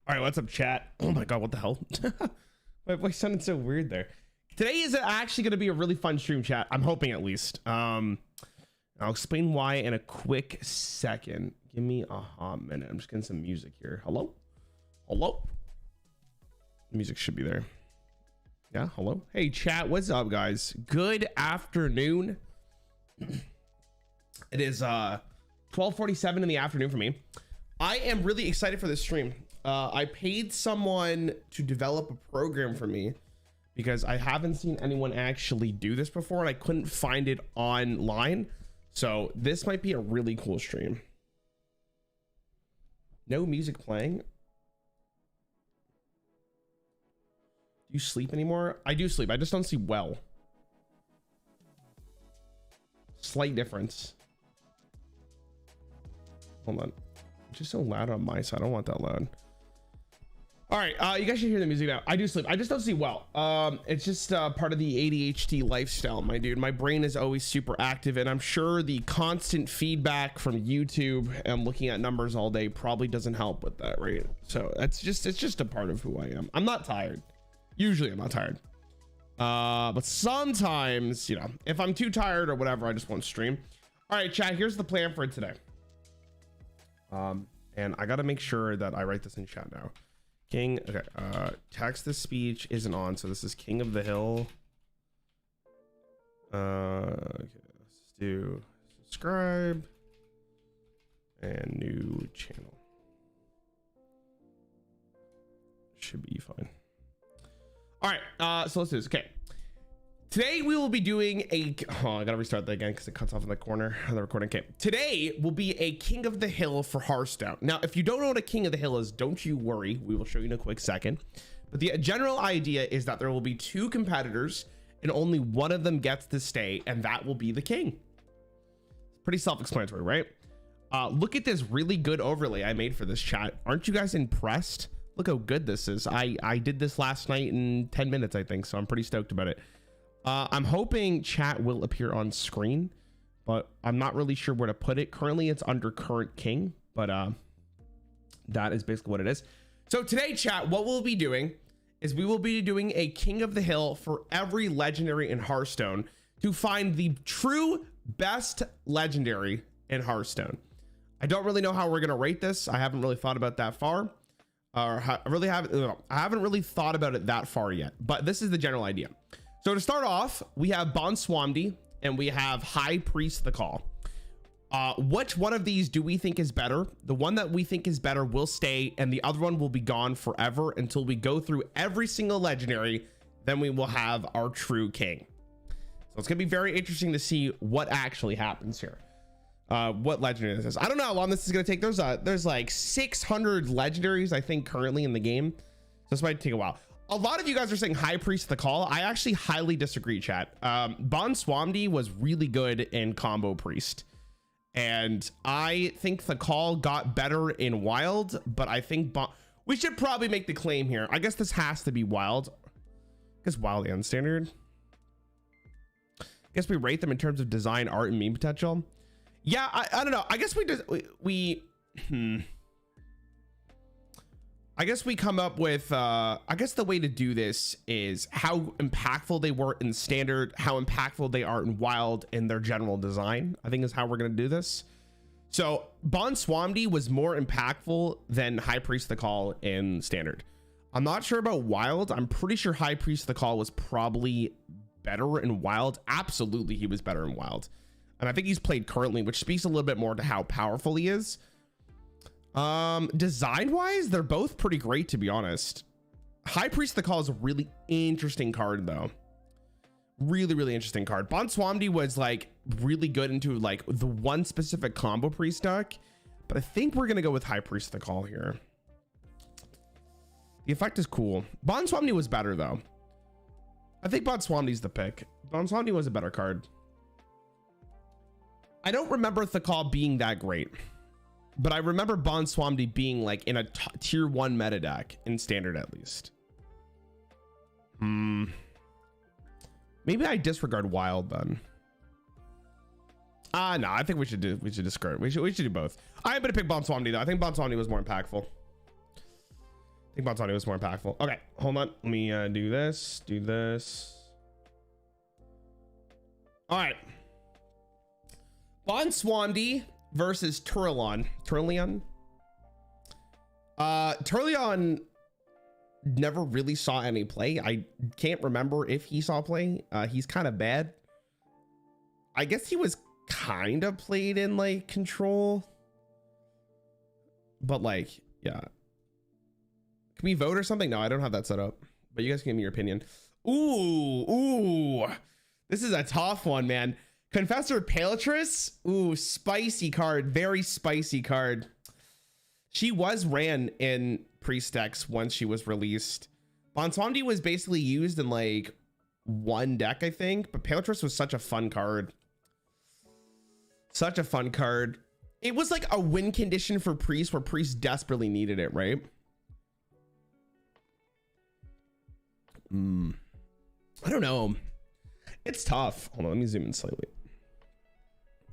All right, what's up, chat? Oh my god, what the hell? My voice sounded so weird there. Today is actually going to be a really fun stream, chat. I'm hoping, at least. I'll explain why in a quick second. Give me a hot minute. I'm just getting some music here. Hello? Hello? Music should be there. Yeah, hello? Hey, chat, what's up, guys? Good afternoon. It is 12:47 in the afternoon for me. I am really excited for this stream. I paid someone to develop a program for me because I haven't seen anyone actually do this before and I couldn't find it online. So this might be a really cool stream. No music playing. Do you sleep anymore? I do sleep. I just don't see well. Slight difference. Hold on. It's just so loud on my side. I don't want that loud. All right, you guys should hear the music now. I do sleep. I just don't see well. It's just part of the ADHD lifestyle, my dude. My brain is always super active, and I'm sure the constant feedback from YouTube and looking at numbers all day probably doesn't help with that, right? So it's just a part of who I am. I'm not tired. Usually I'm not tired. But sometimes, you know, if I'm too tired or whatever, I just won't stream. All right, chat, here's the plan for today. And I got to make sure that I write this in chat now. King, okay, text to speech isn't on, so this is King of the Hill. Okay, let's do subscribe and new channel. Should be fine. All right, so let's do this. Okay, today we will be doing a, oh, I gotta restart that again because it cuts off in the corner of the recording. Okay, today will be a King of the Hill for Hearthstone. Now, if you don't know what a King of the Hill is, don't you worry. We will show you in a quick second. But the general idea is that there will be two competitors and only one of them gets to stay, and that will be the king. Pretty self-explanatory, right? Look at this really good overlay I made for this chat. Aren't you guys impressed? Look how good this is. I did this last night in 10 minutes, I think, so I'm pretty stoked about it. I'm hoping chat will appear on screen, but I'm not really sure where to put it. Currently, it's under current king, but that is basically what it is. So today, chat, what we'll be doing is we will be doing a King of the Hill for every legendary in Hearthstone to find the true best legendary in Hearthstone. I don't really know how we're going to rate this. I haven't really thought about that far. I haven't really thought about it that far yet, but this is the general idea. So to start off, we have Bonswamdi and we have High Priest the Call. Which one of these do we think is better? The one that we think is better will stay, and the other one will be gone forever until we go through every single legendary. Then we will have our true king. So it's gonna be very interesting to see what actually happens here. What legendary this is. I don't know how long this is gonna take. There's like 600 legendaries, I think, currently in the game. So this might take a while. A lot of you guys are saying High Priest the Call. I actually highly disagree, chat. Bonswamdi was really good in combo priest, and I think the Call got better in wild, but I think we should probably make the claim here. I guess this has to be wild. I guess wild and standard. I guess we rate them in terms of design, art, and meme potential. Yeah, I don't know. I guess I guess we come up with, I guess the way to do this is how impactful they were in standard, how impactful they are in wild, and their general design, I think is how we're going to do this. So Bonswamdi was more impactful than High Priest the Call in standard. I'm not sure about wild. I'm pretty sure High Priest the Call was probably better in wild. Absolutely, he was better in wild. And I think he's played currently, which speaks a little bit more to how powerful he is. Design wise, they're both pretty great, to be honest. High Priest the Call is a really interesting card, though. Really interesting card. Bonswamdi was like really good into like the one specific combo priest deck, but I think we're gonna go with High Priest the Call here. The effect is cool. Bonswamdi was better, though. I think Bonswamdi's the pick. Bonswamdi was a better card. I don't remember the Call being that great, but I remember Bonswamdi being like in a tier 1 meta deck in standard, at least. Maybe I disregard wild then. No, I think we should discard. We should do both. I'm gonna pick Bonswamdi though. I think Bonswamdi was more impactful. think Bonswamdi was more impactful. Okay, hold on. Let me do this. Do this. All right. Bonswamdi versus Turleon. Turleon never really saw any play. I can't remember if he saw play. He's kind of bad. I guess he was kind of played in like control, but like, yeah. Can we vote or something? No, I don't have that set up, but you guys can give me your opinion. Ooh, this is a tough one, man. Confessor Palatress. Ooh, spicy card, very spicy card. She was ran in priest decks once she was released. Bonswamdi was basically used in like one deck, I think, but Palatress was such a fun card. Such a fun card. It was like a win condition for priest where priest desperately needed it, right? I don't know. It's tough. Hold on, let me zoom in slightly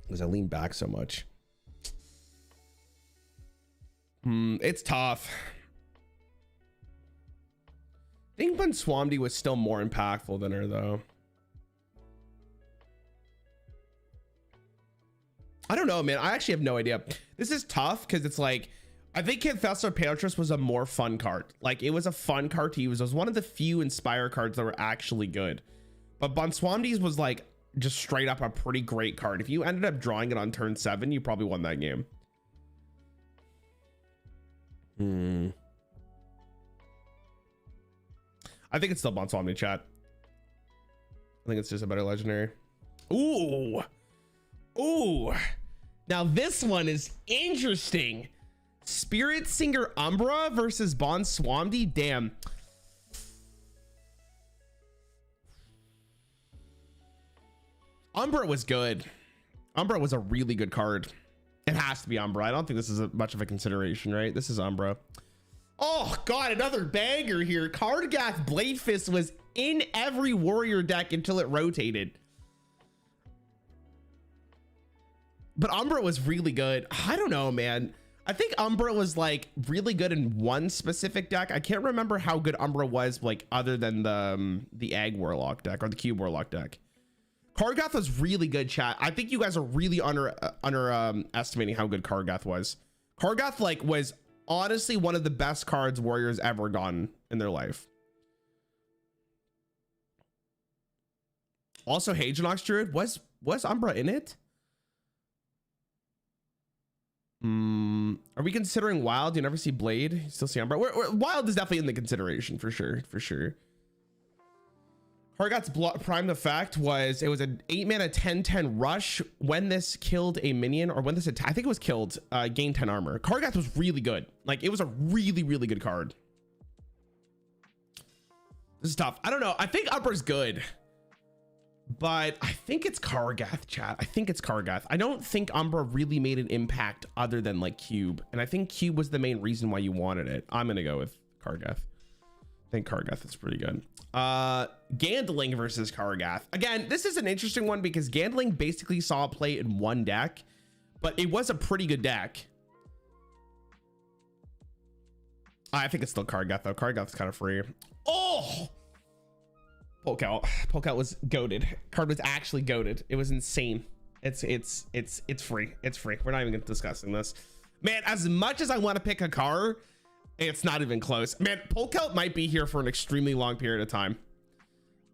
because I lean back so much. It's tough. I think Bonswamdi was still more impactful than her though. I don't know, man. I actually have no idea. This is tough because it's like, I think Confessor Palatress was a more fun card. Like, it was a fun card to use. It was one of the few Inspire cards that were actually good. But Bonswamdi's was like just straight up a pretty great card. If you ended up drawing it on turn 7, you probably won that game. I think it's still Bonswamdi, chat. I think it's just a better legendary. Ooh. Ooh. Now this one is interesting. Spirit Singer Umbra versus Bonswamdi. Damn. Umbra was good. Umbra was a really good card. It has to be Umbra. I don't think this is much of a consideration, right? This is Umbra. Oh god, another banger here. Kargath Blade Fist was in every warrior deck until it rotated. But Umbra was really good. I don't know, man. I think Umbra was like really good in one specific deck. I can't remember how good Umbra was, like other than the Egg Warlock deck or the Cube Warlock deck. Kargath was really good, chat. I think you guys are really underestimating how good Kargath was. Kargath like was honestly one of the best cards Warriors ever gotten in their life. Also, Hagenox Druid was Umbra in it? Are we considering Wild? You never see Blade? You still see Umbra? Wild is definitely in the consideration for sure. For sure. Kargath's prime effect was it was an 8-mana 10/10 rush. When this killed a minion or when this attack, I think it was killed, gain 10 armor. Kargath was really good. Like it was a really good card. This is tough. I don't know. I think Umbra's good, but I think it's Kargath, chat. I think it's Kargath. I don't think Umbra really made an impact other than like Cube, and I think Cube was the main reason why you wanted it. I'm gonna go with Kargath. I think Kargath is pretty good. Gandling versus Kargath. Again, this is an interesting one because Gandling basically saw play in one deck, but it was a pretty good deck. I think it's still Kargath though. Kargath's kind of free. Oh, Polk out was goated. Card was actually goated. It was insane. It's free. It's free. We're not even discussing this, man. As much as I want to pick a car, it's not even close, man. Polkout might be here for an extremely long period of time,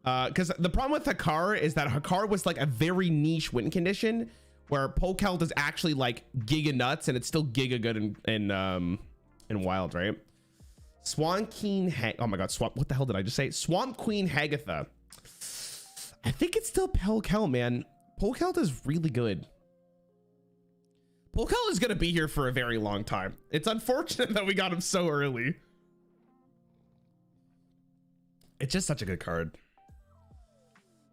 because the problem with Hakar is that Hakar was like a very niche win condition where Polkout is actually like giga nuts and it's still giga good in Wild, right? Swan Queen oh my god, what the hell did I just say? Swamp Queen Hagatha. I think it's still Polkout, man. Polkout is really good. Polkout is gonna be here for a very long time. It's unfortunate that we got him so early. It's just such a good card.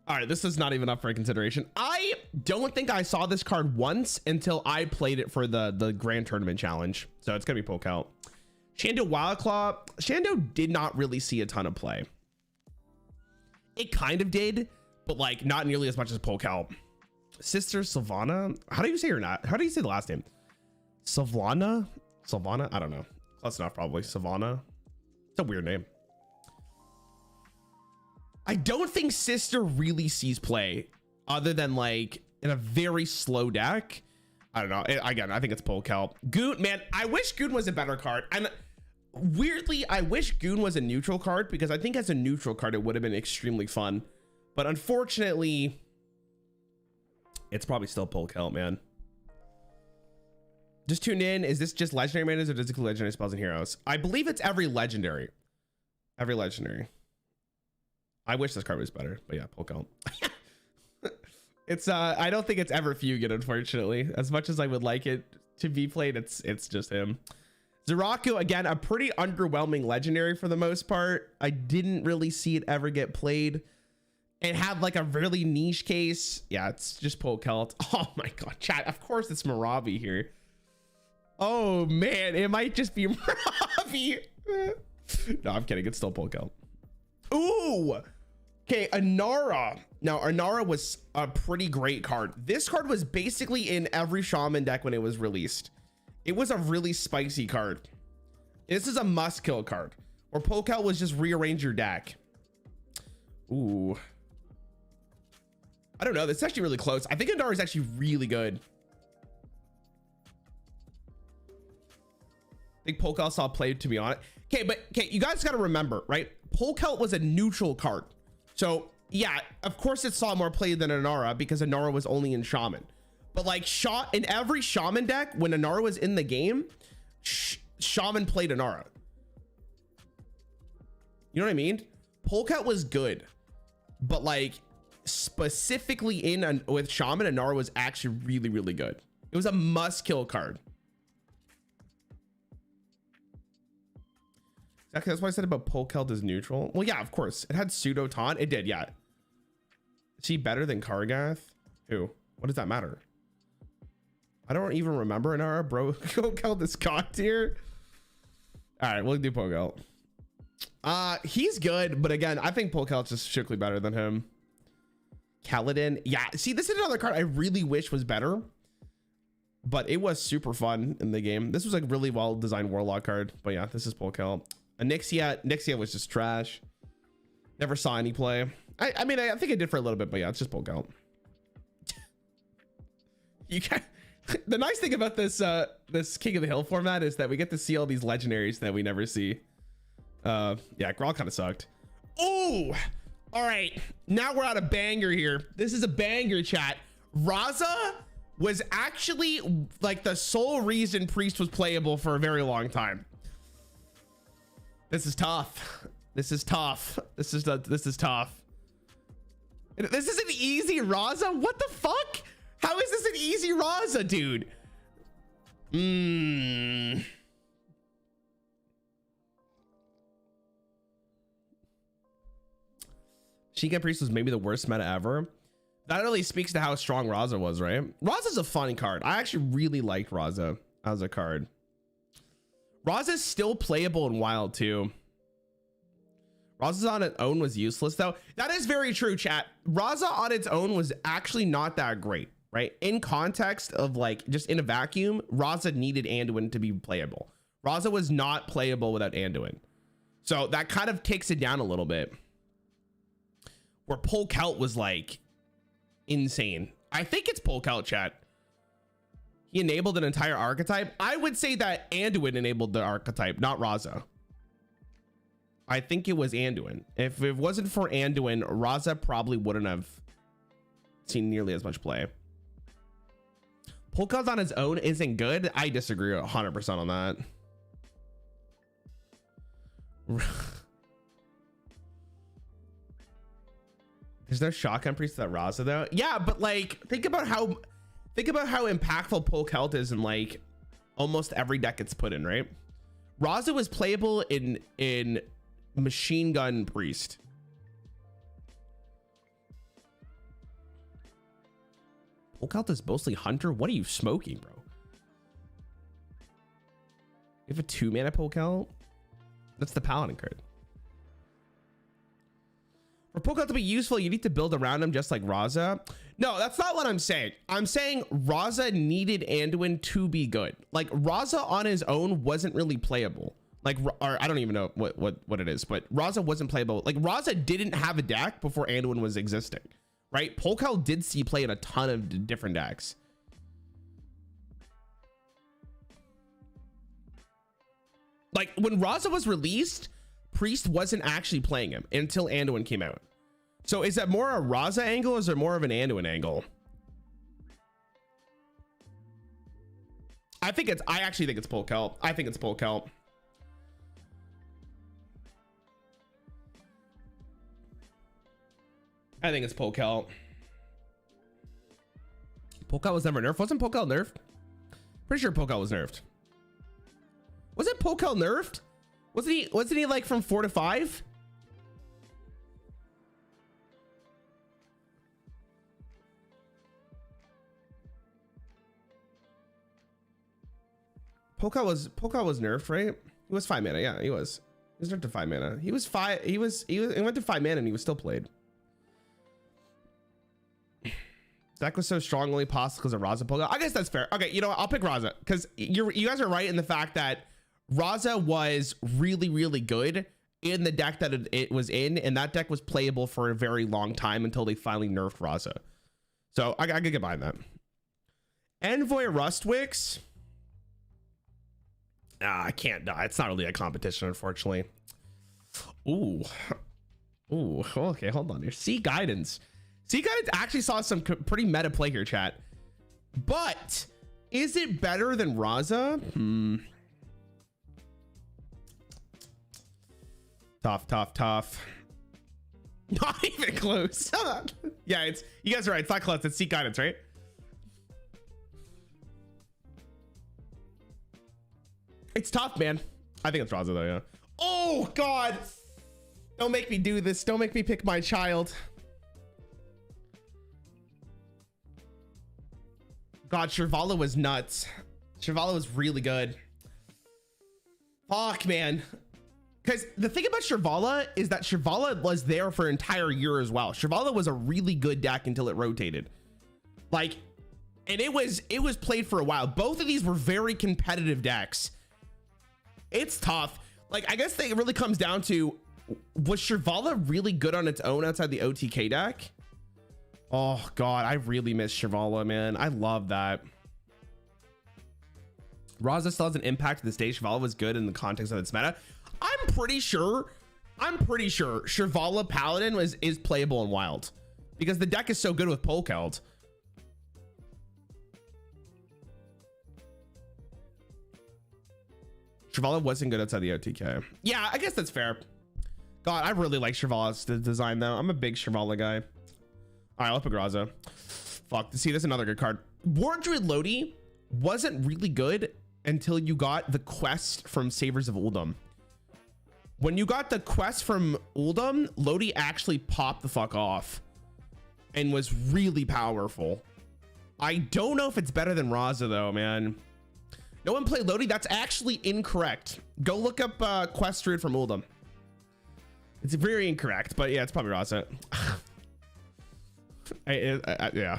All right, this is not even up for consideration. I don't think I saw this card once until I played it for the Grand Tournament Challenge. So it's gonna be Polkout. Shando Wildclaw. Shando did not really see a ton of play. It kind of did, but like not nearly as much as Polkout. Sister Sylvana. How do you say her not? How do you say the last name? Sylvana? I don't know. Close enough, probably. Sylvana. It's a weird name. I don't think Sister really sees play other than like in a very slow deck. I don't know. Again, I think it's Polkel. Goon, man, I wish Goon was a better card. And weirdly, I wish Goon was a neutral card because I think as a neutral card, it would have been extremely fun. But unfortunately, it's probably still Polkel, man. Just tune in. Is this just legendary manas or does it include legendary spells and heroes? I believe it's every legendary. Every legendary. I wish this card was better, but yeah, Polkel. It's I don't think it's ever Fugit, unfortunately. As much as I would like it to be played, it's just him. Zeraku, again, a pretty underwhelming legendary for the most part. I didn't really see it ever get played. It had like a really niche case. Yeah, it's just Polkel. Oh my god, chat. Of course it's Maravi here. Oh man, it might just be Maravi. No, I'm kidding. It's still Polkel. Ooh. Okay, Anara. Now, Anara was a pretty great card. This card was basically in every Shaman deck when it was released. It was a really spicy card. This is a must-kill card, where Polkel was just rearrange your deck. Ooh. I don't know. This is actually really close. I think Anara is actually really good. I think Polkel saw play, to be honest. Okay, but okay, you guys got to remember, right? Polkel was a neutral card. So yeah, of course it saw more play than Anara because Anara was only in Shaman. But like in every Shaman deck, when Anara was in the game, Shaman played Anara. You know what I mean? Polkel was good, but like specifically with Shaman, Anara was actually really, really good. It was a must-kill card. Exactly, that's what I said about Polkel does neutral. Well, yeah, of course. It had pseudo taunt. It did, yeah. Is he better than Kargath? Who? What does that matter? I don't even remember Anara, bro. Polkel this god tier. All right, we'll do Polkel. He's good, but again, I think Polkel's just strictly better than him. Kaladin. Yeah, see, this is another card I really wish was better, but it was super fun in the game. This was like really well designed Warlock card, but yeah, this is Polkel. Nixia was just trash. Never saw any play. I mean, I think I did for a little bit, but yeah, it's just Polkel. You can. The nice thing about this this King of the Hill format is that we get to see all these legendaries that we never see. Yeah, Grawl kind of sucked. Oh, all right. Now we're at a banger here. This is a banger, chat. Raza was actually like the sole reason Priest was playable for a very long time. This is tough. This is tough. This is tough. This is an easy Raza. What the fuck? How is this an easy Raza, dude? Sheikah Priest was maybe the worst meta ever. That really speaks to how strong Raza was, right? Raza's a fun card. I actually really liked Raza as a card. Raza's still playable in Wild too. Raza's on its own was useless though. That is very true, chat. Raza on its own was actually not that great, right? In context of like just in a vacuum, Raza needed Anduin to be playable. Raza was not playable without Anduin. So that kind of takes it down a little bit. Where Polkel was like insane. I think it's Polkel, chat. He enabled an entire archetype. I would say that Anduin enabled the archetype, not Raza. I think it was Anduin. If it wasn't for Anduin, Raza probably wouldn't have seen nearly as much play. Polkel's on his own isn't good. I disagree 100% on that. There's no shotgun priest to that Raza though. Yeah, but like think about how impactful Polkel is in like almost every deck it's put in, right? Raza was playable in Machine Gun Priest. Polkel is mostly Hunter. What are you smoking, bro? You have a 2-mana Polkel? That's the Paladin card. For Polkel to be useful, you need to build around him just like Raza. No, that's not what I'm saying. I'm saying Raza needed Anduin to be good. Like Raza on his own wasn't really playable. Like, or I don't even know what it is, but Raza wasn't playable. Like, Raza didn't have a deck before Anduin was existing, right? Polkel did see play in a ton of different decks. Like, when Raza was released, Priest wasn't actually playing him until Anduin came out. So is that more a Raza angle or is it more of an Anduin angle? I actually think it's Polkel. I think it's Polkel. I think it's Polkel. Polkel was never nerfed. Wasn't Polkel nerfed? Pretty sure Polkel was nerfed. Wasn't Polkel nerfed? Wasn't he like from 4 to 5? Polkel was nerfed, right? He was 5 mana. Yeah, he was. He was nerfed to 5 mana. He went to 5 mana and he was still played. Deck was so strong only possible because of Raza Polka. I guess that's fair. Okay, you know what? I'll pick Raza because you guys are right in the fact that Raza was really, really good in the deck that it was in, and that deck was playable for a very long time until they finally nerfed Raza. So I could get behind that. Envoy Rustwix. I can't die. It's not really a competition, unfortunately. Ooh. Okay, hold on here. Sea Guidance. Sea Guidance actually saw some pretty meta play here, chat. But is it better than Raza? Tough. Not even close. Yeah, you guys are right. It's not close. It's Sea Guidance, right? It's tough, man. I think it's Raza though, yeah. Oh God. Don't make me do this. Don't make me pick my child. God, Shirvala was nuts. Shirvala was really good. Fuck, man. Because the thing about Shirvala is that Shirvala was there for an entire year as well. Shirvala was a really good deck until it rotated. Like, and it was played for a while. Both of these were very competitive decks. It's tough. Like, I guess it really comes down to, was Shirvala really good on its own outside the OTK deck? Oh God, I really miss Shirvala, man. I love that. Raza still has an impact to this day. Shirvala was good in the context of its meta. I'm pretty sure Shirvala Paladin is playable in Wild because the deck is so good with Polkeld. Shirvala wasn't good outside the OTK. Yeah, I guess that's fair. God, I really like Shirvala's design though. I'm a big Shirvala guy. All right, I'll pick Raza. Fuck, see, that's another good card. War Druid Lodi wasn't really good until you got the quest from Savers of Uldum. When you got the quest from Uldum, Lodi actually popped the fuck off and was really powerful. I don't know if it's better than Raza though, man. No one played Lodi. That's actually incorrect. Go look up quest druid from Uldum. It's very incorrect, but yeah, it's probably Raza. Yeah.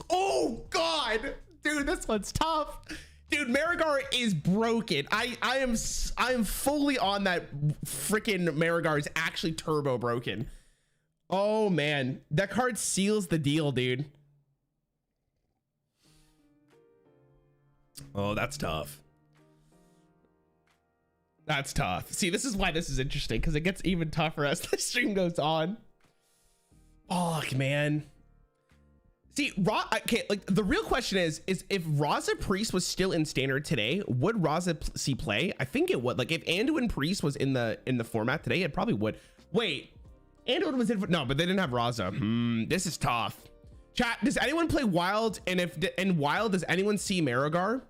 Oh God, dude, this one's tough. Dude, Marigar is broken. I am fully on that. Freaking Marigar is actually turbo broken. Oh man, that card seals the deal, dude. Oh, that's tough. That's tough. See, this is why this is interesting, because it gets even tougher as the stream goes on. Fuck, man. See, okay, like the real question is if Raza Priest was still in standard today, would Raza see play? I think it would. Like if Anduin Priest was in the format today, it probably would. Wait, Anduin was in, no, but they didn't have Raza. This is tough. Chat, does anyone play Wild? And if in Wild, does anyone see Marigar?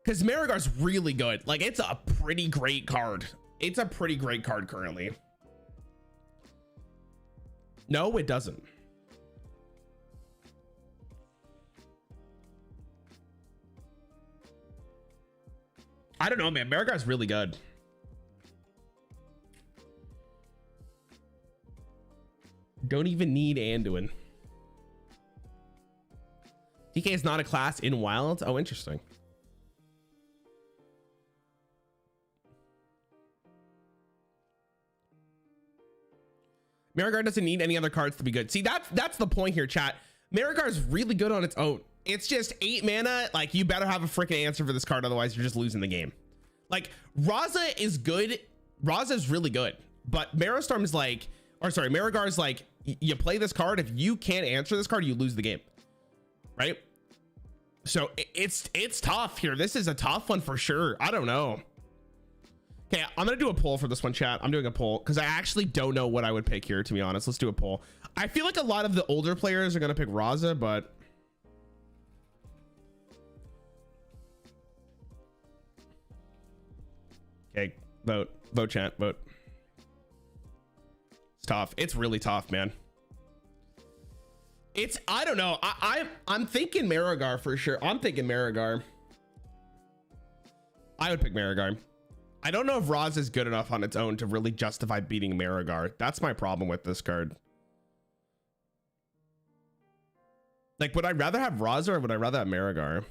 Because Marigar's really good. Like it's a pretty great card. It's a pretty great card currently. No, it doesn't. I don't know, man. Marigar's really good. Don't even need Anduin. DK is not a class in Wild. Oh, interesting. Marigar doesn't need any other cards to be good. See, that's the point here, chat. Marigar is really good on its own. It's just 8 mana. Like, you better have a freaking answer for this card, otherwise you're just losing the game. Like, Raza is good. Raza is really good, but Maristorm is like, or sorry, Marigar is like, you play this card. If you can't answer this card, you lose the game, right? So it's tough here. This is a tough one for sure. I don't know. Okay, I'm gonna do a poll for this one, chat. I'm doing a poll because I actually don't know what I would pick here, to be honest. Let's do a poll. I feel like a lot of the older players are gonna pick Raza, but okay, vote, chat, vote. It's tough. It's really tough, man. It's, I don't know. I'm thinking Marigar for sure. I'm thinking Marigar. I would pick Marigar. I don't know if Raza is good enough on its own to really justify beating Marigar. That's my problem with this card. Like, would I rather have Raza or would I rather have Marigar?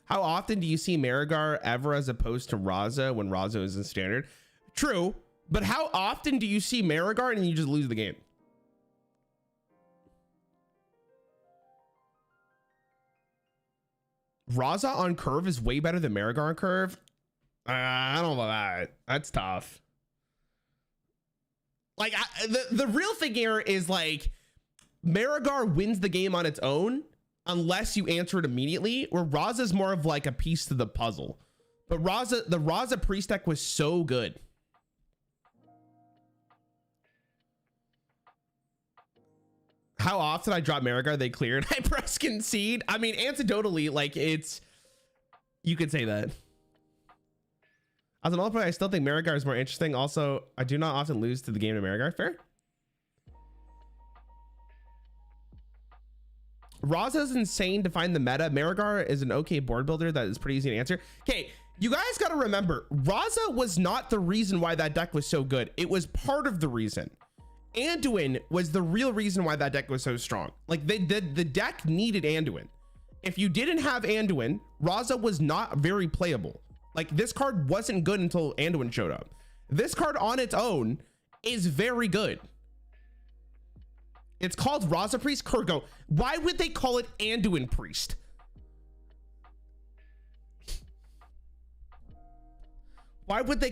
How often do you see Marigar ever as opposed to Raza when Raza is in standard? True, but how often do you see Marigar and you just lose the game? Raza on curve is way better than Marigar on curve. I don't know about that. That's tough. Like, the real thing here is like Marigar wins the game on its own unless you answer it immediately, where Raza is more of like a piece to the puzzle. But the Raza priest deck was so good. How often I drop Marigar, they cleared. I press concede. I mean, anecdotally, like, it's, you could say that. As an old player, I still think Marigar is more interesting. Also, I do not often lose to the game to Marigar. Fair. Raza is insane to find the meta. Marigar is an okay board builder that is pretty easy to answer. Okay, you guys got to remember, Raza was not the reason why that deck was so good. It was part of the reason. Anduin was the real reason why that deck was so strong. Like, the deck needed Anduin. If you didn't have Anduin, Raza was not very playable. Like, this card wasn't good until Anduin showed up. This card on its own is very good. It's called Raza Priest. Kurgo, why would they call it Anduin Priest? Why would they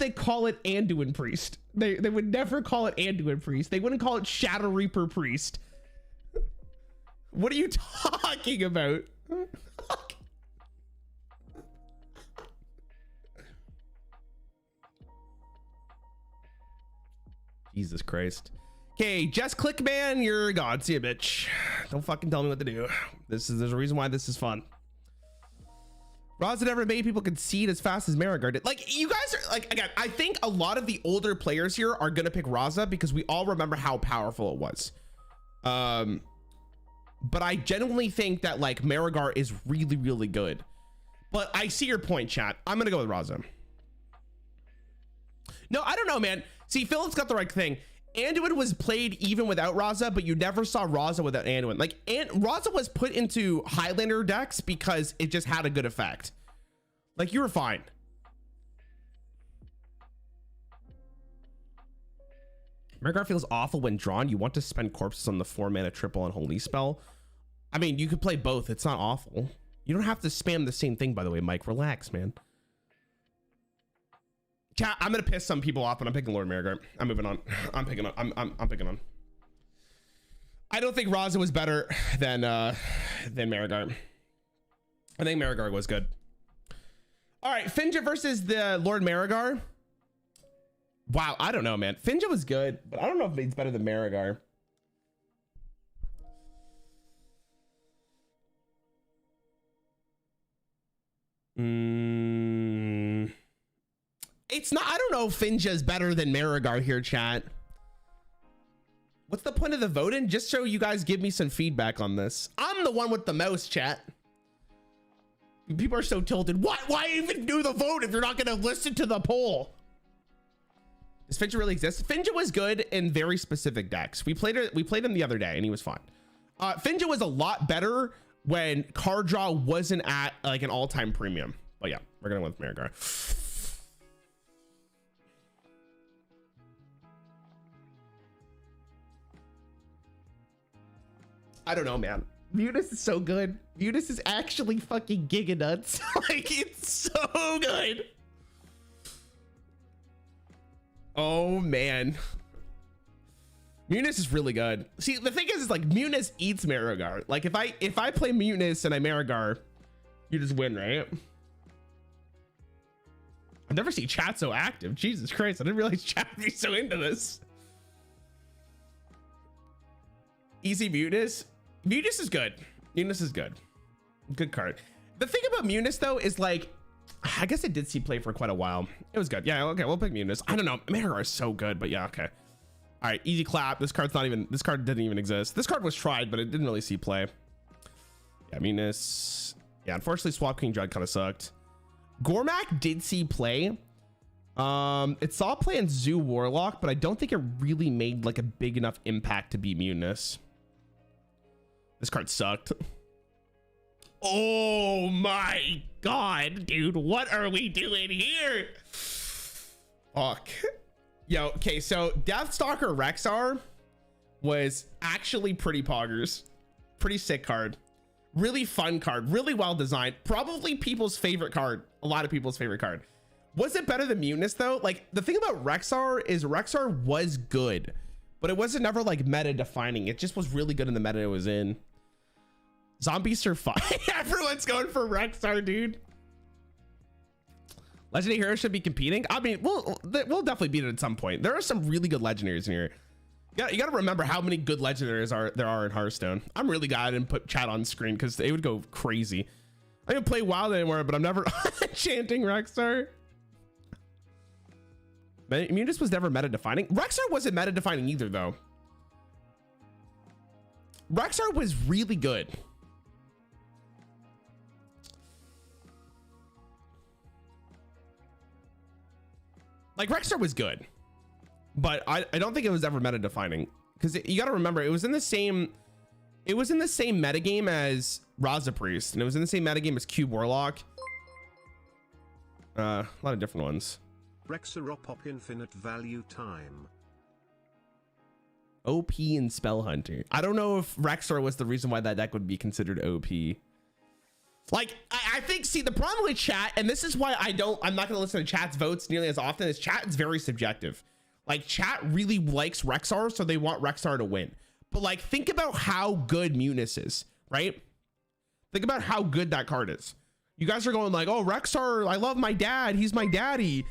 call it Anduin Priest? They would never call it Anduin Priest. They wouldn't call it Shadow Reaper Priest. What are you talking about? Jesus Christ. Okay, just click, man. You're gone. See ya, bitch. Don't fucking tell me what to do. There's a reason why this is fun. Raza never made people concede as fast as Marigar did. Like, you guys are like, again, I think a lot of the older players here are gonna pick Raza because we all remember how powerful it was. But I genuinely think that like Marigar is really, really good. But I see your point, chat. I'm gonna go with Raza. No, I don't know, man. See, Philip's got the right thing. Anduin was played even without Raza, but you never saw Raza without Anduin. Like, Raza was put into Highlander decks because it just had a good effect. Like, you were fine. Marigar feels awful when drawn. You want to spend corpses on the 4-mana triple on Holy Spell. I mean, you could play both. It's not awful. You don't have to spam the same thing, by the way, Mike. Relax, man. Chat, I'm gonna piss some people off, but I'm picking Lord Marigar. I'm moving on. I'm picking on. I'm picking on. I don't think Raza was better than Marigar. I think Marigar was good. All right, Finja versus the Lord Marigar. Wow, I don't know, man. Finja was good, but I don't know if it's better than Marigar. It's not, I don't know if Finja is better than Marigar here, chat. What's the point of the voting? Just so you guys give me some feedback on this. I'm the one with the mouse, chat. People are so tilted. Why even do the vote if you're not gonna listen to the poll? Does Finja really exist? Finja was good in very specific decks. We played him the other day and he was fine. Finja was a lot better when card draw wasn't at like an all-time premium. But yeah, we're gonna go with Marigar. I don't know, man. Munis is so good. Munis is actually fucking giga nuts. Like, it's so good. Oh man. Munis is really good. See, the thing is like Munis eats Marigar. Like if I play Munis and I Marigar, you just win, right? I've never seen chat so active. Jesus Christ, I didn't realize chat would be so into this. Easy Munis. Munis is good. Munis is good. Good card. The thing about Munis though is like, I guess I did see play for quite a while. It was good. Yeah, okay, we'll pick Munis. I don't know. Marigar is so good, but yeah, okay. All right, easy clap. This card didn't even exist. This card was tried, but it didn't really see play. Yeah, Munis. Yeah, unfortunately, Swap King Dread kind of sucked. Gormak did see play. It saw play in Zoo Warlock, but I don't think it really made like a big enough impact to beat Munis. This card sucked. Oh my god, dude, what are we doing here? Fuck. Yo, okay, so Deathstalker Rexar was actually pretty poggers. Pretty sick card. Really fun card. Really well designed. Probably people's favorite card. A lot of people's favorite card. Was it better than Mutinous though? Like, the thing about Rexar is Rexar was good, but it wasn't never like meta defining. It just was really good in the meta it was in. Zombies are fine. Everyone's going for Rexar, dude. Legendary heroes should be competing. I mean, we'll definitely beat it at some point. There are some really good legendaries in here. You gotta remember how many good legendaries there are in Hearthstone. I'm really glad I didn't put chat on screen because they would go crazy. I don't play WoW anymore, but I'm never chanting Rexar. Mutinous was never meta defining. Rexar wasn't meta defining either though. Rexar was really good. Like Rexar was good, but I don't think it was ever meta defining because you got to remember it was in the same metagame as Raza Priest, and it was in the same metagame as Cube Warlock. A lot of different ones. Rexar op infinite value time. OP and Spell Hunter. I don't know if Rexar was the reason why that deck would be considered OP. Like, I think, see, the problem with chat, and this is why I'm not going to listen to chat's votes nearly as often, is chat is very subjective. Like, chat really likes Rexar, so they want Rexar to win. But, like, think about how good Mutinous is, right? Think about how good that card is. You guys are going like, oh, Rexar, I love my dad. He's my daddy.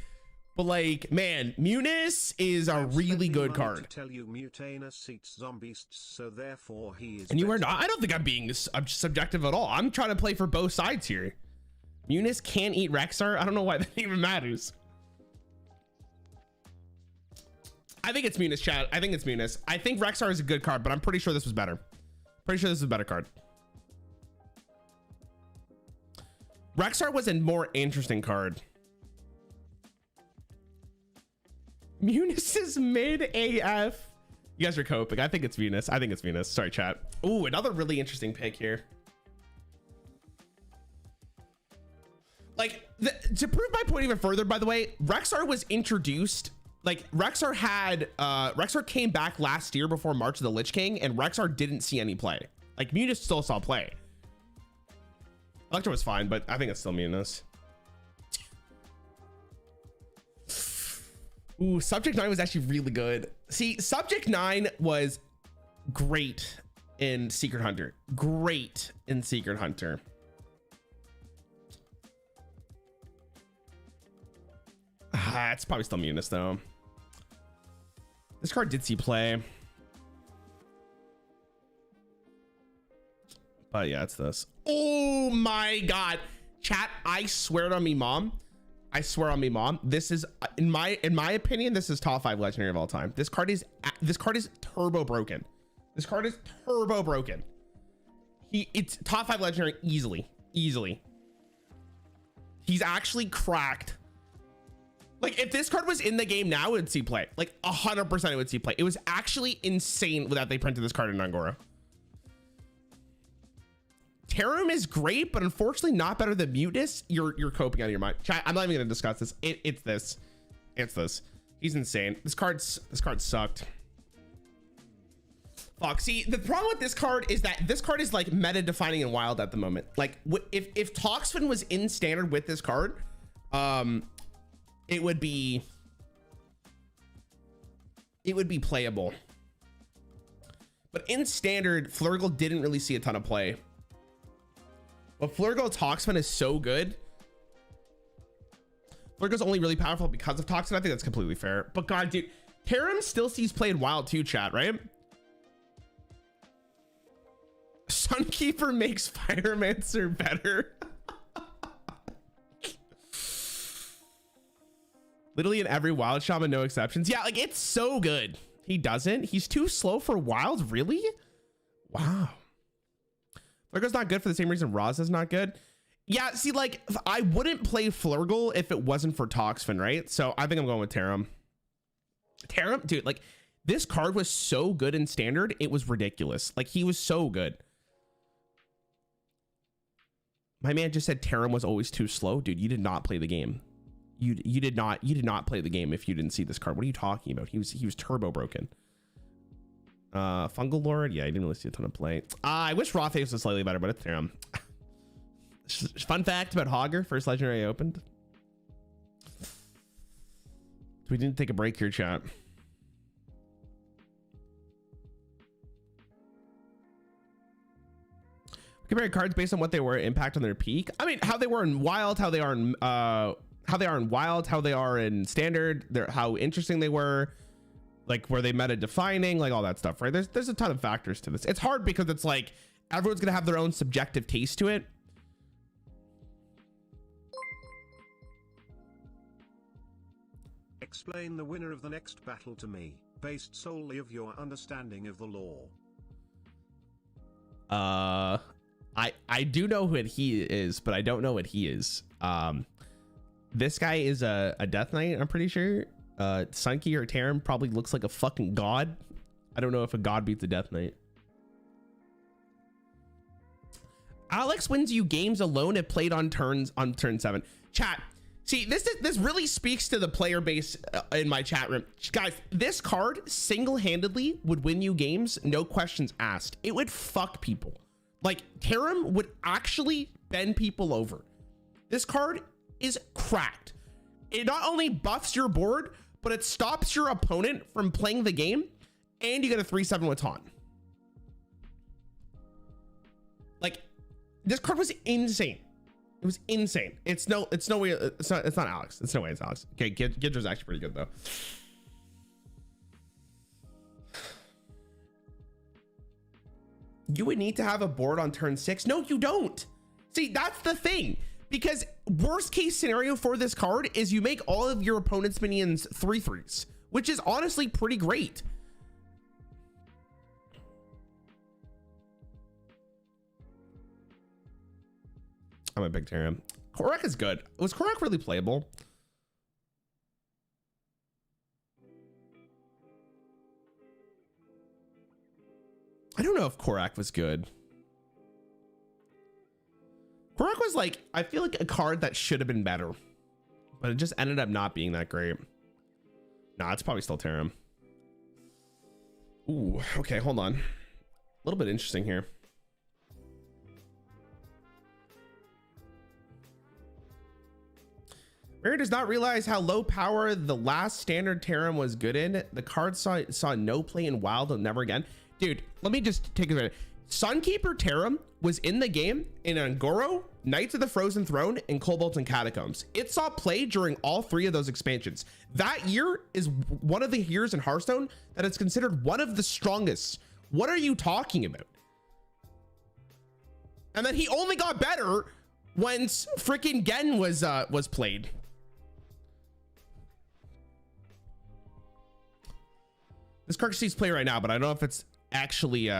But, like, man, Mutinous is a really good card. Tell you Mutinous eats zombies, so therefore he is. And you are not. I don't think I'm being subjective at all. I'm trying to play for both sides here. Mutinous can't eat Rexar. I don't know why that even matters. I think it's Mutinous, chat. I think it's Mutinous. I think Rexar is a good card, but I'm pretty sure this was better. Pretty sure this is a better card. Rexar was a more interesting card. Mutinous is mid AF. You guys are coping. I think it's Mutinous. I think it's Mutinous. Sorry, chat. Ooh, another really interesting pick here. Like, to prove my point even further, by the way, Rexar was introduced. Like, Rexar came back last year before March of the Lich King, and Rexar didn't see any play. Like, Mutinous still saw play. Electro was fine, but I think it's still Mutinous. Ooh, Subject 9 was actually really good. See, Subject 9 was great in Secret Hunter. Great in Secret Hunter. It's probably still Mutinous though. This card did see play. But yeah, it's this. Oh my God. Chat, I swear on me, mom. I swear on me, mom. This is, in my opinion, this is top 5 legendary of all time. This card is turbo broken. This card is turbo broken. It's top 5 legendary easily. He's actually cracked. Like, if this card was in the game now, it would see play. Like 100% it would see play. It was actually insane that they printed this card in Angora. Terrum is great, but unfortunately not better than Mutinous. You're coping out of your mind. Chat, I'm not even gonna discuss this. It's this. He's insane. This card sucked. Fuck. See, the problem with this card is that this card is like meta defining in wild at the moment. Like if Toxfin was in standard with this card, it would be playable. But in standard, Flurgle didn't really see a ton of play. But Flurgle Toxfin is so good. Flurgle's only really powerful because of Toxfin. I think that's completely fair. But God, dude, Tarim still sees play in wild too, chat, right? Sunkeeper makes Pyromancer better. Literally in every wild shaman, no exceptions. Yeah, like it's so good. He doesn't. He's too slow for wild. Really? Wow. Flurgle's not good for the same reason Roz is not good. Yeah, see, like I wouldn't play Flurgle if it wasn't for Toxfin, right? So I think I'm going with Tarim. Tarim, dude, like this card was so good in standard, it was ridiculous. Like he was so good. My man just said Tarim was always too slow. Dude, you did not play the game. You did not play the game if you didn't see this card. What are you talking about? He was turbo broken. Fungal Lord, yeah, I didn't really see a ton of play. I wish Rothaves was slightly better, but it's Tarim. Fun fact about Hogger, first legendary I opened. We didn't take a break here, chat. Compare cards based on what they were impact on their peak. I mean, how they were in wild, how they are in wild, how they are in standard, how interesting they were, like were they meta defining, like all that stuff, right? There's a ton of factors to this. It's hard because it's like everyone's gonna have their own subjective taste to it. Explain the winner of the next battle to me, based solely of your understanding of the lore. I do know what he is, but I don't know what he is. This guy is a Death Knight, I'm pretty sure. Sunky or Tarim probably looks like a fucking god. I don't know if a god beats a Death Knight. Alex wins you games alone if played on turn 7. Chat. See, this really speaks to the player base in my chat room. Guys, this card single-handedly would win you games, no questions asked. It would fuck people. Like, Tarim would actually bend people over. This card is cracked. It not only buffs your board, but it stops your opponent from playing the game, and you get a 3/7 with taunt. Like, this card was insane. It was insane. It's no way. It's not Alex. It's no way it's Alex. Okay, Gidra's actually pretty good though. You would need to have a board on turn 6. No, you don't. See, that's the thing. Because worst case scenario for this card is you make all of your opponent's minions 3/3s, which is honestly pretty great. I'm a big Tarim. Korok is good. Was Korok really playable? I don't know if Korok was good. Korok was like, I feel like a card that should have been better, but it just ended up not being that great. Nah, it's probably still Tarim. Ooh, okay, hold on. A little bit interesting here. Rare does not realize how low power the last standard Tarim was good in. The card saw no play in wild and never again. Dude, let me just take a minute. Sunkeeper Tarim was in the game in Angoro, Knights of the Frozen Throne, and Cobalt and Catacombs. It saw play during all 3 of those expansions. That year is one of the years in Hearthstone that is considered one of the strongest. What are you talking about? And then he only got better once freaking Gen was played. This card sees play right now, but I don't know if it's actually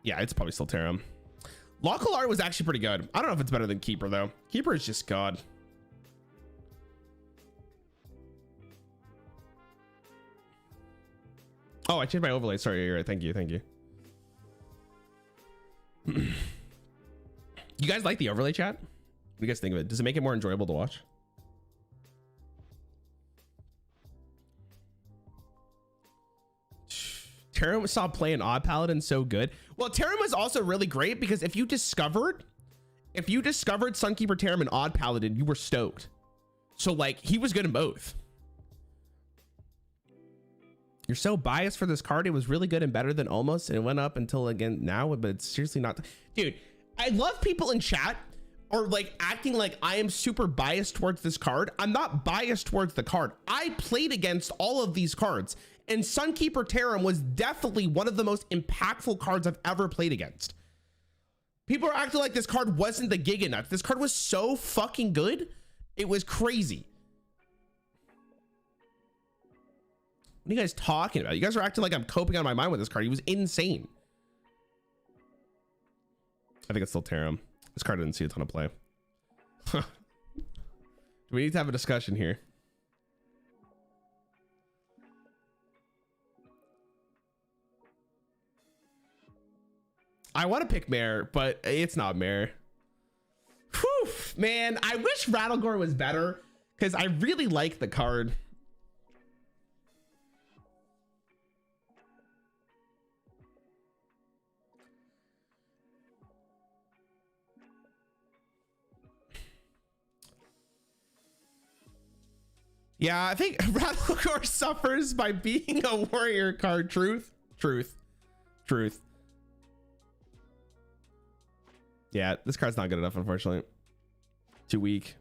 yeah, it's probably still Tarim. Localar was actually pretty good. I don't know if it's better than Keeper though. Keeper is just god. Oh, I changed my overlay. Sorry, you're right. Thank you. You guys like the overlay, chat? What do you guys think of it? Does it make it more enjoyable to watch? Terran saw playing Odd Paladin so good. Well, Terran was also really great because if you discovered Sunkeeper Terran and Odd Paladin, you were stoked. So like he was good in both. You're so biased for this card. It was really good and better than almost, and it went up until again now, but it's seriously not. Dude, I love people in chat or like acting like I am super biased towards this card. I'm not biased towards the card. I played against all of these cards, and Sunkeeper Terran was definitely one of the most impactful cards I've ever played against. People are acting like this card wasn't the Giga Nuts. This card was so fucking good. It was crazy. What are you guys talking about? You guys are acting like I'm coping on my mind with this card. He was insane. I think it's still Terran. This card didn't see a ton of play. Do we need to have a discussion here? I want to pick Mare, but it's not Mare. Whew, man, I wish Rattlegore was better because I really like the card. Yeah, I think Rattlegore suffers by being a warrior card. Truth. Yeah, this card's not good enough, unfortunately. Too weak.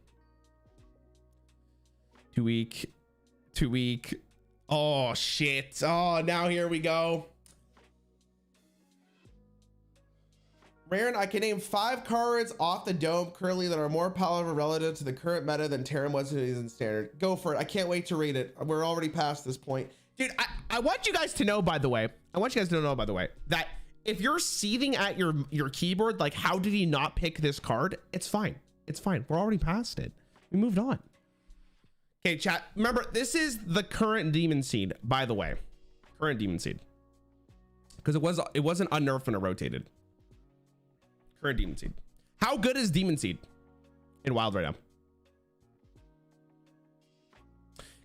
Oh, shit. Oh, now here we go. Rarran, I can name 5 cards off the dome currently that are more powerful relative to the current meta than Terran was in standard. Go for it. I can't wait to read it. We're already past this point. Dude, I want you guys to know, by the way, that if you're seething at your keyboard, like, how did he not pick this card? It's fine. It's fine. We're already past it. We moved on. Okay, chat. Remember, this is the current Demon Seed, by the way. Current Demon Seed. Because it wasn't unnerfed when it rotated. Current Demon Seed. How good is Demon Seed in Wild right now?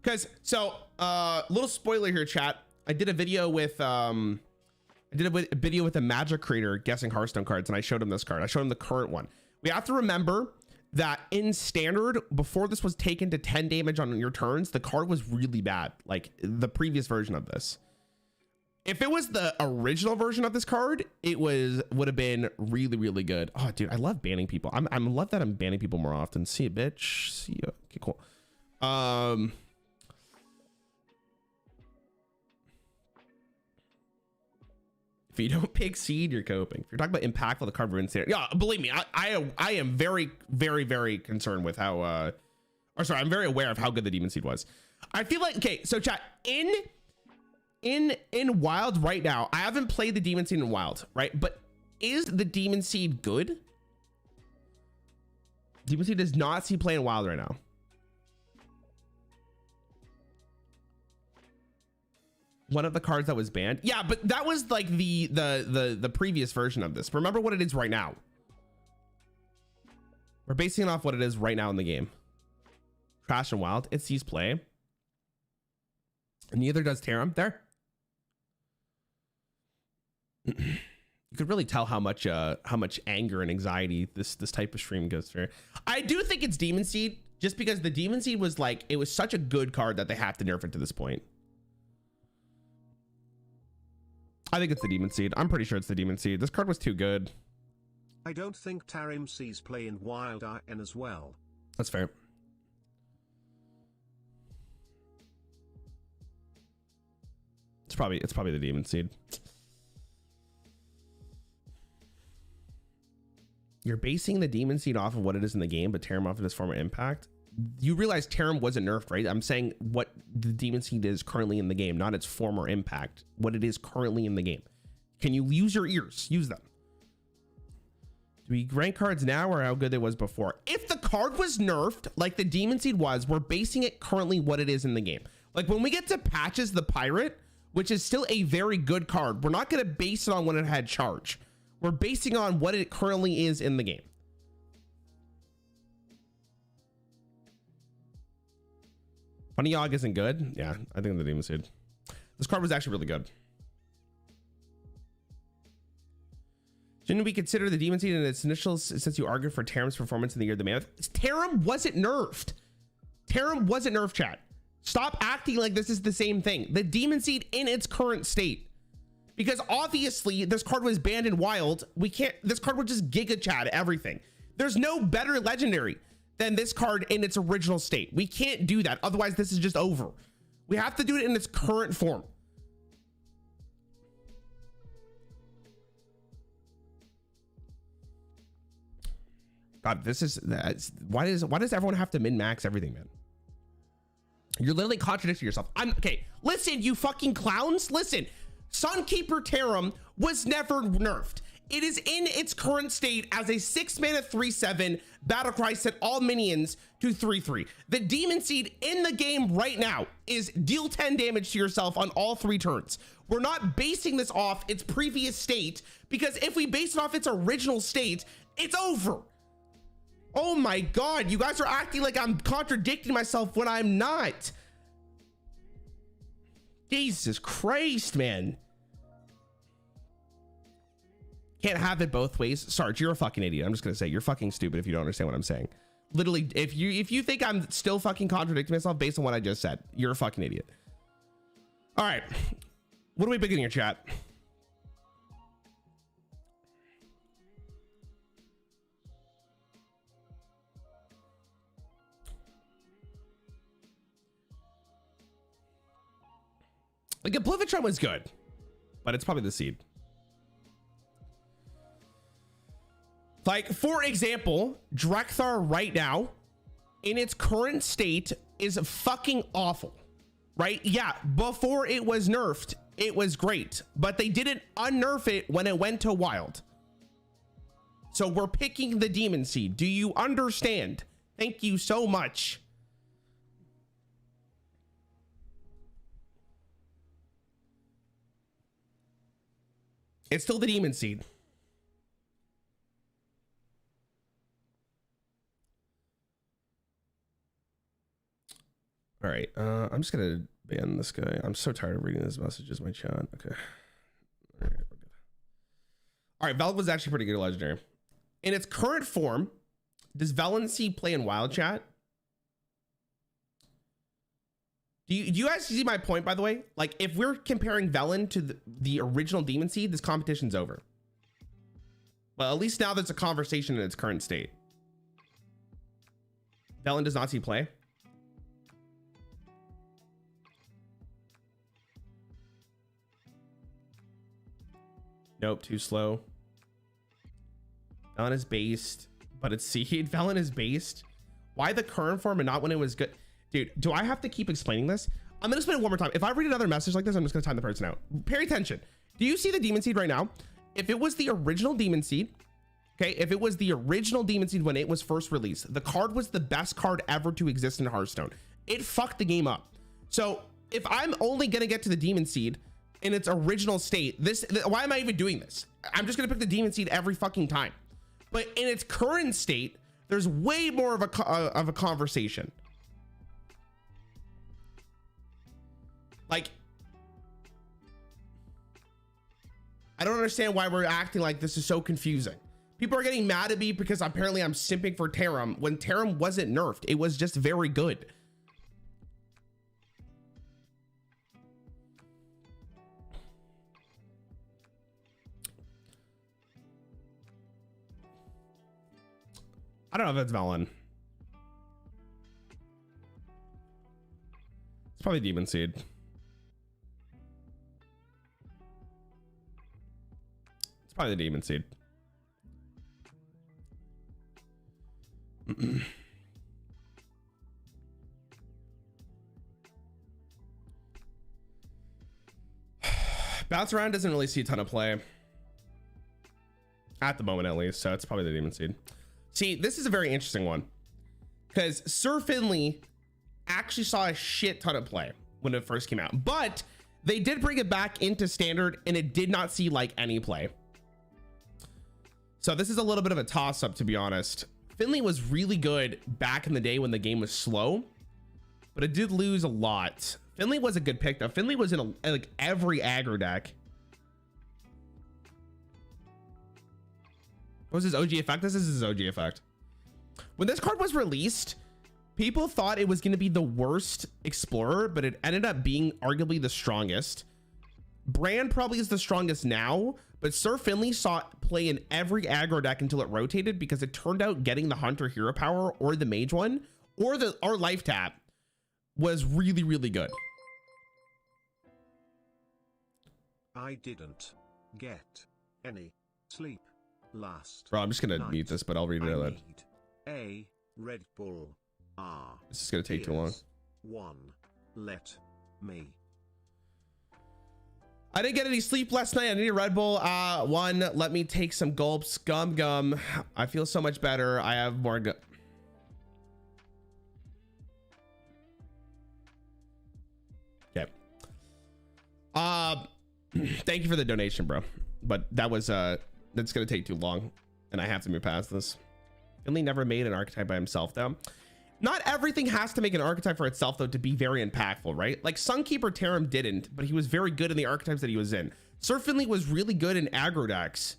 Because little spoiler here, chat. I did a video with a Magic creator guessing Hearthstone cards, and I showed him this card. I showed him the current one. We have to remember that in standard, before this was taken to 10 damage on your turns, the card was really bad. Like the previous version of this. If it was the original version of this card, it would have been really, really good. Oh, dude, I love banning people. I love that I'm banning people more often. See you, bitch. See you. Okay, cool. If you don't pick seed, you're coping. If you're talking about impactful, the card we're in standard. Yeah, believe me, I am very, very, very concerned with how. I'm very aware of how good the Demon Seed was. I feel like, okay, so chat, in Wild right now, I haven't played the Demon Seed in Wild, right? But is the Demon Seed good? Demon Seed does not see play in Wild right now. One of the cards that was banned. Yeah, but that was like the previous version of this. Remember what it is right now. We're basing it off what it is right now in the game. Trash and Wild, it sees play. And neither does Terran. There. You could really tell how much anger and anxiety this type of stream goes through. I do think it's Demon Seed, just because the Demon Seed was like, it was such a good card that they have to nerf it to this point. I think it's the Demon Seed. I'm pretty sure it's the Demon Seed. This card was too good. I don't think Tarim sees play in Wild RN as well. That's fair. It's probably the Demon Seed. You're basing the Demon Seed off of what it is in the game, but Terran off of this form of impact. You realize Terran wasn't nerfed, right? I'm saying what the Demon Seed is currently in the game, not its former impact. What it is currently in the game. Can you use your ears? Use them. Do we rank cards now or how good it was before? If the card was nerfed like the Demon Seed was, we're basing it currently what it is in the game. Like when we get to Patches the Pirate, which is still a very good card, we're not going to base it on when it had charge. We're basing on what it currently is in the game. Funny Yog isn't good. Yeah, I think the Demon Seed. This card was actually really good. Shouldn't we consider the Demon Seed in its initials since you argued for Taram's performance in the year of the Mammoth? Taram wasn't nerfed. Taram wasn't nerfed, chat. Stop acting like this is the same thing. The Demon Seed in its current state. Because obviously this card was banned in Wild. We can't, this card would just giga chat everything. There's no better legendary than this card in its original state. We can't do that. Otherwise this is just over. We have to do it in its current form. God, this is, why does everyone have to min-max everything, man? You're literally contradicting yourself. Okay, listen, you fucking clowns, listen. Sunkeeper Taram was never nerfed. It is in its current state as a 6-mana 3/7 battlecry, set all minions to 3/3. The Demon Seed in the game right now is deal 10 damage to yourself on all 3 turns. We're not basing this off its previous state, because if we base it off its original state, it's over. Oh my God, you guys are acting like I'm contradicting myself when I'm not. Jesus Christ, man. Can't have it both ways. Sarge, you're a fucking idiot. I'm just gonna say you're fucking stupid if you don't understand what I'm saying. Literally, if you think I'm still fucking contradicting myself based on what I just said, you're a fucking idiot. All right, what are we beginning your chat? Like, Oblivion was good, but it's probably the seed. Like, for example, Drekthar right now, in its current state, is fucking awful, right? Yeah, before it was nerfed, it was great, but they didn't unnerf it when it went to Wild. So we're picking the Demon Seed. Do you understand? Thank you so much. It's still the Demon Seed. All right, I'm just gonna ban this guy. I'm so tired of reading his messages, my chat. Okay. All right, we're good. All right, Velen was actually pretty good at Legendary. In its current form, does Valency play in Wild, chat? Do you guys see my point, by the way? Like, if we're comparing Velen to the original Demon Seed, this competition's over. Well, at least now there's a conversation in its current state. Velen does not see play. Nope, too slow. Velen is based, but it's seed. Velen is based. Why the current form and not when it was good? Dude, do I have to keep explaining this? I'm gonna explain it one more time. If I read another message like this, I'm just gonna time the person out. Pay attention. Do you see the Demon Seed right now? If it was the original Demon Seed, okay, if it was the original Demon Seed when it was first released, the card was the best card ever to exist in Hearthstone. It fucked the game up. So if I'm only gonna get to the Demon Seed in its original state, why am I even doing this? I'm just gonna pick the Demon Seed every fucking time. But in its current state, there's way more of a conversation. Like, I don't understand why we're acting like this is so confusing. People are getting mad at me because apparently I'm simping for Taram when Taram wasn't nerfed. It was just very good. I don't know if that's Velen. It's probably Demon Seed. It's probably the Demon Seed. Bounce Around doesn't really see a ton of play at the moment, at least, so it's probably the Demon Seed. See, this is a very interesting one because Sir Finley actually saw a shit ton of play when it first came out, but they did bring it back into standard and it did not see like any play. So this is a little bit of a toss up, to be honest. Finley was really good back in the day when the game was slow, but it did lose a lot. Finley was a good pick though. Finley was in like every aggro deck. What was his OG effect? This is his OG effect. When this card was released, people thought it was going to be the worst explorer, but it ended up being arguably the strongest. Brand probably is the strongest now, but Sir Finley saw it play in every aggro deck until it rotated, because it turned out getting the Hunter hero power or the mage one or our life tap was really, really good. I didn't get any sleep last. Bro, I'm just gonna night. mute this, but I'll read it I out. need a Red Bull. This is gonna take too long. One. Let me. I didn't get any sleep last night. I need a Red Bull. One, let me take some gulps. Gum. I feel so much better. I have more okay. Thank you for the donation, bro. But that was that's gonna take too long, and I have to move past this. Finley never made an archetype by himself, though. Not everything has to make an archetype for itself, though, to be very impactful, right? Like Sunkeeper Tarim didn't, but he was very good in the archetypes that he was in. Sir Finley was really good in aggro decks.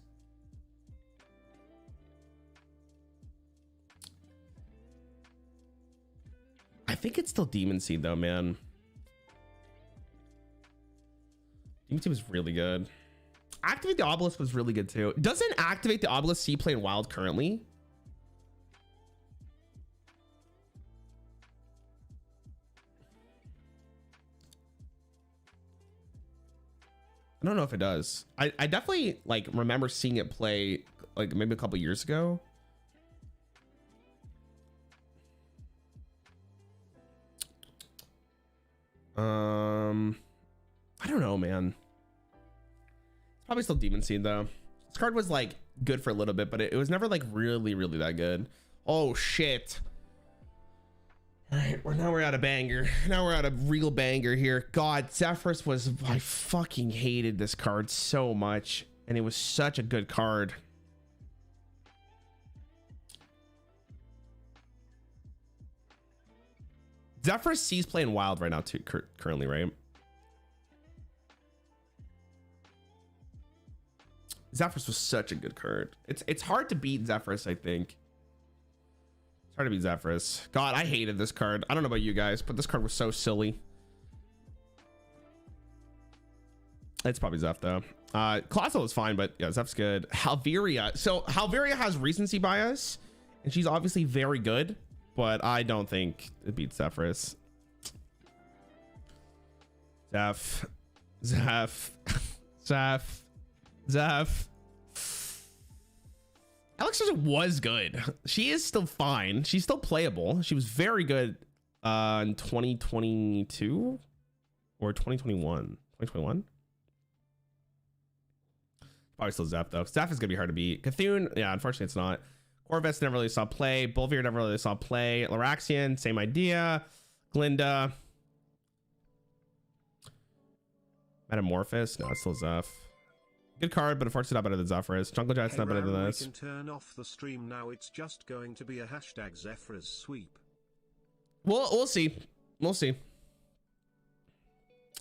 I think it's still Demon Seed, though, man. Demon Seed was really good. Activate the Obelisk was really good, too. Doesn't Activate the Obelisk see play in Wild currently? I don't know if it does. I definitely like remember seeing it play like maybe a couple years ago. I don't know, man. It's probably still Demon Seed though. This card was like good for a little bit, but it was never like really that good. Oh shit. All right, now we're at a banger. Now we're at a real banger here. God, Zephyrus was, I fucking hated this card so much, and it was such a good card. Zephyrus sees playing Wild right now too, currently, right? Zephyrus was such a good card. It's hard to beat Zephyrus, I think. Hard to beat Zephyrus. God, I hated this card. I don't know about you guys, but this card was so silly. It's probably Zeph though. Colossal is fine, but yeah, Zeph's good. Halveria. So Halveria has recency bias, and she's obviously very good, but I don't think it beats Zephyrus. Zeph. Alexstrasza was good. She is still fine. She's still playable. She was very good in 2022 or 2021. 2021. Probably still Zeph though. Zeph is gonna be hard to beat. Cthulhu, yeah, unfortunately it's not. Corvus never really saw play. Bolvir never really saw play. Laraxian, same idea. Glinda. Metamorphosis, no, it's still Zeph. Good card, but unfortunately not better than Zephyrus. Jungle Giant's not better than this. We can turn off the stream now. It's just going to be a hashtag Zephyrus sweep. We'll see. We'll see.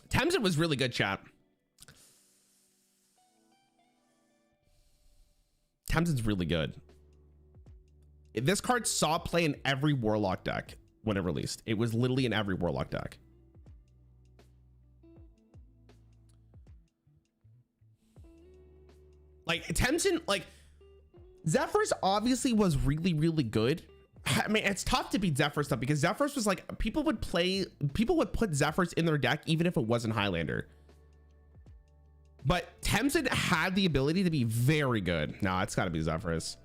Tamsin was really good, chat. Tamsin's really good. This card saw play in every Warlock deck when it released. It was literally in every Warlock deck. Like Tamsin, like Zephyrus obviously was really good. I mean, it's tough to beat Zephyrus stuff because Zephyrus was like, people would put Zephyrus in their deck even if it wasn't Highlander. But Tamsin had the ability to be very good. No, it's got to be Zephyrus.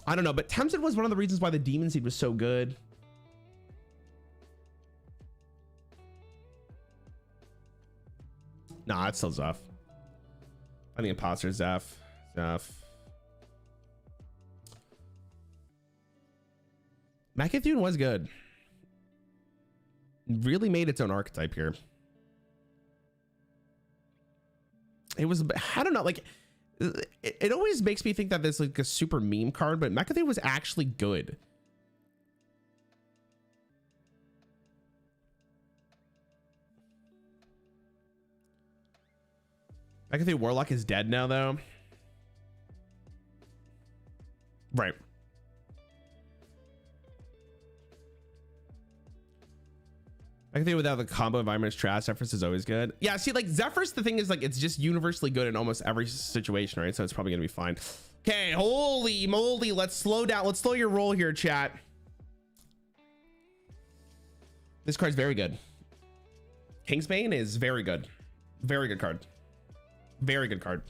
I don't know, but Tamsin was one of the reasons why the Demon Seed was so good. Nah, it's still Zeph. I think Imposter, Zeph. Macathune was good. Really made its own archetype here. It was, I don't know, like it always makes me think that there's like a super meme card, but Macathune was actually good. Macathune Warlock is dead now though. Right. I think without the combo environment is trash. Zephyrus is always good. Yeah, see, like Zephyrus, the thing is, like, it's just universally good in almost every situation, right? So it's probably gonna be fine. Okay, holy moly, let's slow down. Let's slow your roll here, chat. This card's very good. Kingsbane is very good. Very good card. Very good card.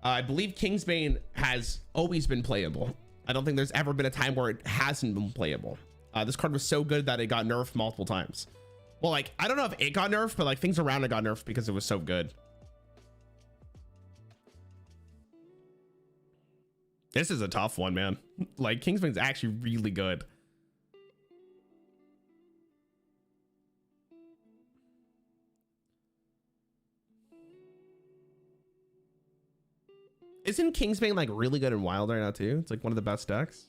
I believe Kingsbane has always been playable. I don't think there's ever been a time where it hasn't been playable. This card was so good that it got nerfed multiple times. Well, like, I don't know if it got nerfed, but like things around it got nerfed because it was so good. This is a tough one, man. Like, Kingsbane's actually really good. Isn't Kingsbane like really good in Wild right now too? It's like one of the best decks.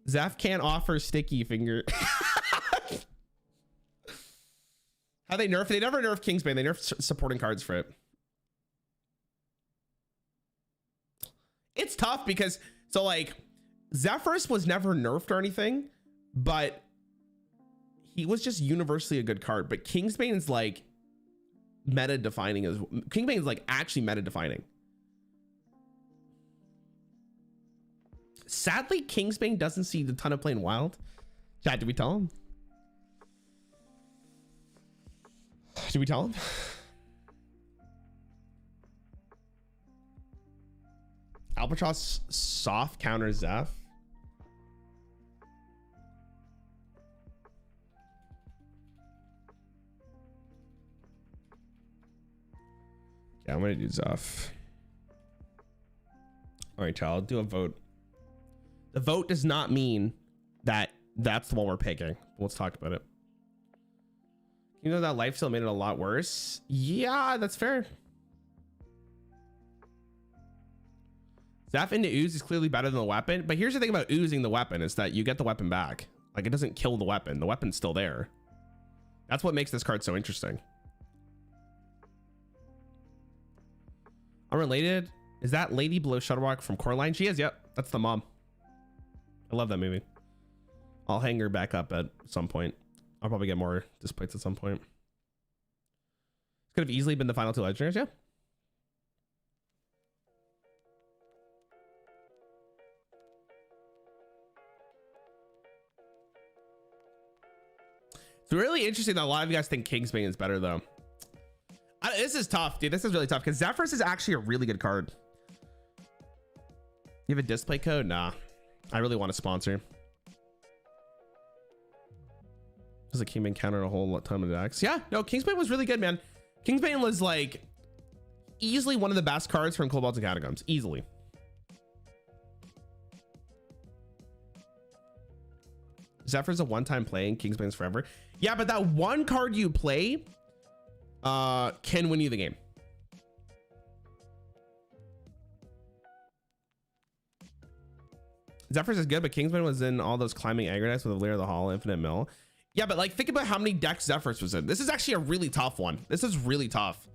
Zeph can't offer sticky finger. How they nerf? They never nerf Kingsbane. They nerf supporting cards for it. It's tough because, so like, Zephyrus was never nerfed or anything, but he was just universally a good card. But Kingsbane is like meta defining. Kingsbane is like actually meta defining. Sadly, Kingsbane doesn't see a ton of playing Wild. Chat, did we tell him? Did we tell him? Albatross soft counter Zeph. Yeah, I'm gonna do Zeph. All right, child, do a vote. The vote does not mean that that's the one we're picking. Let's talk about it. You know that life still made it a lot worse. Yeah, that's fair. Zeph into ooze is clearly better than the weapon, but here's the thing about oozing the weapon is that you get the weapon back. Like, it doesn't kill the weapon. The weapon's still there. That's what makes this card so interesting. Unrelated. Is that Lady Below Shutterwalk from Coraline? She is. Yep. That's the mom. I love that movie. I'll hang her back up at some point. I'll probably get more displays at some point. It could have easily been the final two legendaries. Yeah. It's really interesting that a lot of you guys think Kingsbane is better though. This is tough, dude. This is really tough because Zephyrus is actually a really good card. You have a display code? Nah. I really want to sponsor. Does a Kingsbane counter a whole ton of decks? Yeah, no, Kingsbane was really good, man. Kingsbane was like easily one of the best cards from Cobalt and Catacombs. Easily. Zephyr's a one-time play and Kingsbane's forever. Yeah, but that one card you play can win you the game. Zephyrus is good, but Kingsbane was in all those climbing aggro decks with a Lair of the Hall, Infinite Mill. Yeah, but like think about how many decks Zephyrus was in. This is actually a really tough one. This is really tough.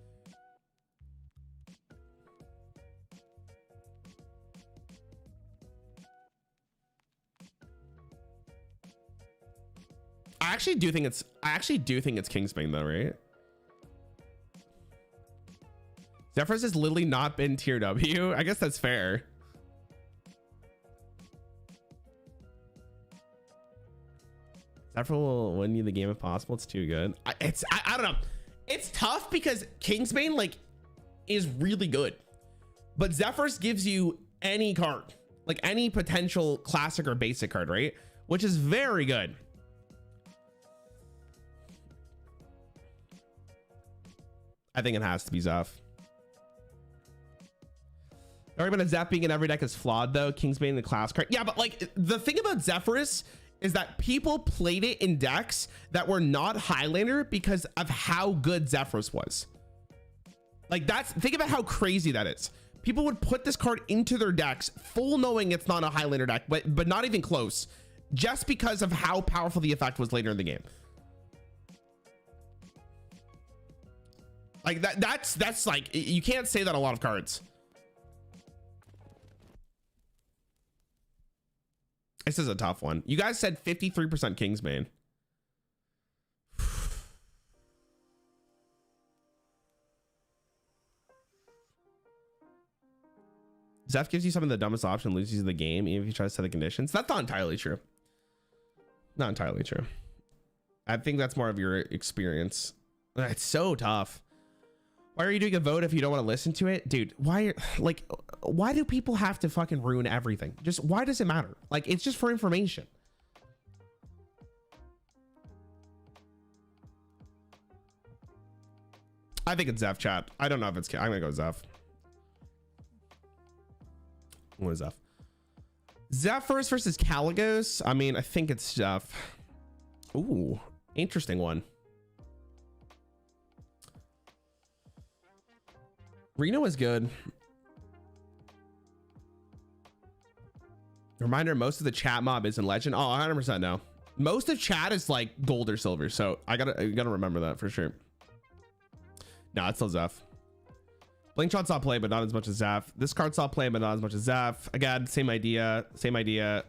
I actually do think it's Kingsbane though, right? Zephyrus has literally not been tier W. I guess that's fair. Zephyr will win you the game if possible. It's too good. I don't know. It's tough because Kingsbane like is really good, but Zephyrus gives you any card, like any potential classic or basic card, right? Which is very good. I think it has to be Zeph. The argument of Zeph being in every deck is flawed though. Kingsbane the class card. Yeah, but like the thing about Zephyrus is that people played it in decks that were not Highlander because of how good Zephyrus was. Like think about how crazy that is. People would put this card into their decks full knowing it's not a Highlander deck, but not even close, just because of how powerful the effect was later in the game. Like that's like, you can't say that a lot of cards. This is a tough one. You guys said 53% Kingsbane. Zeph gives you some of the dumbest option, loses you the game, even if you try to set the conditions. That's not entirely true. Not entirely true. I think that's more of your experience. It's so tough. Why are you doing a vote if you don't want to listen to it? Dude, why do people have to fucking ruin everything? Just why does it matter? Like, it's just for information. I think it's Zeph, chat. I don't know if it's, I'm gonna go Zeph. What is Zeph? Zephyrs versus Caligos. I mean, I think it's Zeph. Ooh, interesting one. Reno is good. Reminder, most of the chat mob is in Legend. Oh, 100% no. Most of chat is like gold or silver. So I gotta remember that for sure. No, it's still Zeph. Blink Shot saw play, but not as much as Zeph. This card saw play, but not as much as Zeph. Again, same idea. Same idea.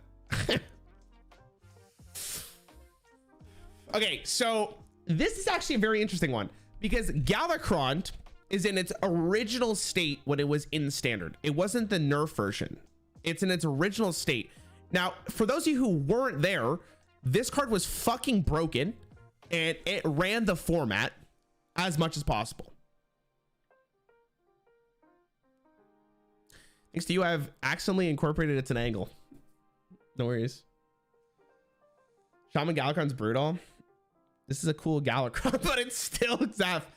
Okay, so this is actually a very interesting one because Galakrond is in its original state when it was in standard. It wasn't the nerf version. It's in its original state. Now, for those of you who weren't there, this card was fucking broken and it ran the format as much as possible. Thanks to you, I've accidentally incorporated it's an angle. No worries. Shaman Galakrond's brutal. This is a cool Galakrond, but it's still Zeph.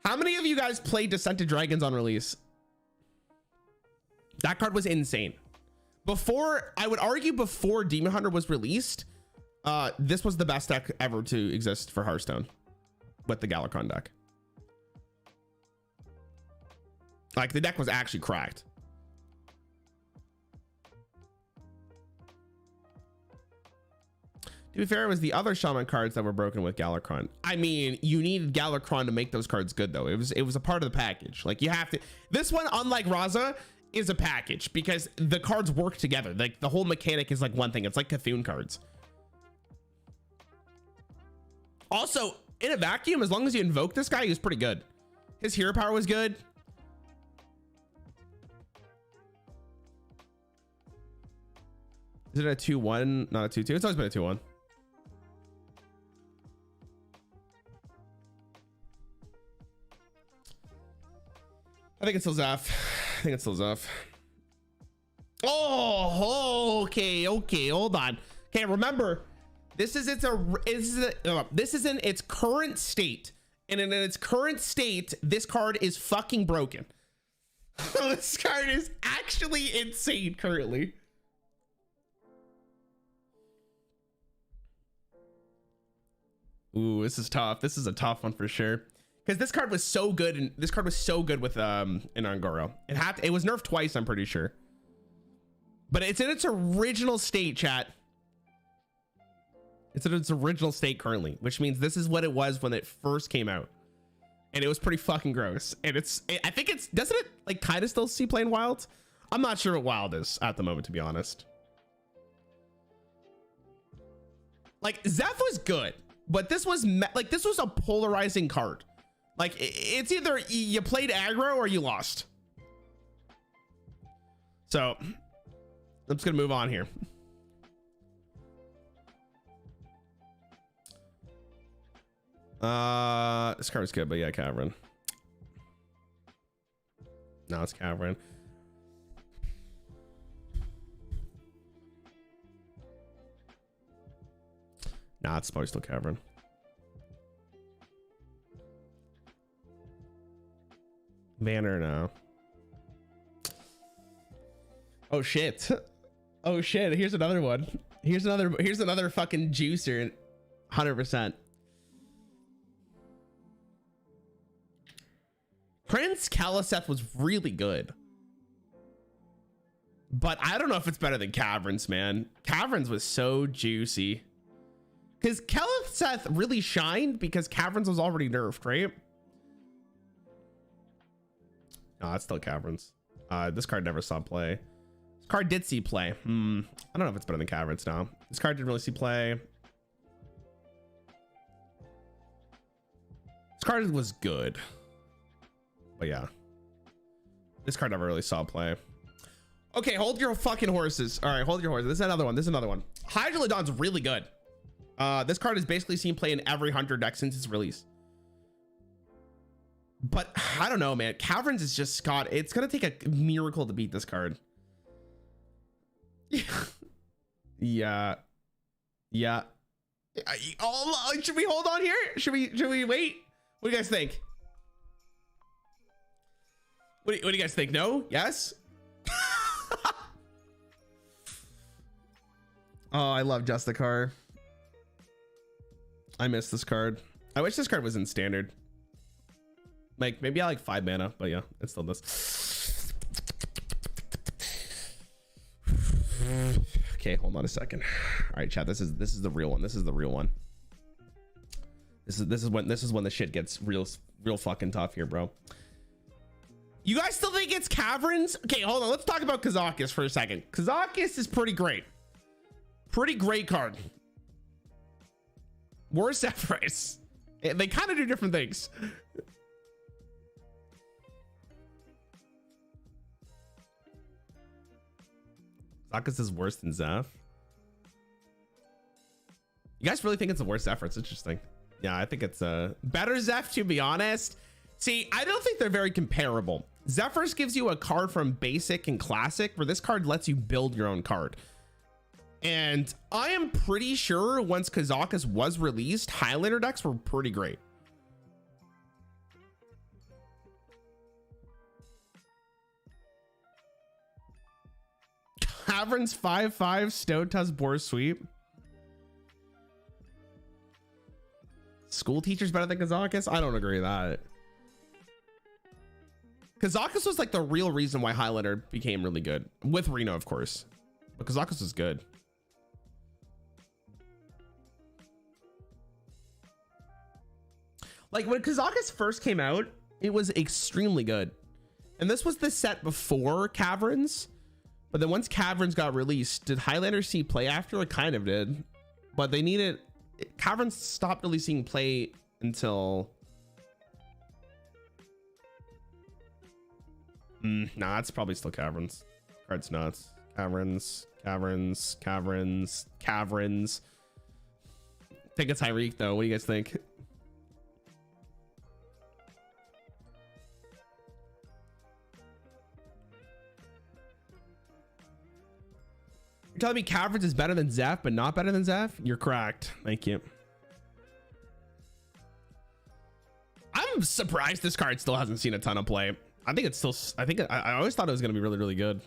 How many of you guys played Descended Dragons on release? That card was insane. Before, I would argue before Demon Hunter was released, this was the best deck ever to exist for Hearthstone with the Galakrond deck. Like, the deck was actually cracked. To be fair, it was the other Shaman cards that were broken with Galakrond. I mean, you needed Galakrond to make those cards good, though. It was a part of the package. Like, you have to. This one, unlike Raza, is a package because the cards work together. Like, the whole mechanic is like one thing. It's like Cthulhu cards. Also, in a vacuum, as long as you invoke this guy, he was pretty good. His hero power was good. Is it a 2-1? Not a 2-2. It's always been a 2-1. I think it's still Zeph. I think it's still Zeph. Oh, okay, hold on. Okay, remember, this is in its current state, and in its current state, this card is fucking broken. This card is actually insane currently. Ooh, this is tough. This is a tough one for sure. Because this card was so good, and this card was so good with in Angoro. It was nerfed twice, I'm pretty sure. But it's in its original state, chat. It's in its original state currently, which means this is what it was when it first came out. And it was pretty fucking gross. And I think it's, doesn't it like kind of still see playing Wild? I'm not sure what Wild is at the moment, to be honest. Like, Zeph was good, but this was a polarizing card. Like, it's either you played aggro or you lost. So I'm just gonna move on here. This card is good, but yeah, Cavern. No, it's Cavern. Nah, it's probably still Cavern. Banner, no. Oh shit. Oh shit. Here's another one. Here's another fucking juicer. 100%. Prince Kaliseth was really good, but I don't know if it's better than Caverns, man. Caverns was so juicy because Kaliseth really shined because Caverns was already nerfed, right? No, that's still Caverns. This card never saw play. This card did see play. I don't know if it's better than Caverns now. This card didn't really see play. This card was good. But yeah. This card never really saw play. Okay, hold your fucking horses. All right, hold your horses. This is another one. This is another one. Hydrolodon's really good. This card has basically seen play in every Hunter deck since its release. But I don't know, man. Caverns is just Scott. It's gonna take a miracle to beat this card. Yeah. Oh, should we hold on here? Should we wait? What do you guys think? What do you guys think? No? Yes? Oh, I love Justicar. I miss this card. I wish this card was in standard. Like maybe I like 5 mana, but yeah, it still does. Okay, hold on a second. All right, chat. This is the real one. This is the real one. This is when the shit gets real fucking tough here, bro. You guys still think it's Caverns? Okay, hold on. Let's talk about Kazakus for a second. Kazakus is pretty great. Pretty great card. Worse Zephyrs. They kind of do different things. Kazakus is worse than Zeph. You guys really think it's the worst Zephyr? It's interesting. Yeah, I think it's a better Zeph, to be honest. See, I don't think they're very comparable. Zephyrs gives you a card from basic and classic, where this card lets you build your own card. And I am pretty sure once Kazakus was released, Highlander decks were pretty great. Caverns 5/5 Stone Boar Sweep. School teachers better than Kazakus? I don't agree with that. Kazakus was like the real reason why Highlander became really good, with Reno, of course. But Kazakus was good. Like when Kazakus first came out, it was extremely good. And this was the set before Caverns. But then once Caverns got released, did Highlander see play after? It kind of did. But they needed... Caverns stopped really seeing play until... Nah, it's probably still Caverns. Card's nuts. Caverns. Take a Tyreek though. What do you guys think? You're telling me Caverns is better than Zeph, but not better than Zeph? You're correct. Thank you. I'm surprised this card still hasn't seen a ton of play. I think it's still, I always thought it was going to be really, really good.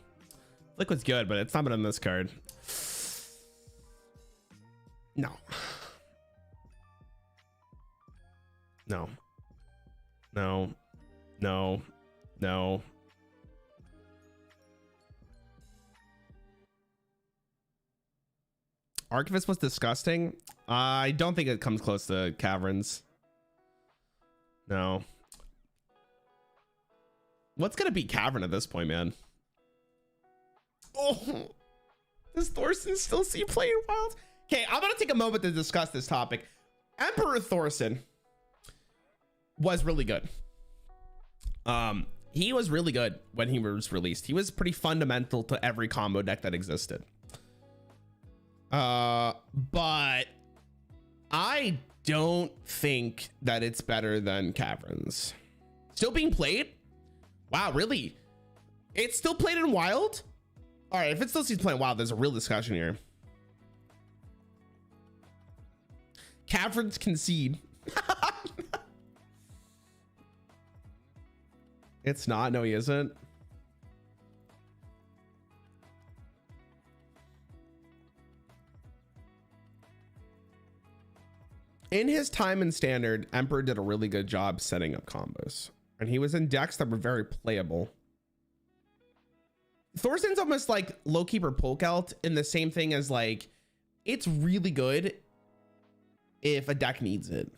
Liquid's good, but it's not better than this card. No. No. No. No. No. Archivist was disgusting. I don't think it comes close to Caverns. No. What's gonna beat Cavern at this point, man? Oh, does Thorson still see play in Wild? Okay, I'm gonna take a moment to discuss this topic. Emperor Thorson was really good. He was really good when he was released. He was pretty fundamental to every combo deck that existed. But I don't think that it's better than Caverns. Still being played? Wow, really? It's still played in Wild? All right, if it still sees playing Wild, there's a real discussion here. Caverns concede. It's not. No, he isn't. In his time in Standard, Emperor did a really good job setting up combos. And he was in decks that were very playable. Thorson's almost like Lowkeeper Polkelt in the same thing as like, it's really good if a deck needs it.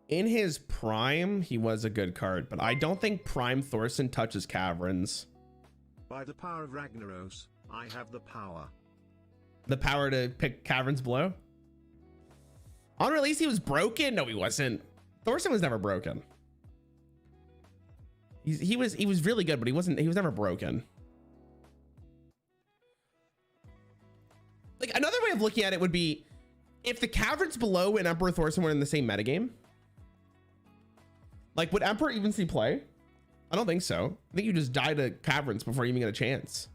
In his prime, he was a good card, but I don't think Prime Thorson touches Caverns. By the power of Ragnaros, I have the power. The power to pick Caverns below? On release, he was broken? No, he wasn't. Thorson was never broken. He was really good, but he was never broken. Like, another way of looking at it would be if the Caverns below and Emperor Thorson were in the same metagame. Like, would Emperor even see play? I don't think so. I think you just die to Caverns before you even get a chance.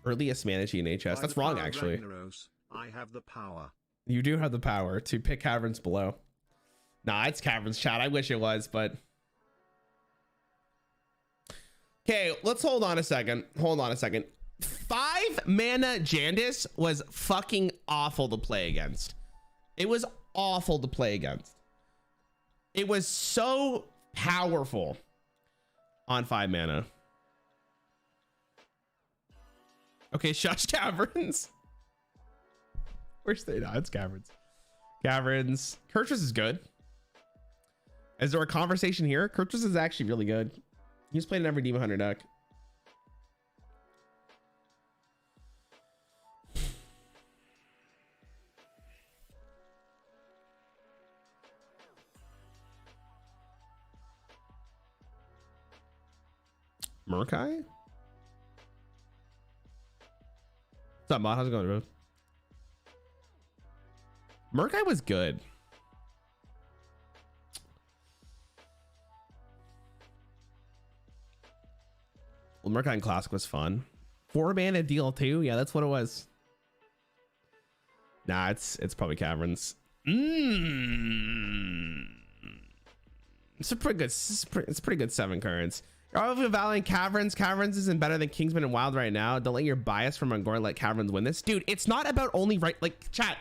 Earliest mana in HS. That's wrong, actually. Ragnaros, I have the power. You do have the power to pick Caverns below. Nah, it's Caverns, chat. I wish it was, but... Okay, let's hold on a second. Hold on a second. 5 mana Jandis was fucking awful to play against. It was awful to play against. It was so powerful on 5 mana. Okay, shush Caverns. Where's they? No, it's Caverns. Caverns. Kurtrus is good. Is there a conversation here? Kurtrus is actually really good. He's played in every Demon Hunter deck. Murkai? What's up, Mod? How's it going, bro? Murkai was good. Well, Murkai in Classic was fun. 4 mana deal too. Yeah, that's what it was. Nah, it's probably Caverns. It's a pretty good. It's pretty good 7 cards. You're obviously valuing Caverns. Caverns isn't better than Kingsman and Wild right now. Don't let your bias from Ungor let Caverns win this, dude. It's not about only like chat,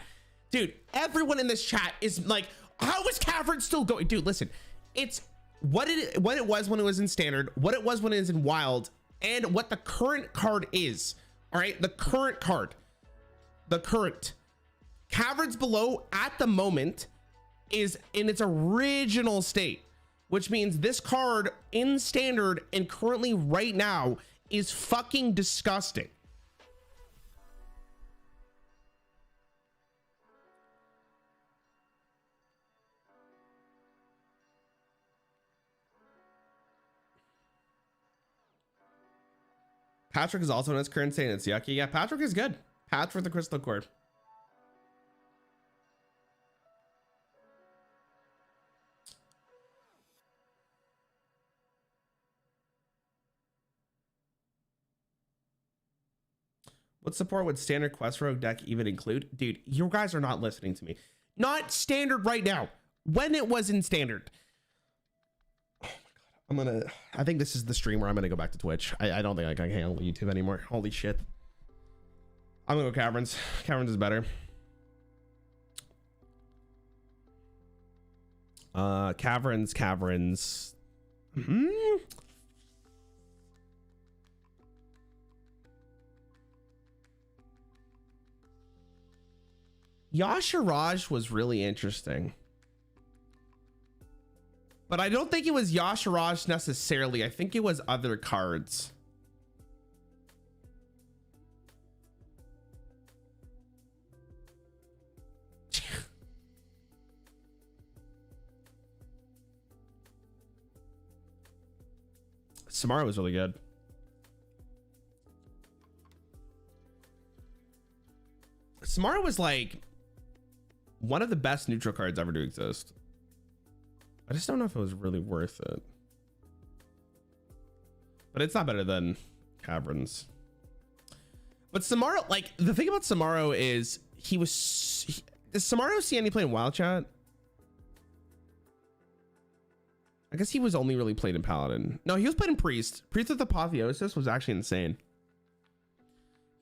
dude. Everyone in this chat is like, how is Caverns still going, dude? Listen, it's what it was when it was in Standard, what it was when it is in Wild, and what the current card is. All right, the current card, the current Caverns below at the moment is in its original state, which means this card in Standard and currently right now is fucking disgusting. Patrick is also in its current state and it's yucky. Yeah, Patrick is good. Patrick with the crystal cord. What support would Standard Quest Rogue deck even include? Dude, you guys are not listening to me. Not Standard right now. When it was in Standard. Oh my God. I think this is the stream where I'm gonna go back to Twitch. I don't think I can handle YouTube anymore. Holy shit. I'm gonna go Caverns. Caverns is better. Caverns. Yasharaj was really interesting, but I don't think it was Yasharaj necessarily. I think it was other cards. Samara was really good. Samara was like one of the best neutral cards ever to exist. I just don't know if it was really worth it. But it's not better than Caverns. But Samaro, like the thing about Samaro is does Samaro see any play in Wild Chat? I guess he was only really played in Paladin. No, he was played in Priest. Priest with Apotheosis was actually insane.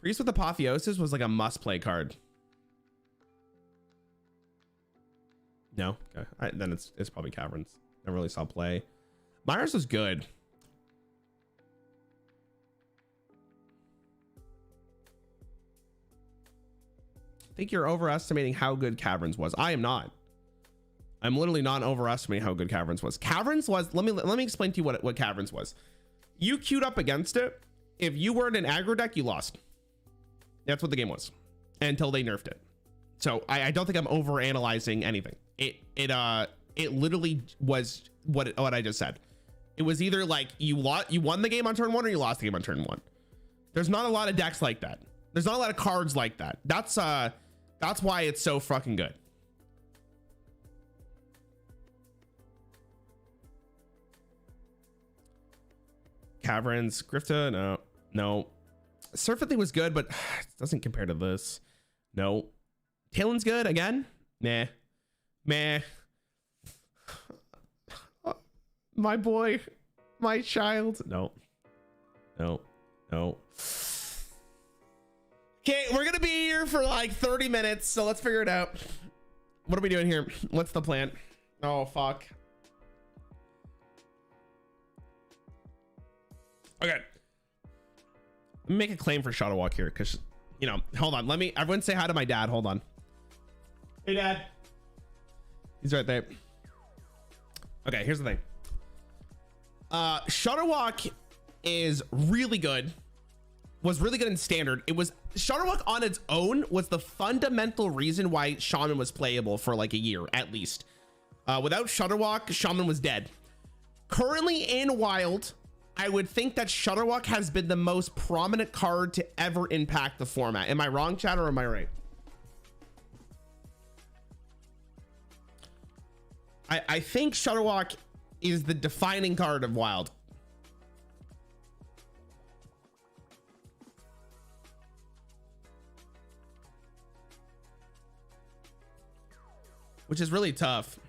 Priest with Apotheosis was like a must play card. No, okay. Then it's probably Caverns. Never really saw play. Myers was good. think you're overestimating how good Caverns was. I am not. I'm literally not overestimating how good Caverns was. Caverns was, let me explain to you what Caverns was. You queued up against it. If you were in an aggro deck, you lost. That's what the game was until they nerfed it. So I don't think I'm over analyzing anything. It literally was what I just said. It was either like you won the game on turn 1 or you lost the game on turn 1. There's not a lot of decks like that. There's not a lot of cards like that. That's why it's so fucking good. Caverns, Grifta, no. Surfeit was good, but it doesn't compare to this. No. Talon's good again. Meh. My boy, my child. No. Okay, we're gonna be here for like 30 minutes, so let's figure it out. What are we doing here? What's the plan? Oh fuck. Okay. Let me make a claim for Shadowwalk here, because, you know, hold on. Everyone say hi to my dad. Hold on. Hey, Dad. He's right there. Okay, here's the thing. Shadowwalk is really good. Was really good in standard. Shadowwalk on its own was the fundamental reason why Shaman was playable for like a year, at least. Without Shadowwalk, Shaman was dead. Currently in Wild, I would think that Shutterwalk has been the most prominent card to ever impact the format. Am I wrong, chat, or am I right? I think Shutterwalk is the defining card of Wild. Which is really tough.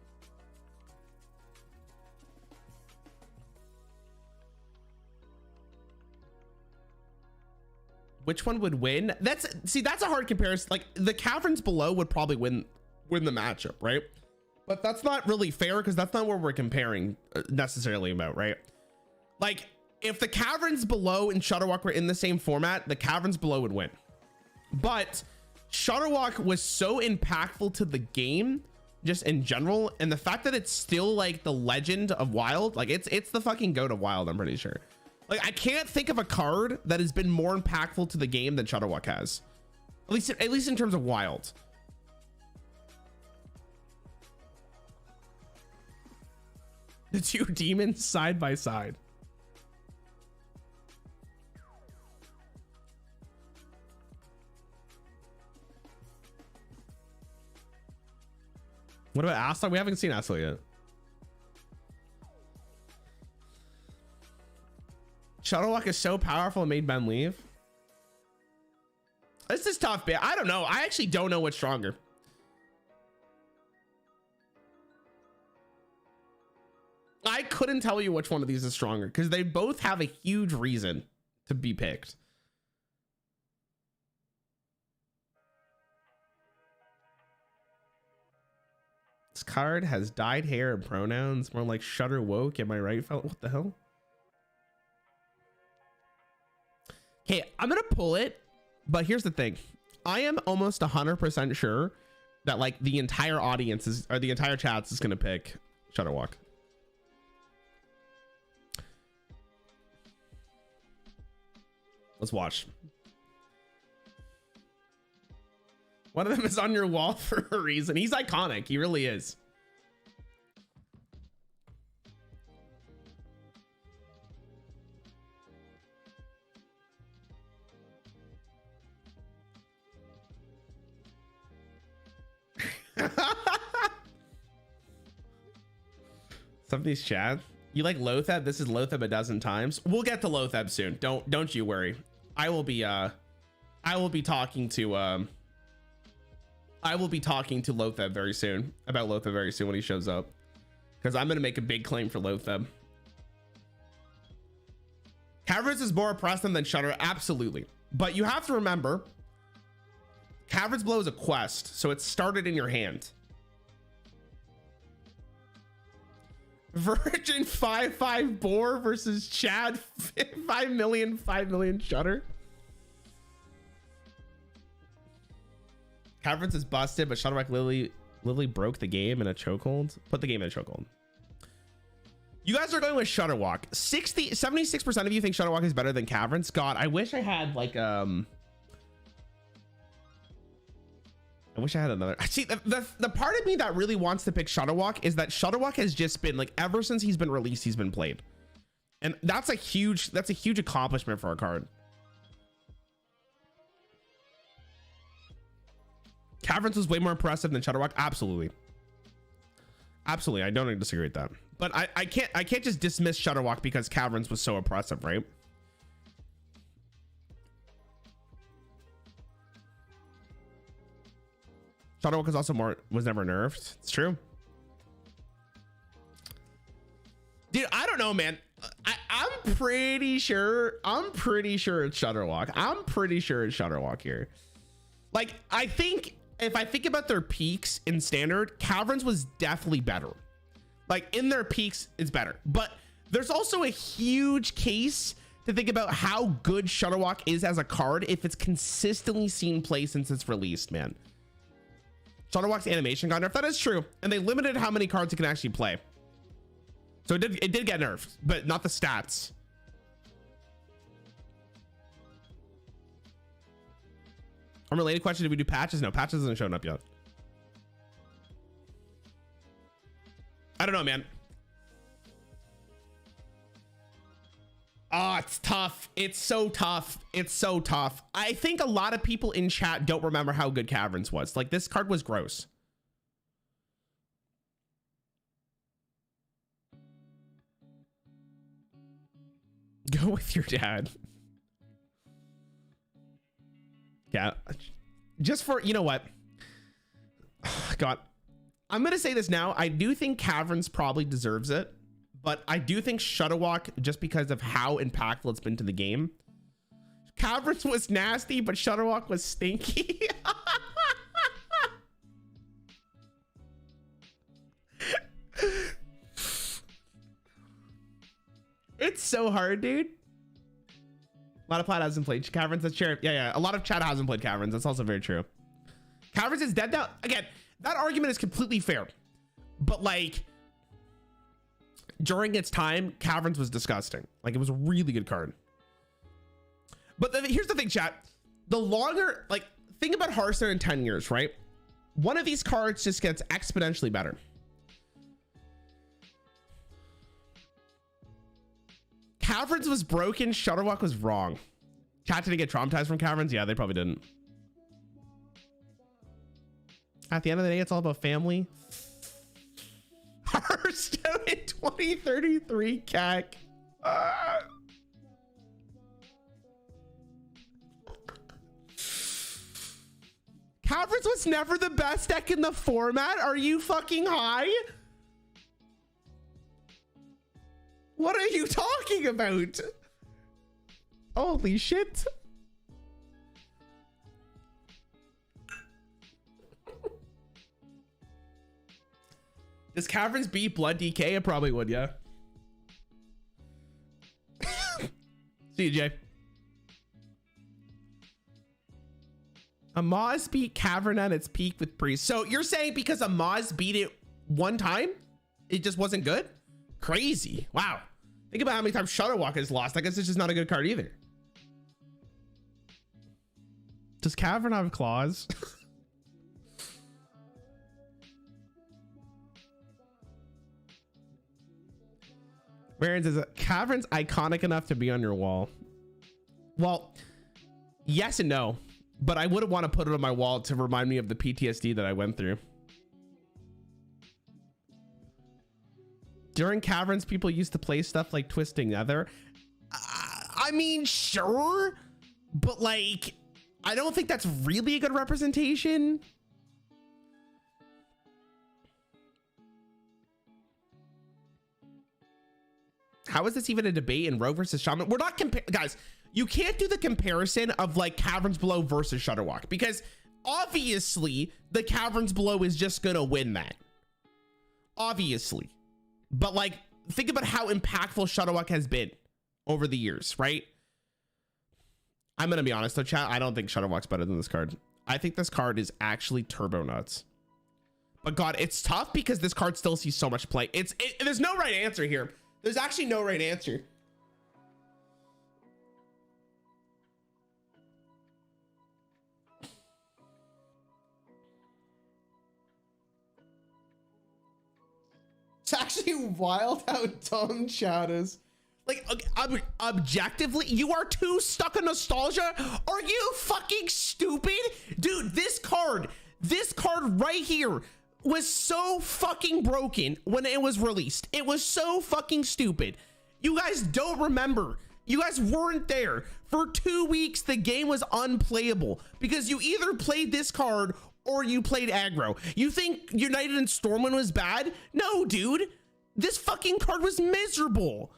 Which one would win? That's a hard comparison. Like the Caverns below would probably win the matchup, right? But that's not really fair because that's not what we're comparing necessarily about, right? Like if the Caverns below and Shutterwalk were in the same format, the Caverns below would win. But Shutterwalk was so impactful to the game just in general, and the fact that it's still like the legend of Wild, like it's the fucking goat of Wild, I'm pretty sure. Like I can't think of a card that has been more impactful to the game than Shutterwalk has. At least in terms of Wild. The two demons side by side. What about Asla? We haven't seen Asla yet. Shuttlewalk is so powerful it made Ben leave. This is tough, man. I don't know. I actually don't know what's stronger. I couldn't tell you which one of these is stronger because they both have a huge reason to be picked. This card has dyed hair and pronouns, more like Shutter Woke. Am I right, fella? What the hell? Okay, I'm gonna pull it, but here's the thing. I am almost 100% sure that like the entire audience is, or the entire chat is gonna pick Shutterwalk. Let's watch. One of them is on your wall for a reason. He's iconic. He really is. Some of these chat, you like Lothab? This is Lothab a dozen times. We'll get to Lothab soon. Don't you worry. I will be talking to Lothab very soon, about Lothab very soon when he shows up, because I'm gonna make a big claim for Lothab. Caverns is more oppressive than Shutter, absolutely, but you have to remember Caverns Blow is a quest, so it started in your hand. Virgin 5-5 Boar versus Chad 5 million Shutter. Caverns is busted, but Shutterwalk literally broke the game in a chokehold. Put the game in a chokehold. You guys are going with Shutterwalk. 76% of you think Shutterwalk is better than Caverns. God, I wish I had like I wish I had another. See, the part of me that really wants to pick Shutterwalk is that Shutterwalk has just been like, ever since he's been released, he's been played, and that's a huge accomplishment for a card. Caverns was way more impressive than Shutterwalk. Absolutely. I don't disagree with that. But I can't just dismiss Shutterwalk because Caverns was so impressive, right? Shutterwalk is also was never nerfed. It's true. Dude, I don't know, man. I'm pretty sure it's Shutterwalk. I'm pretty sure it's Shutterwalk here. Like, I think if I think about their peaks in standard, Caverns was definitely better. Like, in their peaks, it's better. But there's also a huge case to think about how good Shutterwalk is as a card if it's consistently seen play since it's released, man. Shutterwalk's animation got nerfed. That is true. And they limited how many cards it can actually play. So it did get nerfed, but not the stats. Unrelated question, did we do patches? No, patches hasn't shown up yet. I don't know, man. Oh, it's tough. It's so tough. It's so tough. I think a lot of people in chat don't remember how good Caverns was. Like, this card was gross. Go with your dad. Yeah. Just for, you know what? God. I'm going to say this now. I do think Caverns probably deserves it, but I do think Shutterwalk, just because of how impactful it's been to the game. Caverns was nasty, but Shutterwalk was stinky. It's so hard, dude. A lot of chat hasn't played Caverns. That's true. Yeah. A lot of chat hasn't played Caverns. That's also very true. Caverns is dead now. Again, that argument is completely fair, but like, during its time, Caverns was disgusting. Like, it was a really good card. But here's the thing, chat. The longer, like, think about Hearthstone in 10 years, right? One of these cards just gets exponentially better. Caverns was broken. Shutterwalk was wrong. Chat, did they get traumatized from Caverns? Yeah, they probably didn't. At the end of the day, it's all about family. Hearthstone in 2033 CAC. Caverns was never the best deck in the format. Are you fucking high? What are you talking about? Holy shit. Does Caverns beat Blood DK? It probably would, yeah. See you, Jay. Amaz beat Cavern at its peak with Priest. So you're saying because Amaz beat it one time, it just wasn't good? Crazy. Wow. Think about how many times Shutterwalk has lost. I guess it's just not a good card either. Does Cavern have claws? Rarran, is Cavern's iconic enough to be on your wall? Well, yes and no, but I wouldn't want to put it on my wall to remind me of the PTSD that I went through. During Caverns, people used to play stuff like Twisting Nether. I mean, sure, but like, I don't think that's really a good representation. How is this even a debate in Rogue versus Shaman? We're not guys, you can't do the comparison of like Caverns Below versus Shutterwalk, because obviously the Caverns Below is just gonna win that. Obviously. But like, think about how impactful Shutterwalk has been over the years, right? I'm gonna be honest though, chat. I don't think Shutterwalk's better than this card. I think this card is actually turbo nuts. But God, it's tough because this card still sees so much play. There's no right answer here. There's actually no right answer. It's actually wild how dumb chat is. Like, objectively, you are too stuck on nostalgia. Are you fucking stupid? Dude, this card right here was so fucking broken when it was released. It was so fucking stupid. You guys don't remember. You guys weren't there. For 2 weeks, the game was unplayable because you either played this card or you played aggro. You think United and Stormwind was bad? No, dude. This fucking card was miserable.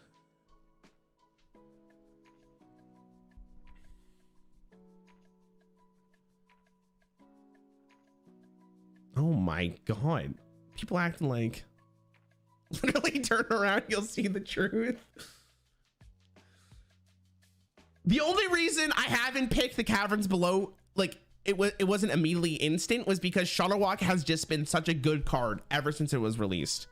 Oh my God. People acting like literally turn around, you'll see the truth. The only reason I haven't picked the Caverns Below, like it wasn't immediately instant, was because Shutterwalk has just been such a good card ever since it was released.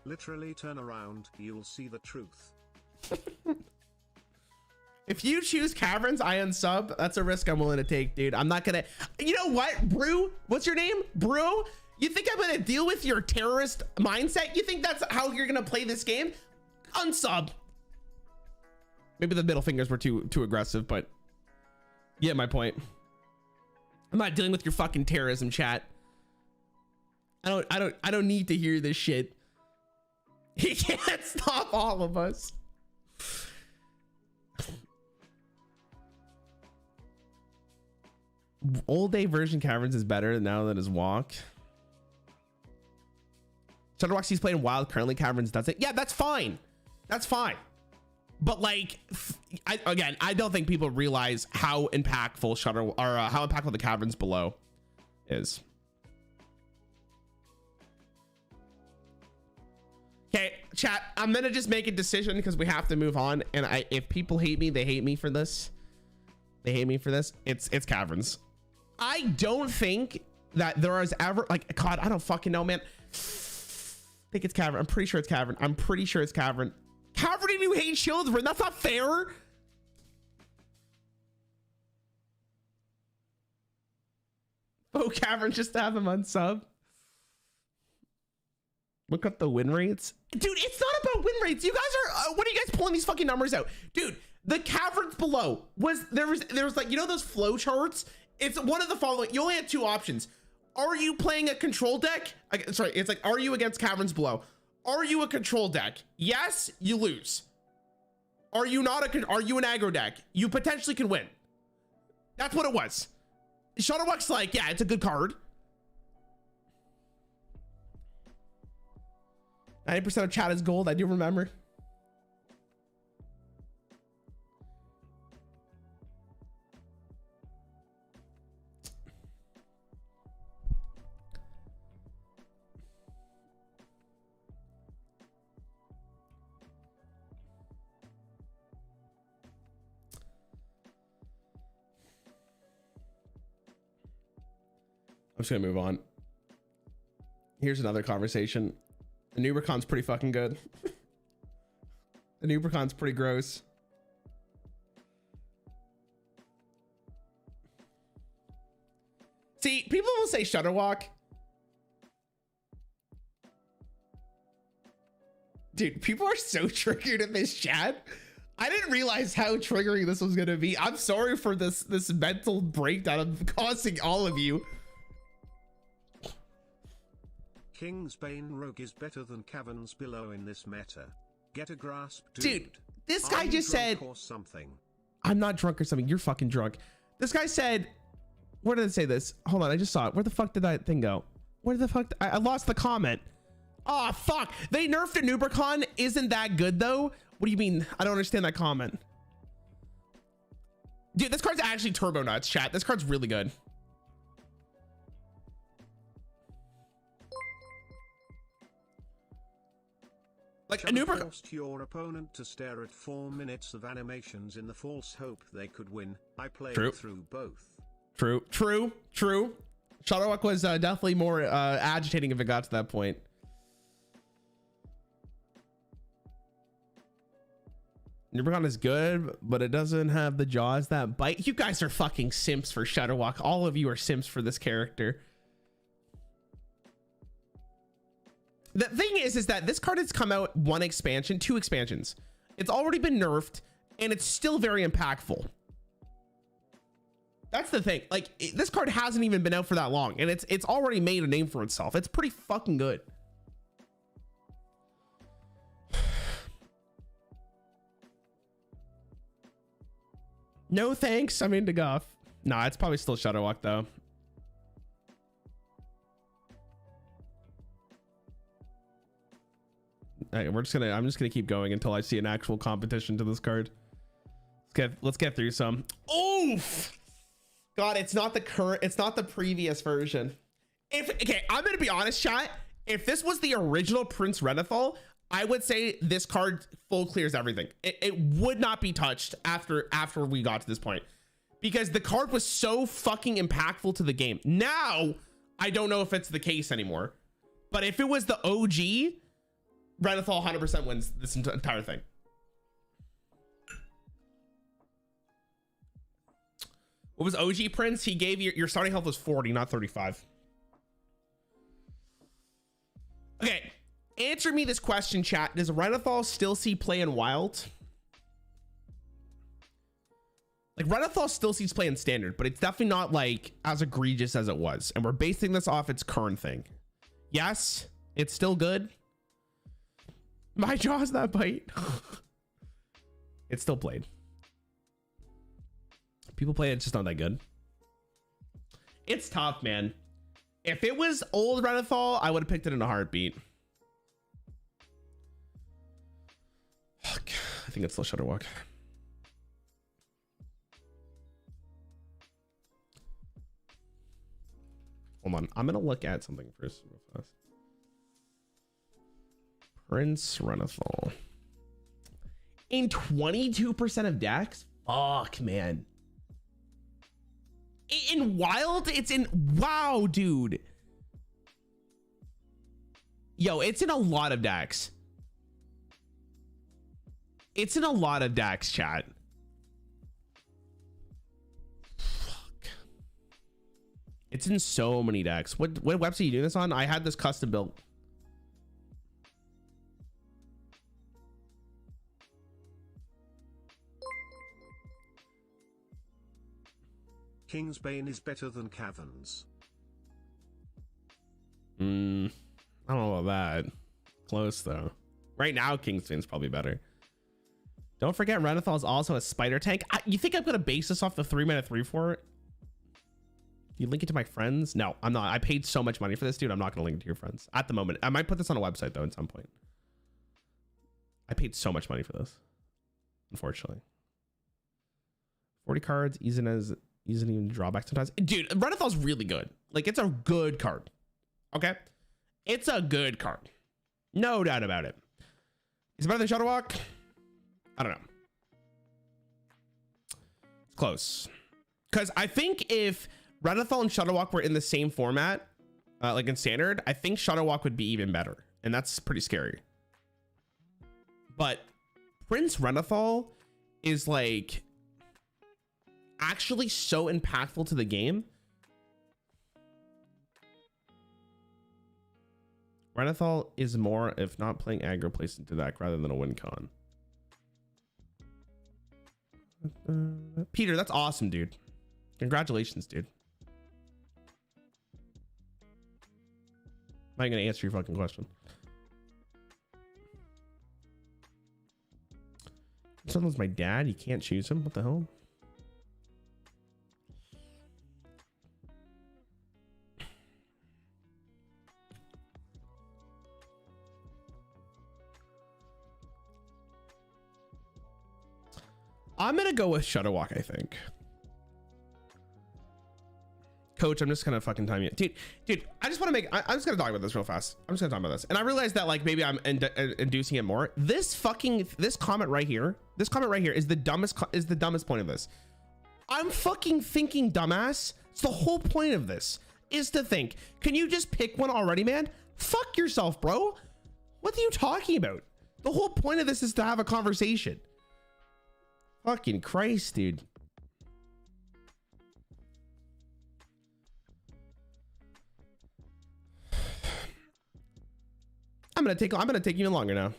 Literally turn around, you'll see the truth. If you choose Caverns, I unsub. That's a risk I'm willing to take, dude. I'm not gonna, you know what, Brew? What's your name? Brew? You think I'm gonna deal with your terrorist mindset? You think that's how you're gonna play this game? Unsub. Maybe the middle fingers were too aggressive, but yeah, my point. I'm not dealing with your fucking terrorism, chat. I don't need to hear this shit. He can't stop all of us. Old day version Caverns is better now than his walk. Shutterbox, he's playing Wild currently. Caverns does it. Yeah, that's fine. That's fine. But like, I don't think people realize how impactful how impactful the Caverns Below is. Okay, chat. I'm gonna just make a decision because we have to move on. And if people hate me, they hate me for this. They hate me for this. It's Caverns. I don't think that there is ever, like, God, I don't fucking know, man. I think it's Cavern. I'm pretty sure it's Cavern. I'm pretty sure it's Cavern. Cavern and you hate children. That's not fair. Oh, Cavern, just to have him unsub. Look up the win rates. Dude, it's not about win rates. You guys are, what are you guys pulling these fucking numbers out? Dude, the Caverns Below was, there was like, you know those flow charts? It's one of the following. You only had two options. Are you playing a control deck? Sorry, it's like, are you against Caverns Below? Are you a control deck? Yes, you lose. Are you not are you an aggro deck? You potentially can win. That's what it was. Shutterbox like, yeah, it's a good card. 90% of chat is gold. I do remember. I'm just gonna move on. Here's another conversation. The Nubercon's pretty fucking good. The Nubercon's pretty gross. See, people will say Shutterwalk. Dude, people are so triggered in this chat. I didn't realize how triggering this was gonna be. I'm sorry for this mental breakdown I'm causing all of you. Kingsbane Rogue is better than Caverns Below in this meta. Get a grasp, dude. This guy just said or something. I'm not drunk or something. You're fucking drunk. This guy said, where did it say this? Hold on, I just saw it. Where the fuck did that thing go? Where the fuck? I lost the comment. Oh fuck. They nerfed a Nubercon. Isn't that good though? What do you mean? I don't understand that comment. Dude, this card's actually turbo nuts, chat. This card's really good. Like Shove Anuber forced your opponent to stare at 4 minutes of animations in the false hope they could win. I played through both. True. Shadowwalk was definitely more agitating if it got to that point. Nubercon is good, but it doesn't have the jaws that bite. You guys are fucking simps for Shadowwalk. All of you are simps for this character. The thing is that this card has come out 1 expansion, 2 expansions. It's already been nerfed, and it's still very impactful. That's the thing. Like, this card hasn't even been out for that long, and it's already made a name for itself. It's pretty fucking good. No thanks. I'm into Goff. Nah, it's probably still Shadowwalk though. All right, I'm just gonna keep going until I see an actual competition to this card. Let's get through some. Oof. God, it's not the previous version. Okay, I'm gonna be honest, chat. If this was the original Prince Renethal, I would say this card full clears everything. It would not be touched after we got to this point, because the card was so fucking impactful to the game. Now, I don't know if it's the case anymore, but if it was the OG, Renethal 100% wins this entire thing. What was OG Prince? He gave your starting health was 40, not 35. Okay. Answer me this question, chat. Does Renethal still see play in Wild? Like, Renethal still sees play in Standard, but it's definitely not like as egregious as it was. And we're basing this off its current thing. Yes, it's still good. My jaw's that bite. It's still played. People play it, it's just not that good. It's tough, man. If it was old Renethal, I would have picked it in a heartbeat. Fuck. I think it's still Shadowwalk. Hold on. I'm going to look at something first real fast. Prince Renethal. In 22% of decks? Fuck, man. In Wild, it's in... Wow, dude. Yo, it's in a lot of decks. It's in a lot of decks, chat. Fuck. It's in so many decks. What website are you doing this on? I had this custom built. Kingsbane is better than Caverns. I don't know about that. Close though. Right now, Kingsbane's probably better. Don't forget, Renethal is also a spider tank. You think I'm gonna base this off the 3-mana 3/4? You link it to my friends? No, I'm not. I paid so much money for this, dude. I'm not gonna link it to your friends at the moment. I might put this on a website though at some point. I paid so much money for this, unfortunately. 40 cards, isn't even drawback sometimes. Dude, Renethal's really good. Like, it's a good card. Okay? It's a good card. No doubt about it. Is it better than Shadowwalk? I don't know. It's close. Because I think if Renethal and Shadowwalk were in the same format, like in Standard, I think Shadowwalk would be even better. And that's pretty scary. But Prince Renethal is like... actually so impactful to the game. Renethal is more, if not playing aggro, placed into deck rather than a win con. Peter, that's awesome, dude. Congratulations, dude. I'm not gonna answer your fucking question. Someone's my dad. You can't choose him. What the hell? I'm gonna go with Shadowwalk, I think, Coach, I'm just gonna fucking time you, dude. I just want to make. I'm just gonna talk about this real fast. I'm just gonna talk about this, and I realize that like maybe I'm inducing it more. This comment right here. This comment right here is the dumbest point of this. I'm fucking thinking, dumbass. It's the whole point of this is to think. Can you just pick one already, man? Fuck yourself, bro. What are you talking about? The whole point of this is to have a conversation. Fucking Christ, dude. I'm gonna take even longer now.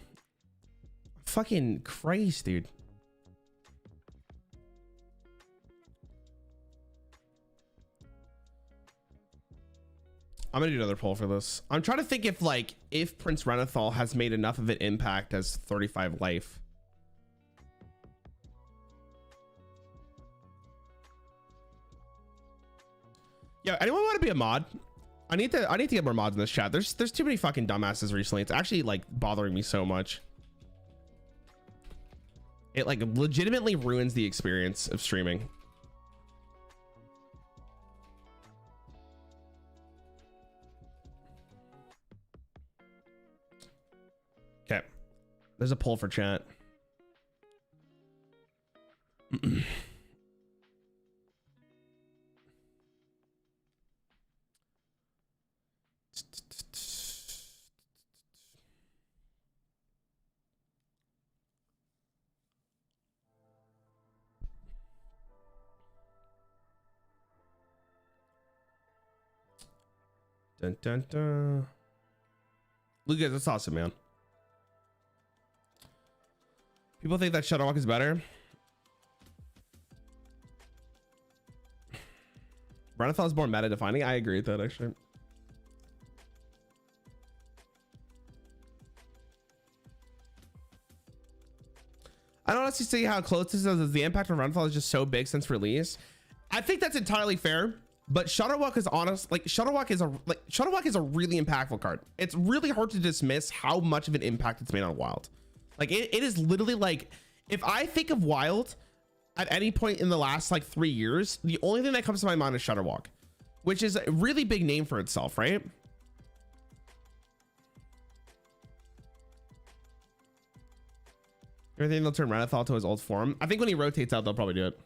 Fucking Christ, dude. I'm gonna do another poll for this. I'm trying to think if Prince Renathal has made enough of an impact as 35 life. Yo, anyone want to be a mod? I need to get more mods in this chat. There's too many fucking dumbasses recently. It's actually like bothering me so much. It like legitimately ruins the experience of streaming. Okay, there's a poll for chat. Dun, dun, dun. Lucas, that's awesome, man. People think that Shadowwalk is better. Renathal is more meta defining. I agree with that, actually. I don't honestly see how close this is. The impact on Renathal is just so big since release. I think that's entirely fair. But Shadowwalk is honest, like Shadowwalk is a really impactful card. It's really hard to dismiss how much of an impact it's made on Wild. Like it is literally like, if I think of Wild at any point in the last like 3 years, the only thing that comes to my mind is Shadowwalk, which is a really big name for itself, right? You think they'll turn Renathal to his old form? I think when he rotates out, they'll probably do it.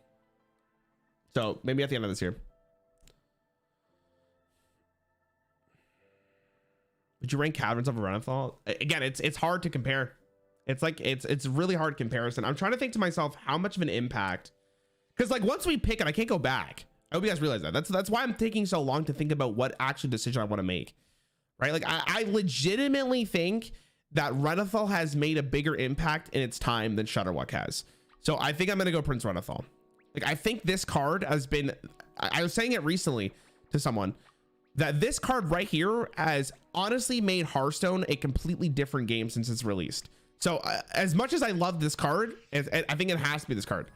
So maybe at the end of this year. Would you rank Caverns over Renathal? Again, it's hard to compare. It's like it's really hard comparison. I'm trying to think to myself how much of an impact, because like once we pick it, I can't go back. I hope you guys realize that. That's why I'm taking so long to think about what actual decision I want to make. Right? Like I legitimately think that Renathal has made a bigger impact in its time than Shudderwock has. So I think I'm gonna go Prince Renathal. Like I think this card has been. I was saying it recently to someone that this card right here has honestly made Hearthstone a completely different game since it's released. So as much as I love this card, I think it has to be this card.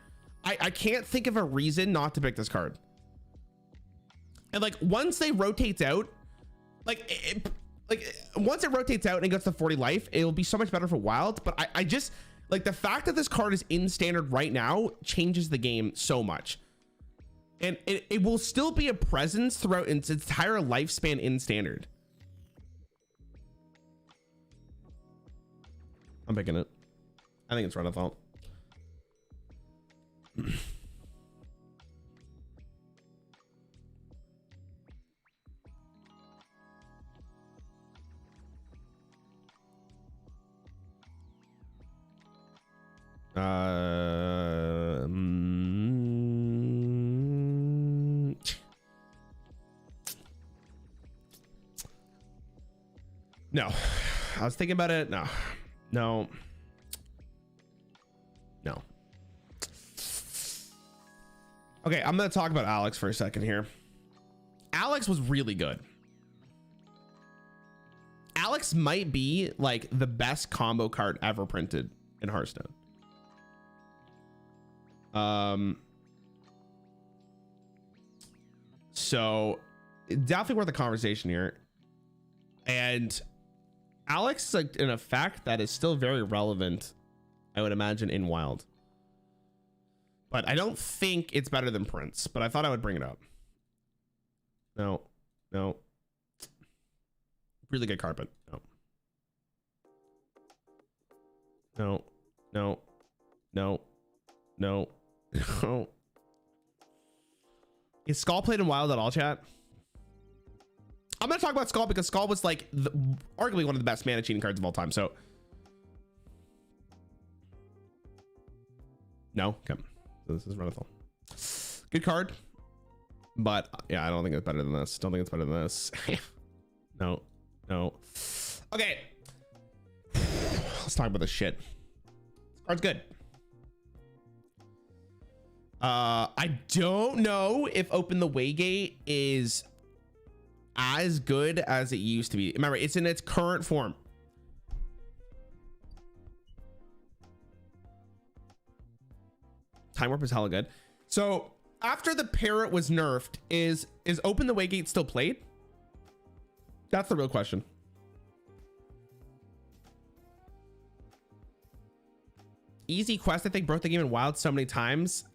I can't think of a reason not to pick this card. And like once they rotates out, like once it rotates out and gets to 40 life, it'll be so much better for Wild. But I just like the fact that this card is in standard right now changes the game so much. And it will still be a presence throughout its entire lifespan in standard. I'm picking it. I think it's Renathal. No, I was thinking about it. No. Okay, I'm gonna talk about Alex for a second here. Alex was really good. Alex might be like the best combo card ever printed in Hearthstone. So definitely worth the conversation here. And Alex is like an effect that is still very relevant, I would imagine, in Wild. But I don't think it's better than Prince, but I thought I would bring it up. no, no. Really good card, but no. No, no, no, no, no. Is Skull played in Wild at all, chat? I'm gonna talk about Skull because Skull was like arguably one of the best mana cheating cards of all time. So no, okay. So this is Renathal. Good card, but yeah, I don't think it's better than this. Don't think it's better than this. No, no. Okay, let's talk about this shit. This card's good. I don't know if Open the Waygate is as good as it used to be. Remember, it's in its current form. Time Warp is hella good. So after the parrot was nerfed, is Open the Waygate still played? That's the real question. Easy Quest, I think, broke the game in Wild so many times.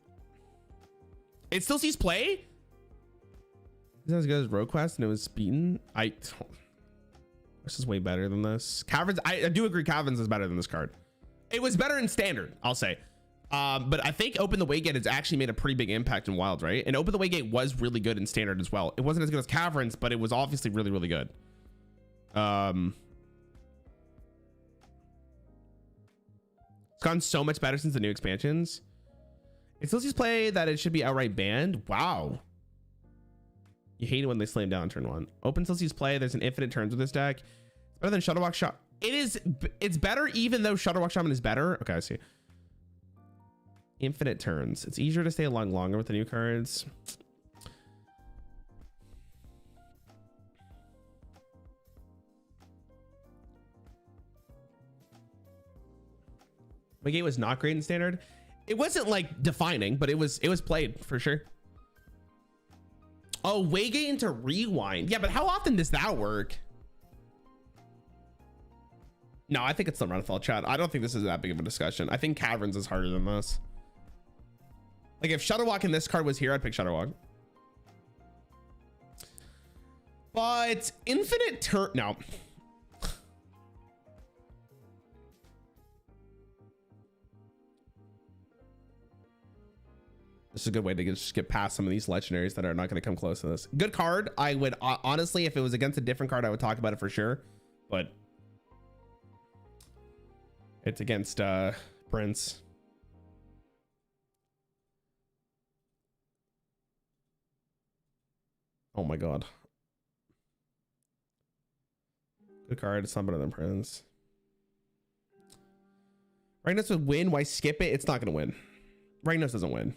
It still sees play. Is that as good as Rogue Quest and it was beaten? This is way better than this. Caverns, I do agree Caverns is better than this card. It was better in standard, I'll say. But I think Open the Waygate has actually made a pretty big impact in Wild, right? And Open the Waygate was really good in standard as well. It wasn't as good as Caverns, but it was obviously really, really good. It's gotten so much better since the new expansions. It still sees play that it should be outright banned. Wow. You hate it when they slam down turn one. Open still sees play. There's an infinite turns with this deck. It's better than Shuttlewalk Shot. It's better even though Shuttlewalk Shaman is better. Okay, I see. Infinite turns. It's easier to stay along longer with the new cards. My game was not great in standard. It wasn't like defining, but it was played for sure. Oh, Waygate into Rewind. Yeah, but how often does that work? No, I think it's the Runfall, chat. I don't think this is that big of a discussion. I think Caverns is harder than this. Like if Shuttlewalk in this card was here, I'd pick Shuttlewalk. But infinite turn, no. This is a good way to just get past some of these legendaries that are not going to come close to this. Good card. I would honestly, if it was against a different card, I would talk about it for sure. But it's against Prince. Oh my god. Good card. It's not better than Prince. Ragnos would win. Why skip it? It's not going to win. Ragnos doesn't win.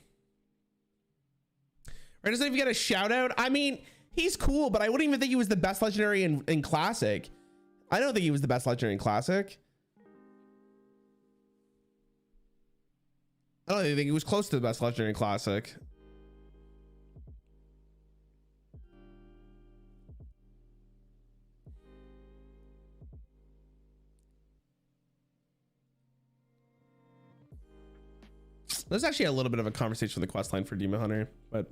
Right, doesn't even get a shout out. I mean, he's cool, but I wouldn't even think he was the best legendary in Classic. I don't think he was the best legendary in Classic. I don't even think he was close to the best legendary in Classic. There's actually a little bit of a conversation with the quest line for Demon Hunter, but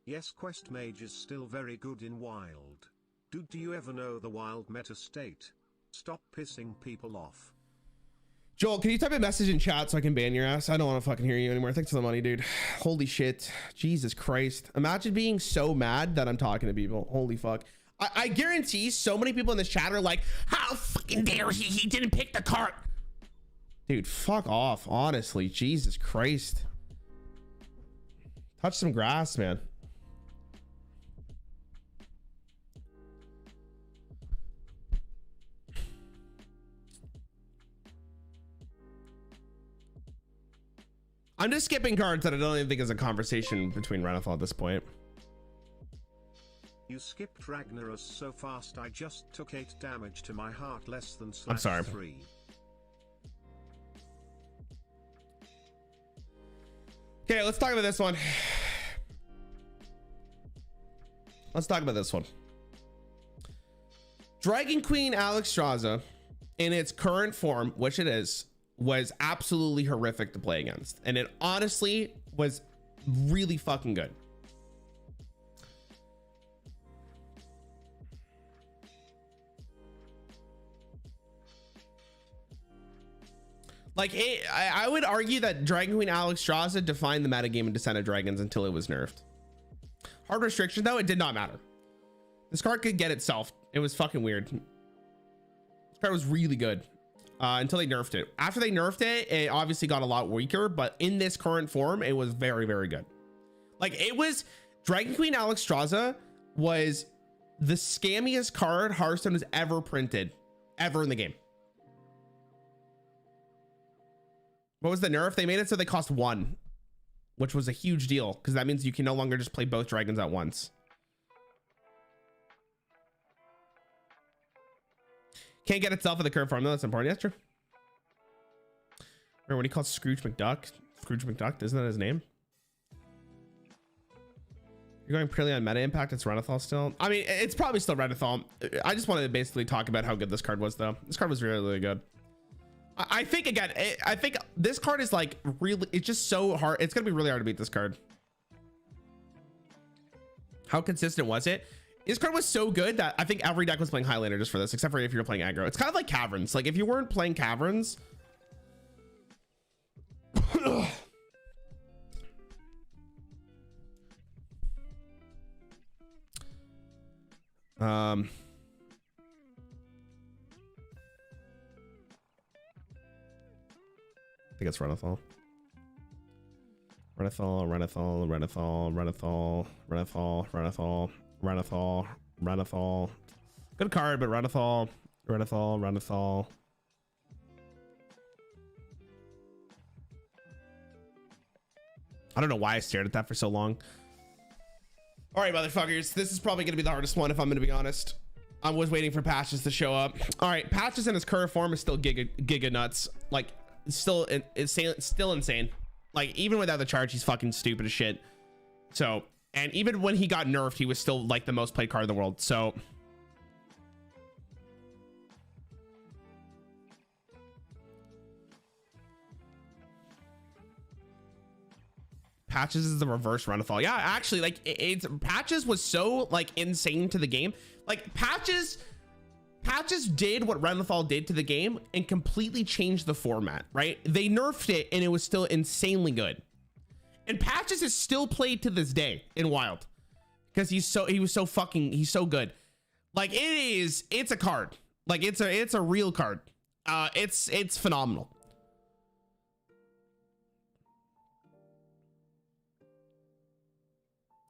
yes, Quest Mage is still very good in Wild. Dude, do you ever know the Wild meta state? Stop pissing people off. Joel, can you type a message in chat so I can ban your ass? I don't want to fucking hear you anymore. Thanks for the money, dude. Holy shit. Jesus Christ. Imagine being so mad that I'm talking to people. Holy fuck. I guarantee so many people in this chat are like, how fucking dare he didn't pick the card. Dude, fuck off. Honestly, Jesus Christ. Touch some grass, man. I'm just skipping cards that I don't even think is a conversation between Renathal at this point. You skipped Ragnaros so fast I just took 8 damage to my heart less than I'm sorry. 3. Okay, let's talk about this one. Let's talk about this one. Dragon Queen Alexstrasza in its current form, which it is, was absolutely horrific to play against. And it honestly was really fucking good. Like, I would argue that Dragon Queen Alexstrasza defined the metagame in Descent of Dragons until it was nerfed. Hard restriction, though, it did not matter. This card could get itself. It was fucking weird. This card was really good until they nerfed it. After they nerfed it, it obviously got a lot weaker, but in this current form, it was very, very good. Like, it was... Dragon Queen Alexstrasza was the scammiest card Hearthstone has ever printed, ever in the game. What was the nerf? They made it so they cost 1, which was a huge deal because that means you can no longer just play both dragons at once. Can't get itself in the current form though. That's important. That's true. Remember when he called Scrooge McDuck? Scrooge McDuck, isn't that his name? You're going purely on meta impact. It's Renethal still. I mean, it's probably still Renethal. I just wanted to basically talk about how good this card was though. This card was really, really good. I think again, I think this card is like really, it's just so hard. It's gonna be really hard to beat this card. How consistent was it? This card was so good that I think every deck was playing Highlander just for this, except for if you're playing aggro. It's kind of like Caverns. Like if you weren't playing Caverns, I think it's Renethal. Renethal. Good card, but Renethal. I don't know why I stared at that for so long. All right, motherfuckers. This is probably going to be the hardest one if I'm going to be honest. I was waiting for Patches to show up. All right, Patches in his current form is still giga nuts. Like, still insane. Like, even without the charge, he's fucking stupid as shit. So, and even when he got nerfed, he was still like the most played card in the world. So, Patches is the reverse Renethal. Yeah, actually, like it's Patches was so like insane to the game. Like Patches did what Renethal did to the game and completely changed the format, right? They nerfed it and it was still insanely good. And Patches is still played to this day in Wild because he's so good. Like it's a card. Like it's a real card. It's phenomenal.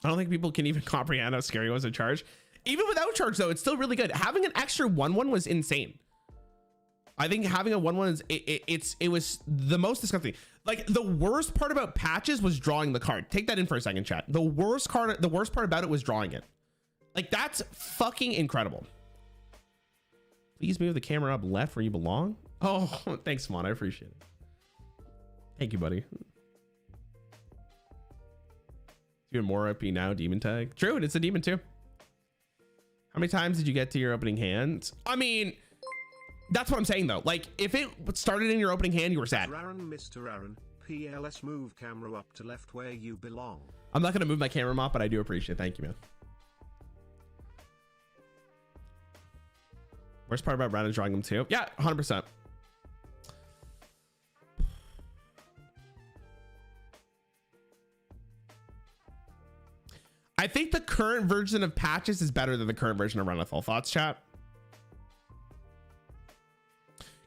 I don't think people can even comprehend how scary it was in charge. Even without charge though, it's still really good. Having an extra 1/1 was insane. I think having a 1/1 is it was the most disgusting. Like the worst part about Patches was drawing the card. Take that in for a second, chat. The worst part about it was drawing it. Like that's fucking incredible. Please move the camera up left where you belong. Oh, thanks, Mon. I appreciate it. Thank you, buddy. Even more OP now, demon tag. True, it's a demon too. How many times did you get to your opening hand? I mean, that's what I'm saying though. Like if it started in your opening hand, you were sad. Rarran, Mr. Rarran, PLS, move camera up to left where you belong. I'm not gonna move my camera up, but I do appreciate it. Thank you, man. Worst part about Rarran is drawing them too. Yeah, 100%. I think the current version of Patches is better than the current version of Renethal. Thoughts, chat?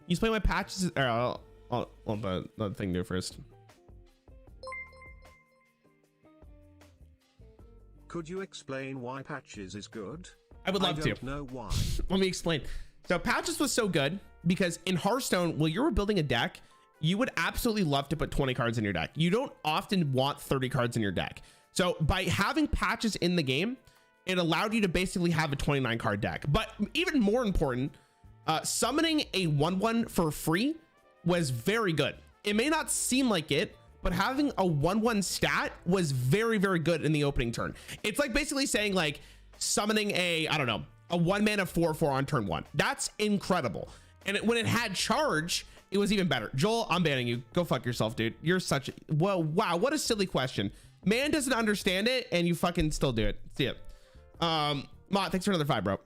You just play my Patches. Or I'll the thing do first. Could you explain why Patches is good? I would love to. I don't know why. Let me explain. So Patches was so good because in Hearthstone, while you were building a deck, you would absolutely love to put 20 cards in your deck. You don't often want 30 cards in your deck. So by having Patches in the game, it allowed you to basically have a 29 card deck. But even more important, summoning a 1/1 for free was very good. It may not seem like it, but having a 1/1 stat was very, very good in the opening turn. It's like basically saying like summoning a 1 mana 4/4 on turn 1. That's incredible. when it had charge, it was even better. Joel, I'm banning you. Go fuck yourself, dude. You're such a, well, wow, what a silly question. Man doesn't understand it and you fucking still do it. See it. Mott, thanks for another 5, bro.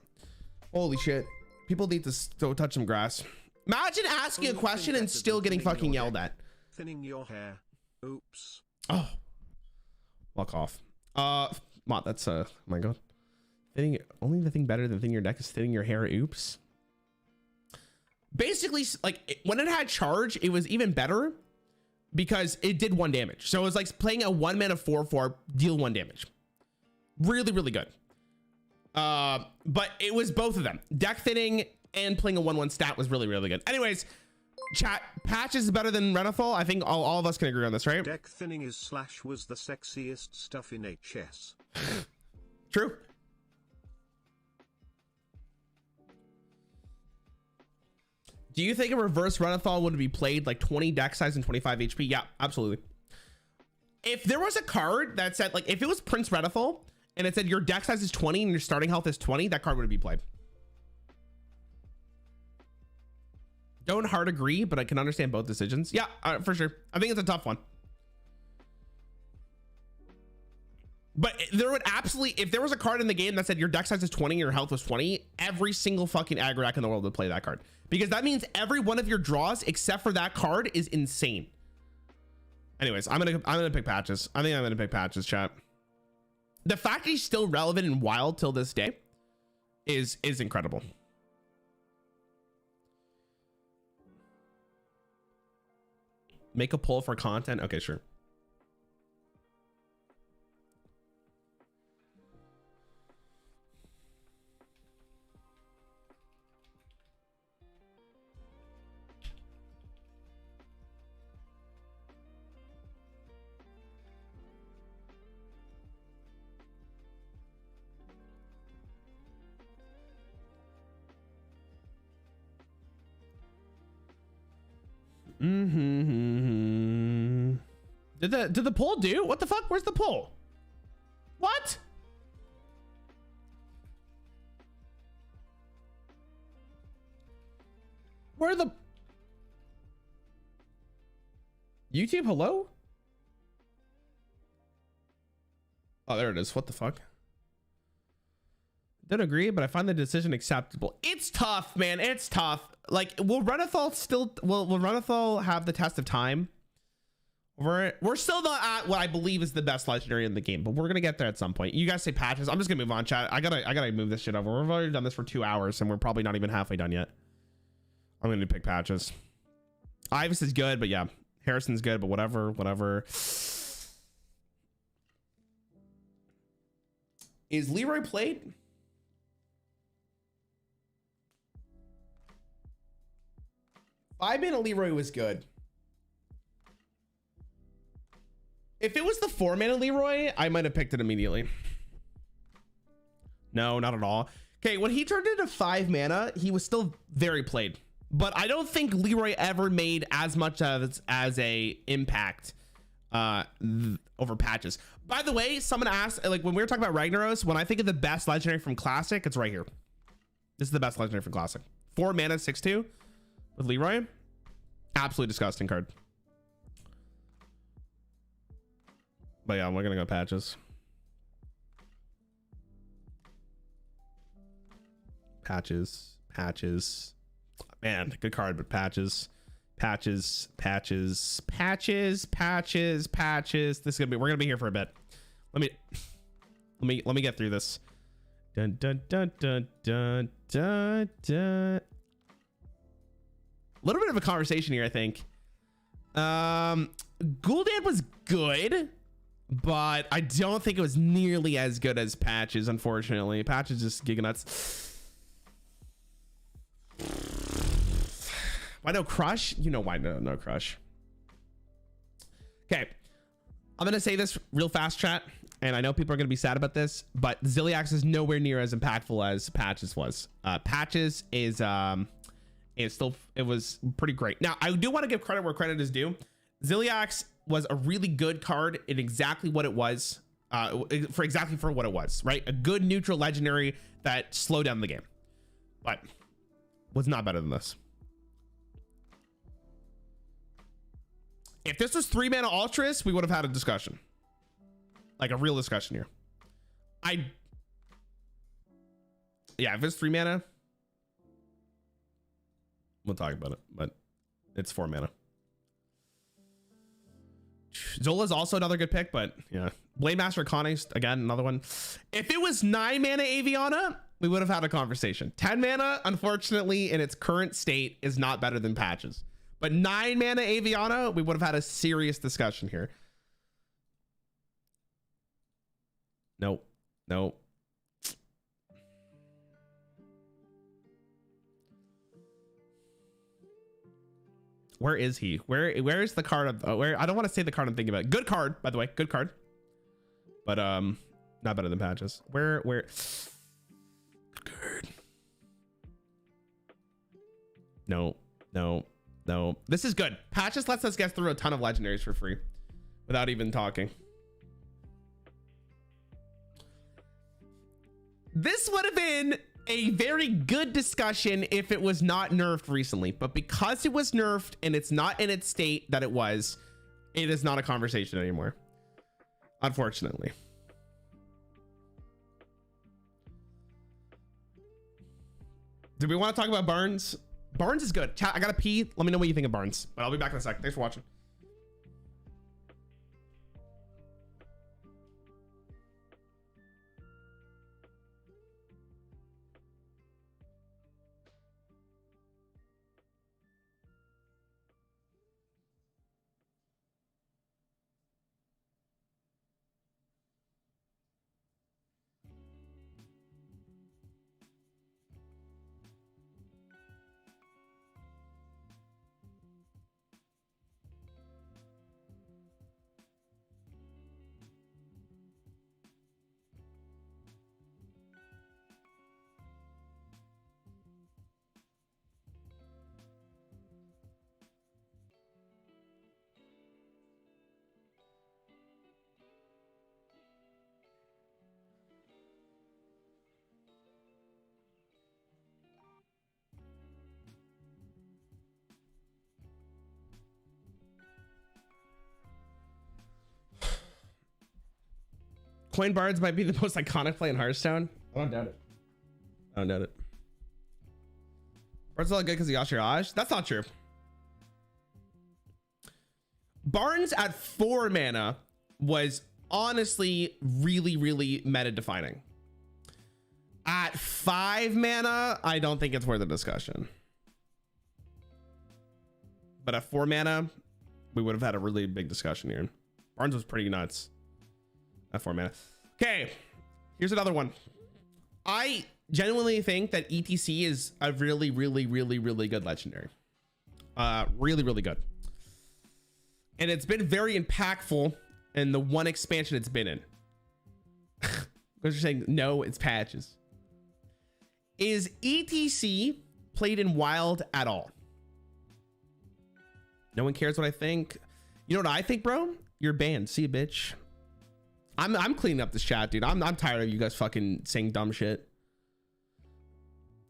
Holy shit. People need to still touch some grass. Imagine asking a question and still getting fucking yelled at. Thinning your hair. Oops. Oh. Walk off. Mott, that's oh my god. Thinning, only the thing better than thinning your neck is thinning your hair. Oops. Basically, like when it had charge, it was even better because it did 1 damage. So it was like playing a 1 mana 4/4, deal 1 damage. Really, really good. But it was both of them. Deck thinning and playing a 1/1 stat was really, really good. Anyways, chat, patches is better than Renathal. I think all of us can agree on this, right? Deck thinning is / was the sexiest stuff in HS. True. Do you think a reverse Renathal would be played like 20 deck size and 25 HP? Yeah, absolutely. If there was a card that said, like, if it was Prince Renathal and it said your deck size is 20 and your starting health is 20, that card would be played. Don't hard agree, but I can understand both decisions. Yeah, for sure. I think it's a tough one. But there would absolutely, if there was a card in the game that said your deck size is 20 and your health was 20, every single fucking aggro deck in the world would play that card. Because that means every one of your draws except for that card is insane. Anyways, I'm gonna pick patches. I think I'm gonna pick patches, chat. The fact he's still relevant and wild till this day is incredible. Make a poll for content. Okay, sure. Did the poll do? What the fuck? Where's the poll? What? Where the YouTube? Hello? Oh, there it is. What the fuck? Don't agree, but I find the decision acceptable. It's tough, man. It's tough. Like, will Renathal still will Renathal have the test of time? We're still not at what I believe is the best legendary in the game, but we're gonna get there at some point. You guys say patches. I'm just gonna move on, chat. I gotta move this shit over. We've already done this for 2 hours and we're probably not even halfway done yet. I'm gonna pick patches. Ivis is good, but yeah, Harrison's good, but whatever. Is Leroy played? Five-mana Leroy was good. If it was the 4-mana Leroy, I might have picked it immediately. No, not at all. Okay, when he turned into 5 mana, he was still very played. But I don't think Leroy ever made as much as a impact over patches. By the way, someone asked, like when we were talking about Ragnaros, when I think of the best legendary from Classic, it's right here. This is the best legendary from Classic. 4 mana, 6/2 with Leroy. Absolutely disgusting card. But yeah, we're gonna go patches. Patches. Man, good card, but patches. This is gonna be, we're gonna be here for a bit. Let me get through this. Dun dun dun dun dun dun dun. A little bit of a conversation here, I think. Gul'dan was good, but I don't think it was nearly as good as patches, unfortunately. Patches just giga nuts. Why no crush? You know why no crush. Okay, I'm gonna say this real fast, chat, and I know people are gonna be sad about this, but Ziliax is nowhere near as impactful as Patches was. Patches is it was pretty great. Now I do want to give credit where credit is due. Ziliax was a really good card in exactly what it was, for what it was, right? A good neutral legendary that slowed down the game, but was not better than this. If this was 3 mana Ultras, we would have had a discussion, like a real discussion here. Yeah, if it's 3 mana, we'll talk about it, but it's 4 mana. Zola's also another good pick, but yeah. Blade Master Conix, again, another one. If it was 9 mana Aviana, we would have had a conversation. 10 mana, unfortunately, in its current state, is not better than Patches. But 9 mana Aviana, we would have had a serious discussion here. Nope. Nope. Where is he? Where is the card? Where I don't want to say the card I'm thinking about. Good card, by the way. Good card. But not better than Patches. Where good. No. This is good. Patches lets us get through a ton of legendaries for free without even talking. This would have been a very good discussion if it was not nerfed recently, but because it was nerfed and it's not in its state that it is not a conversation anymore, unfortunately. Do we want to talk about Barnes? Barnes is good. Chat, I gotta pee. Let me know what you think of Barnes, but I'll be back in a sec. Thanks for watching. Coin Bards might be the most iconic play in Hearthstone. I don't doubt it. Bards are all good because of Yashiraj. That's not true. Barnes at 4 mana was honestly really meta defining. At 5 mana, I don't think it's worth a discussion. But at 4 mana, we would have had a really big discussion here. Barnes was pretty nuts. At 4 mana. Okay, here's another one. I genuinely think that ETC is a really good legendary. Really good. And it's been very impactful in the one expansion it's been in. Because you're saying no, it's Patches. Is ETC played in Wild at all? No one cares what I think. You know what I think, bro? You're banned. See you, bitch. I'm cleaning up this chat, dude. I'm tired of you guys fucking saying dumb shit.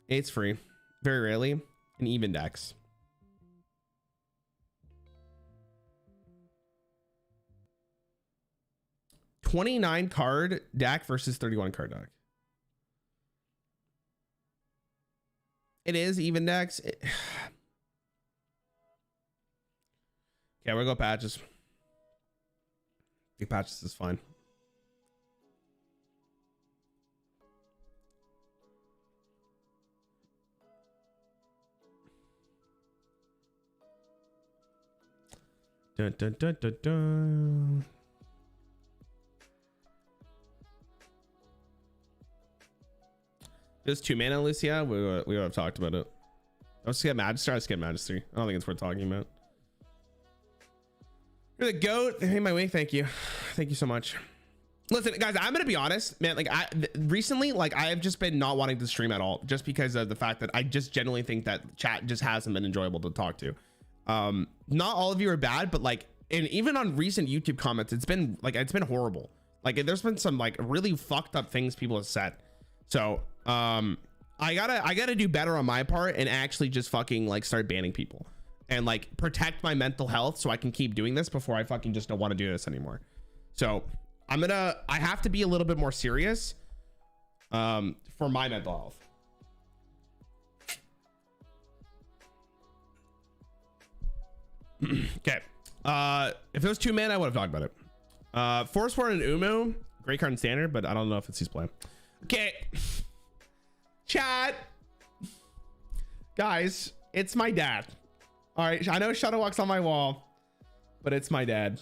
It's free. Very rarely. An even dex. $29 card deck versus 31 card deck. It is even dex. Okay, we're gonna go Patches. I think Patches is fine. Dun, dun, dun, dun, dun. Just 2 mana, Lucia. We would have talked about it. Let's get Magister. Let's get Magister. I don't think it's worth talking about. You're the GOAT. Hey, my wing. Thank you. Thank you so much. Listen, guys, I'm gonna be honest, man. Like, recently, like, I have just been not wanting to stream at all, just because of the fact that I just genuinely think that chat just hasn't been enjoyable to talk to. Not all of you are bad, but like, and even on recent YouTube comments, it's been horrible. Like, there's been some like really fucked up things people have said. So I gotta do better on my part and actually just fucking like start banning people and like protect my mental health so I can keep doing this before I fucking just don't want to do this anymore. So I have to be a little bit more serious for my mental health. Okay. If it was 2 mana, I would have talked about it. Force Ward and Umu, great card in standard, but I don't know if it's his plan. Okay. Chat. Guys, it's my dad. All right. I know Shadowwalk's on my wall, but it's my dad.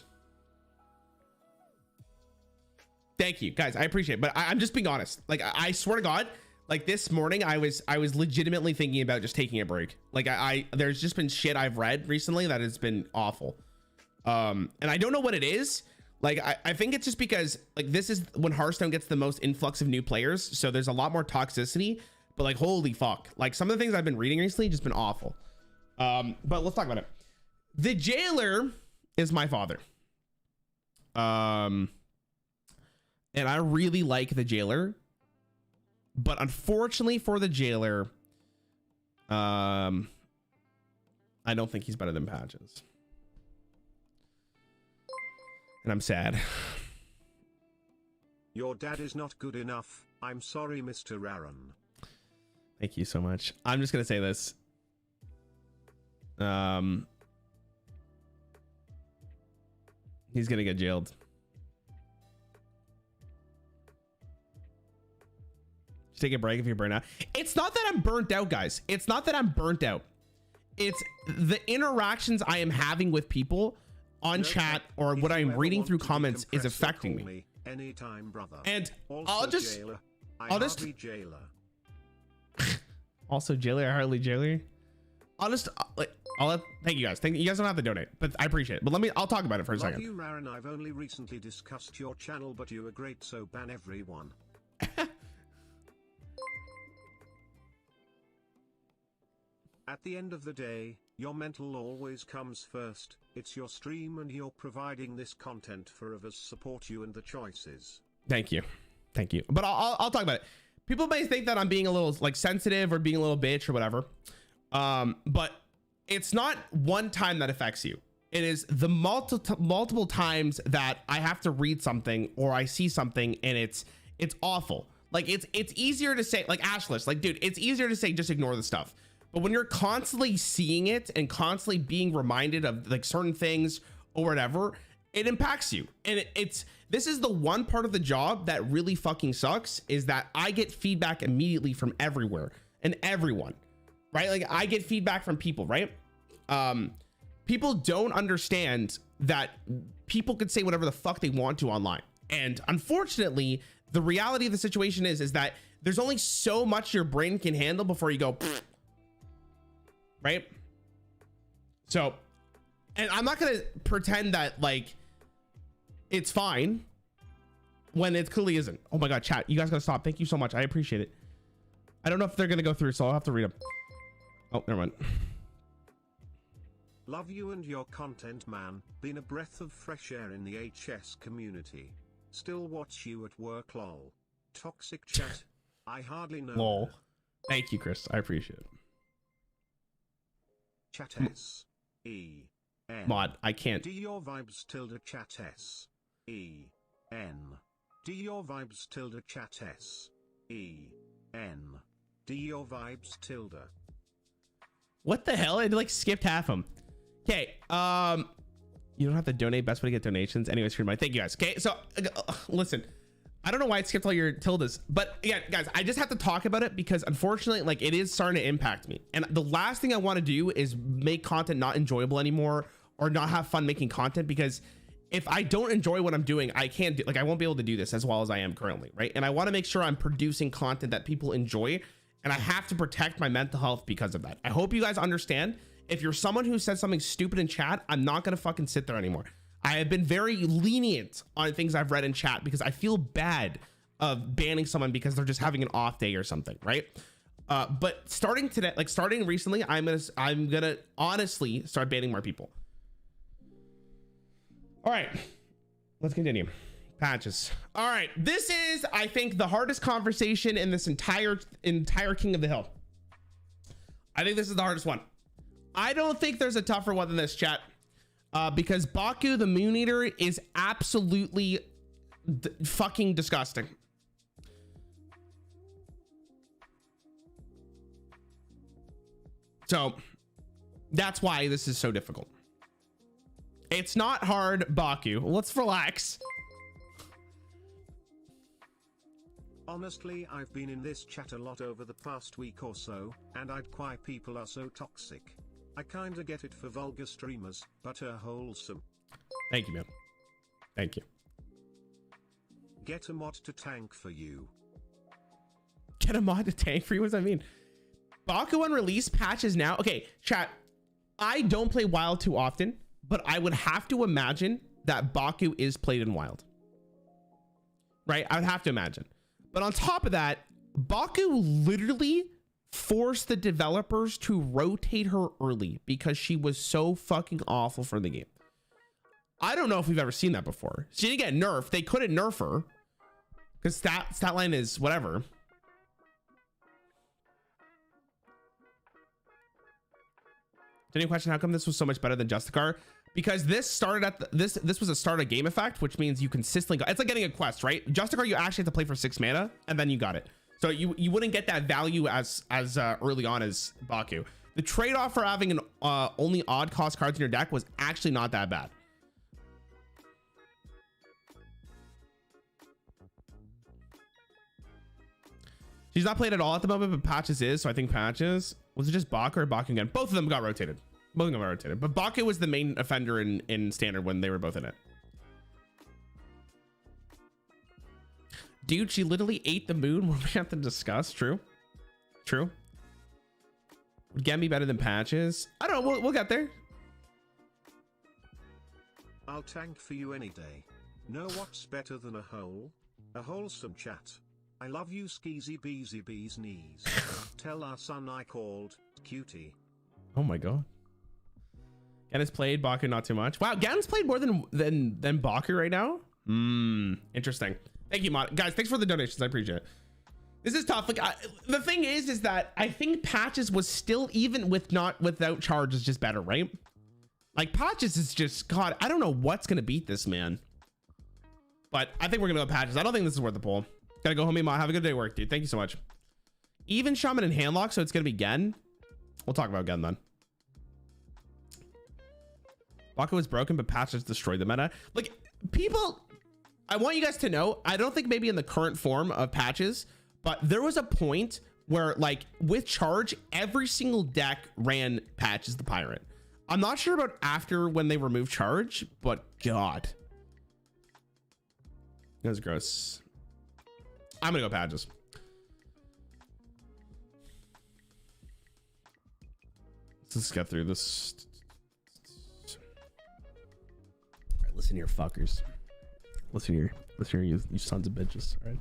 Thank you, guys. I appreciate it, but I'm just being honest. Like, I swear to God, like this morning, I was legitimately thinking about just taking a break. Like, there's just been shit I've read recently that has been awful. And I don't know what it is. Like, I think it's just because like this is when Hearthstone gets the most influx of new players, so there's a lot more toxicity. But like, holy fuck, like some of the things I've been reading recently just been awful. But let's talk about it. The jailer is my father. And I really like the jailer, but unfortunately for the jailer, I don't think he's better than Patches. And I'm sad. Your dad is not good enough. I'm sorry, Mr. Rarran. Thank you so much. I'm just gonna say this. He's gonna get jailed. Just take a break if you're burnt out. It's not that I'm burnt out, guys. It's not that I'm burnt out. It's the interactions I am having with people on chat or what I'm reading through comments is affecting me. Anytime, brother. And also I'll just jailer. Also jailer, hardly jailer. Thank you guys. Thank you guys. Don't have to donate, but I appreciate it. But I'll talk about it for a second. You, Rarran. I've only recently discussed your channel, but you are great, so ban everyone. At the end of the day, your mental always comes first. It's your stream and you're providing this content for others support you and the choices. Thank you. Thank you. But I'll talk about it. People may think that I'm being a little like sensitive or being a little bitch or whatever. But it's not one time that affects you. It is the multiple times that I have to read something or I see something and it's awful. Like it's easier to say, like Ashless, like dude, it's easier to say just ignore the stuff. But when you're constantly seeing it and constantly being reminded of like certain things or whatever, it impacts you. And this is the one part of the job that really fucking sucks, is that I get feedback immediately from everywhere and everyone, right? Like I get feedback from people, right? People don't understand that people could say whatever the fuck they want to online. And unfortunately, the reality of the situation is that there's only so much your brain can handle before you go, pfft. Right? So, and I'm not gonna pretend that like it's fine when it clearly isn't. Oh my god, chat, you guys gotta stop. Thank you so much. I appreciate it. I don't know if they're gonna go through, so I'll have to read them. Oh, never mind. Love you and your content, man. Been a breath of fresh air in the HS community. Still watch you at work, lol. Toxic chat. I hardly know. Lol. Thank you, Chris. I appreciate it. Chat S E N. Mod, I can't. Do your vibes tilde chat S E N. Do your vibes tilde chat S E N. Do your vibes tilde. What the hell? I like skipped half them. Okay. You don't have to donate. Best way to get donations. Anyways, free money. Thank you guys. Okay. So listen, I don't know why it skipped all your tildes, but again, guys, I just have to talk about it because unfortunately, like it is starting to impact me. And the last thing I want to do is make content not enjoyable anymore or not have fun making content, because if I don't enjoy what I'm doing, I can't do, like, I won't be able to do this as well as I am currently. Right. And I want to make sure I'm producing content that people enjoy, and I have to protect my mental health because of that. I hope you guys understand. If you're someone who says something stupid in chat, I'm not going to fucking sit there anymore. I have been very lenient on things I've read in chat because I feel bad of banning someone because they're just having an off day or something, right? But starting today, like starting recently, I'm gonna honestly start banning more people. All right, let's continue. Patches. All right, this is, I think, the hardest conversation in this entire King of the Hill. I think this is the hardest one. I don't think there's a tougher one than this, chat. Because Baku the Moon Eater is absolutely fucking disgusting. So that's why this is so difficult. It's not hard, Baku. Let's relax. Honestly, I've been in this chat a lot over the past week or so, and I'd why people are so toxic. I kinda get it for vulgar streamers, but wholesome. Thank you, man. Thank you. Get a mod to tank for you. Get a mod to tank for you? What does that mean? Baku on release patches now. Okay, chat. I don't play Wild too often, but I would have to imagine that Baku is played in Wild. Right? I would have to imagine. But on top of that, Baku literally forced the developers to rotate her early because she was so fucking awful for the game. I don't know if we've ever seen that before. She didn't get nerfed. They couldn't nerf her because stat line is whatever. Any question? How come this was so much better than Justicar? Because this started at this was a start of game effect, which means you consistently go. It's like getting a quest, right? Justicar, you actually have to play for 6 mana, and then you got it. So you wouldn't get that value as early on as Baku. The trade-off for having an only odd cost cards in your deck was actually not that bad. She's not played at all at the moment, but Patches is. So I think Patches, was it just Baku or Baku again? Both of them got rotated. Both of them got rotated. But Baku was the main offender in Standard when they were both in it. Dude, she literally ate the moon. What do we have to discuss? True. True. Would Gen be better than Patches? I don't know. We'll get there. I'll tank for you any day. Know what's better than a hole? A wholesome chat. I love you, skeezy beezy bee's knees. Tell our son I called, cutie. Oh my god. Gan has played Baku not too much. Wow, Gan's played more than Baku right now. Interesting. Thank you, Mod. Guys, thanks for the donations. I appreciate it. This is tough. Like the thing is that I think Patches was still, even without charge, is just better, right? Like Patches is just, God, I don't know what's gonna beat this man. But I think we're gonna go Patches. I don't think this is worth the pull. Gotta go, homie. Mod, have a good day at work, dude. Thank you so much. Even Shaman and Handlock, so it's gonna be Gen. We'll talk about Gen then. Baku was broken, but Patches destroyed the meta. Like, people, I want you guys to know, I don't think maybe in the current form of Patches, but there was a point where, like, with charge, every single deck ran Patches the Pirate. I'm not sure about after when they removed charge, but God. That was gross. I'm gonna go Patches. Let's get through this. All right, listen here, fuckers. Listen here, you sons of bitches. All right.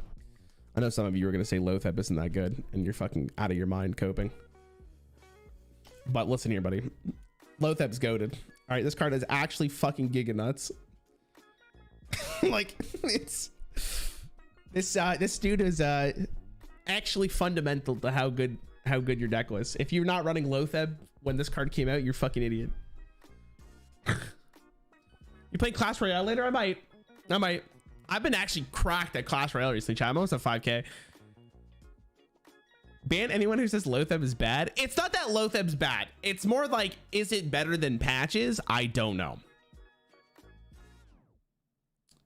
I know some of you are gonna say Lothep isn't that good, and you're fucking out of your mind coping. But listen here, buddy. Lothep's goated. All right, this card is actually fucking giga nuts. Like, it's this dude is actually fundamental to how good your deck was. If you're not running Lothep when this card came out, you're a fucking idiot. You play Clash Royale later? I might. I've been actually cracked at Clash Royale recently, chat. I'm almost at 5K. Ban anyone who says Lothep is bad. It's not that Lothep's bad. It's more like, is it better than Patches? I don't know.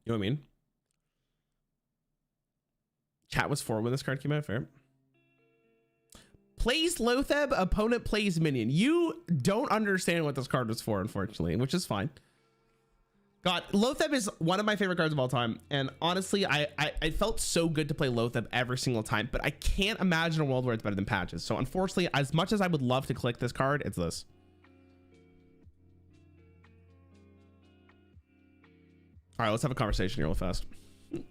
You know what I mean? Chat was 4 when this card came out. Fair. Plays Lothep, opponent plays minion. You don't understand what this card was for, unfortunately, which is fine. God, Lothep is one of my favorite cards of all time. And honestly, I felt so good to play Lothep every single time, but I can't imagine a world where it's better than Patches. So unfortunately, as much as I would love to click this card, it's this. All right, let's have a conversation here real fast.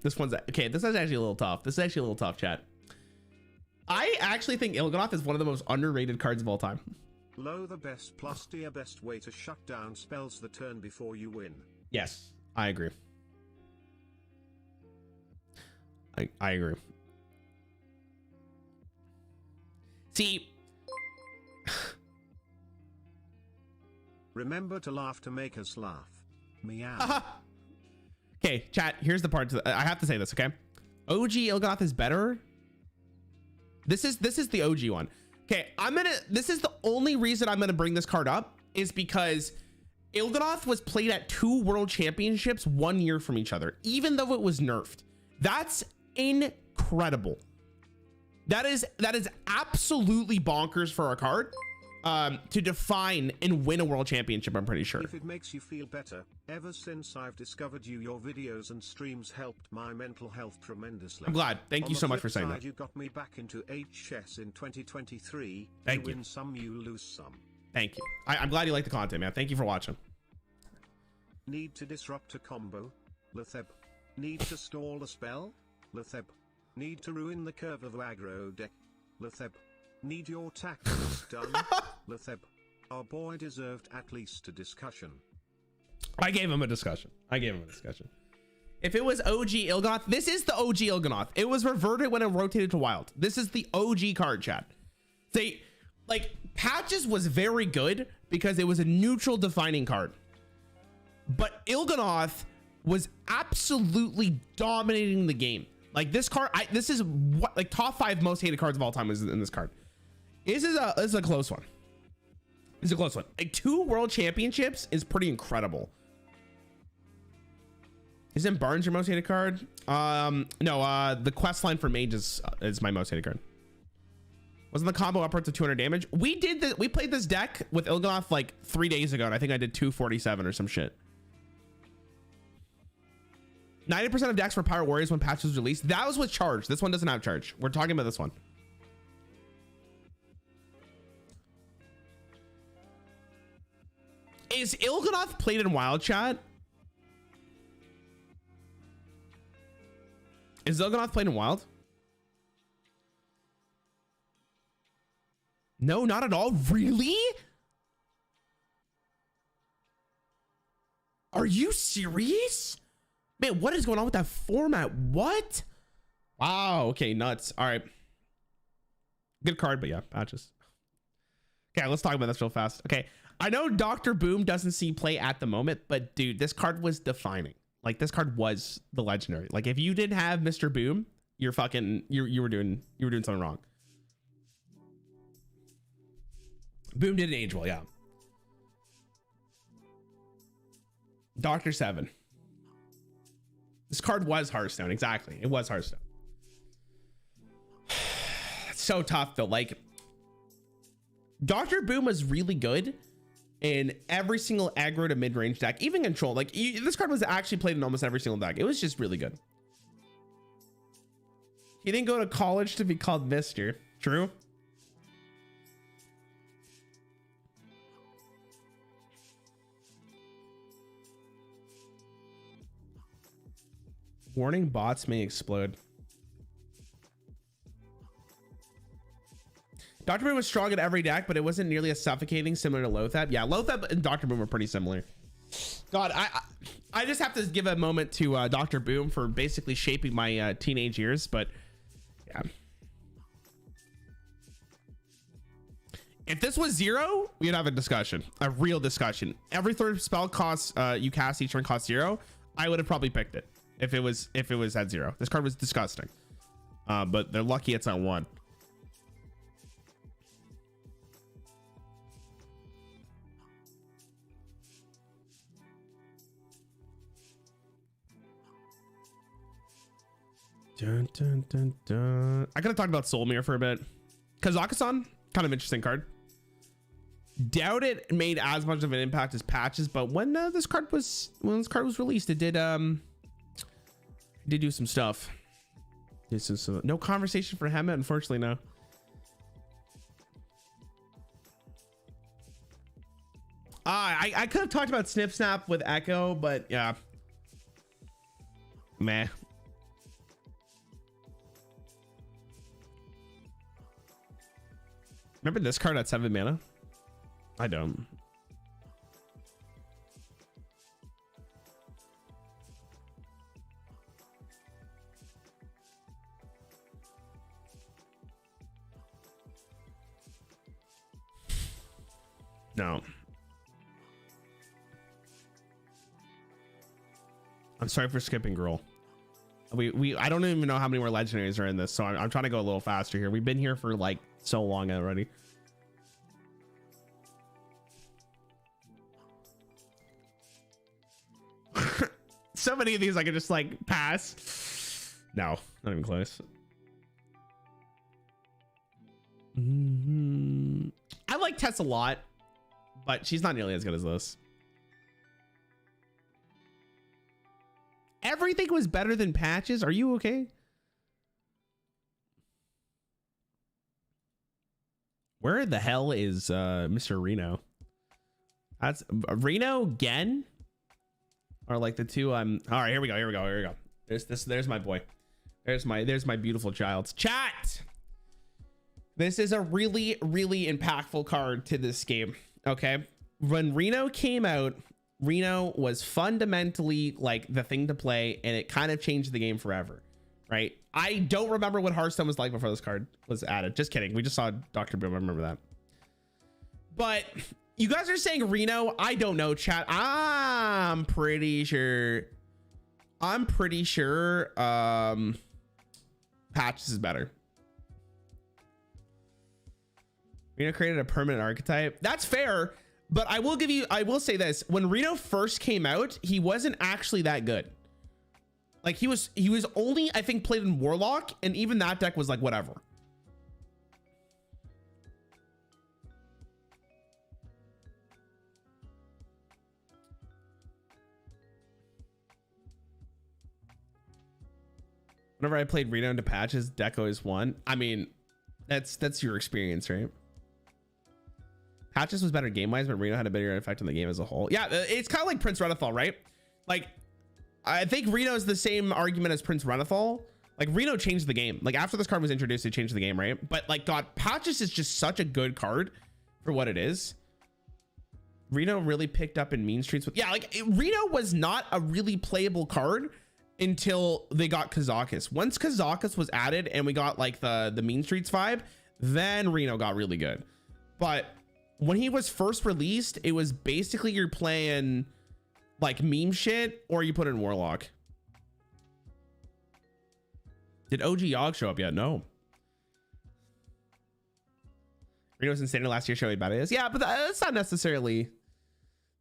This one's okay. This is actually a little tough. This is actually a little tough, chat. I actually think Il'gynoth is one of the most underrated cards of all time. Low the best plus tier best way to shut down spells the turn before you win. Yes, I agree. I agree. Remember to laugh to make us laugh. Meow. Okay, chat, here's the part. I have to say this, okay? OG Il'gynoth is better. This is the OG one. Okay, this is the only reason I'm gonna bring this card up is because Il'gynoth was played at 2 world championships 1 year from each other, even though it was nerfed. That's incredible. That is absolutely bonkers for a card to define and win a world championship, I'm pretty sure. If it makes you feel better, ever since I've discovered you, your videos and streams helped my mental health tremendously. I'm glad. Thank you so much for saying that. that. You got me back into chess in 2023. Thank you. Win some, you lose some. Thank you. I'm glad you like the content, man. Thank you for watching. Need to disrupt a combo? Letheb. Need to stall a spell? Letheb. Need to ruin the curve of aggro deck? Letheb. Need your tactics done? Letheb. Our boy deserved at least a discussion. I gave him a discussion. If it was OG Il'gynoth, this is the OG Il'gynoth. It was reverted when it rotated to wild. This is the OG card, chat. Patches was very good because it was a neutral defining card. But Il'gynoth was absolutely dominating the game. Like this card, this is what like top 5 most hated cards of all time is in this card. This is a close one. It's a close one. Like 2 world championships is pretty incredible. Isn't Barnes your most hated card? No, the quest line for mage is my most hated card. Wasn't the combo upwards of 200 damage? We played this deck with Il'gynoth like 3 days ago, and I think I did 247 or some shit. 90% of decks for Pirate Warriors when patch was released. That was with charge. This one doesn't have charge. We're talking about this one. Is Il'gynoth played in wild, chat? Is Il'gynoth played in wild? No, not at all. Really? Are you serious? Man, what is going on with that format? What? Wow. Okay, nuts. All right. Good card, but yeah, patches. Okay, let's talk about this real fast. Okay, I know Dr. Boom doesn't see play at the moment, but dude, this card was defining. Like this card was the legendary. Like if you didn't have Mr. Boom, you're fucking you were doing something wrong. Boom didn't age well, yeah. Dr. 7. This card was Hearthstone, exactly. It was Hearthstone. It's so tough though. Like Dr. Boom was really good in every single aggro to mid-range deck, even control. Like this card was actually played in almost every single deck. It was just really good. He didn't go to college to be called Mr. True. Warning, bots may explode. Dr. Boom was strong at every deck, but it wasn't nearly as suffocating, similar to Lothab. Yeah, Lothab and Dr. Boom were pretty similar. God, I just have to give a moment to Dr. Boom for basically shaping my teenage years, but yeah. If this was 0, we'd have a discussion, a real discussion. Every third spell costs you cast each turn costs 0. I would have probably picked it if it was at 0. This card was disgusting, but they're lucky it's at 1. Dun, dun, dun, dun. I gotta talk about Soulmere for a bit. Kazakhstan, kind of interesting card. Doubt it made as much of an impact as patches, but when this card was released, it did do some stuff. No conversation for Hema, unfortunately. No. I could have talked about Snip Snap with Echo, but yeah, meh. Remember this card at 7 mana? I don't. No. I'm sorry for skipping Gruul. I don't even know how many more legendaries are in this, so I'm trying to go a little faster here. We've been here for like so long already. So many of these I could just like pass. No, not even close. I like Tess a lot, but she's not nearly as good as this. Everything was better than Patches. Are you okay? Where the hell is Mr. Reno? That's Reno again? Or like the two all right, here we go. There's my boy. There's my beautiful child. Chat. This is a really, really impactful card to this game. Okay. When Reno came out, Reno was fundamentally like the thing to play, and it kind of changed the game forever, right? I don't remember what Hearthstone was like before this card was added. Just kidding. We just saw Dr. Boom. I remember that. But you guys are saying Reno. I don't know, chat. I'm pretty sure Patches is better. Reno created a permanent archetype. That's fair. But I will say this. When Reno first came out, he wasn't actually that good. Like he was only, I think, played in Warlock, and even that deck was like whatever. Whenever I played Reno into Patches, deck always won. I mean, that's your experience, right? Patches was better game-wise, but Reno had a bigger effect on the game as a whole. Yeah, it's kind of like Prince Renethal, right? Like, I think Reno is the same argument as Prince Renethal. Like, Reno changed the game. Like, after this card was introduced, it changed the game, right? But, like, God, Patches is just such a good card for what it is. Reno really picked up in mean streets with... Yeah, like, Reno was not a really playable card until they got Kazakus. Once Kazakus was added and we got, like, the mean streets vibe, then Reno got really good. But... when he was first released, it was basically you're playing like meme shit or you put in Warlock. Did OG Yogg show up yet? No. Reno was in Standard last year showing bad it is. Yeah, but that's not necessarily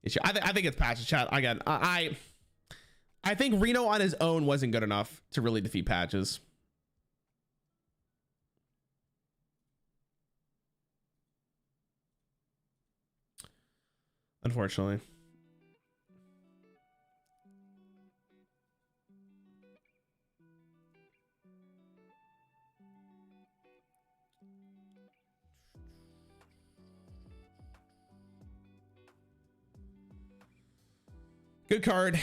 issue. I think it's Patches, chat. Again, I think Reno on his own wasn't good enough to really defeat Patches. Unfortunately. Good card.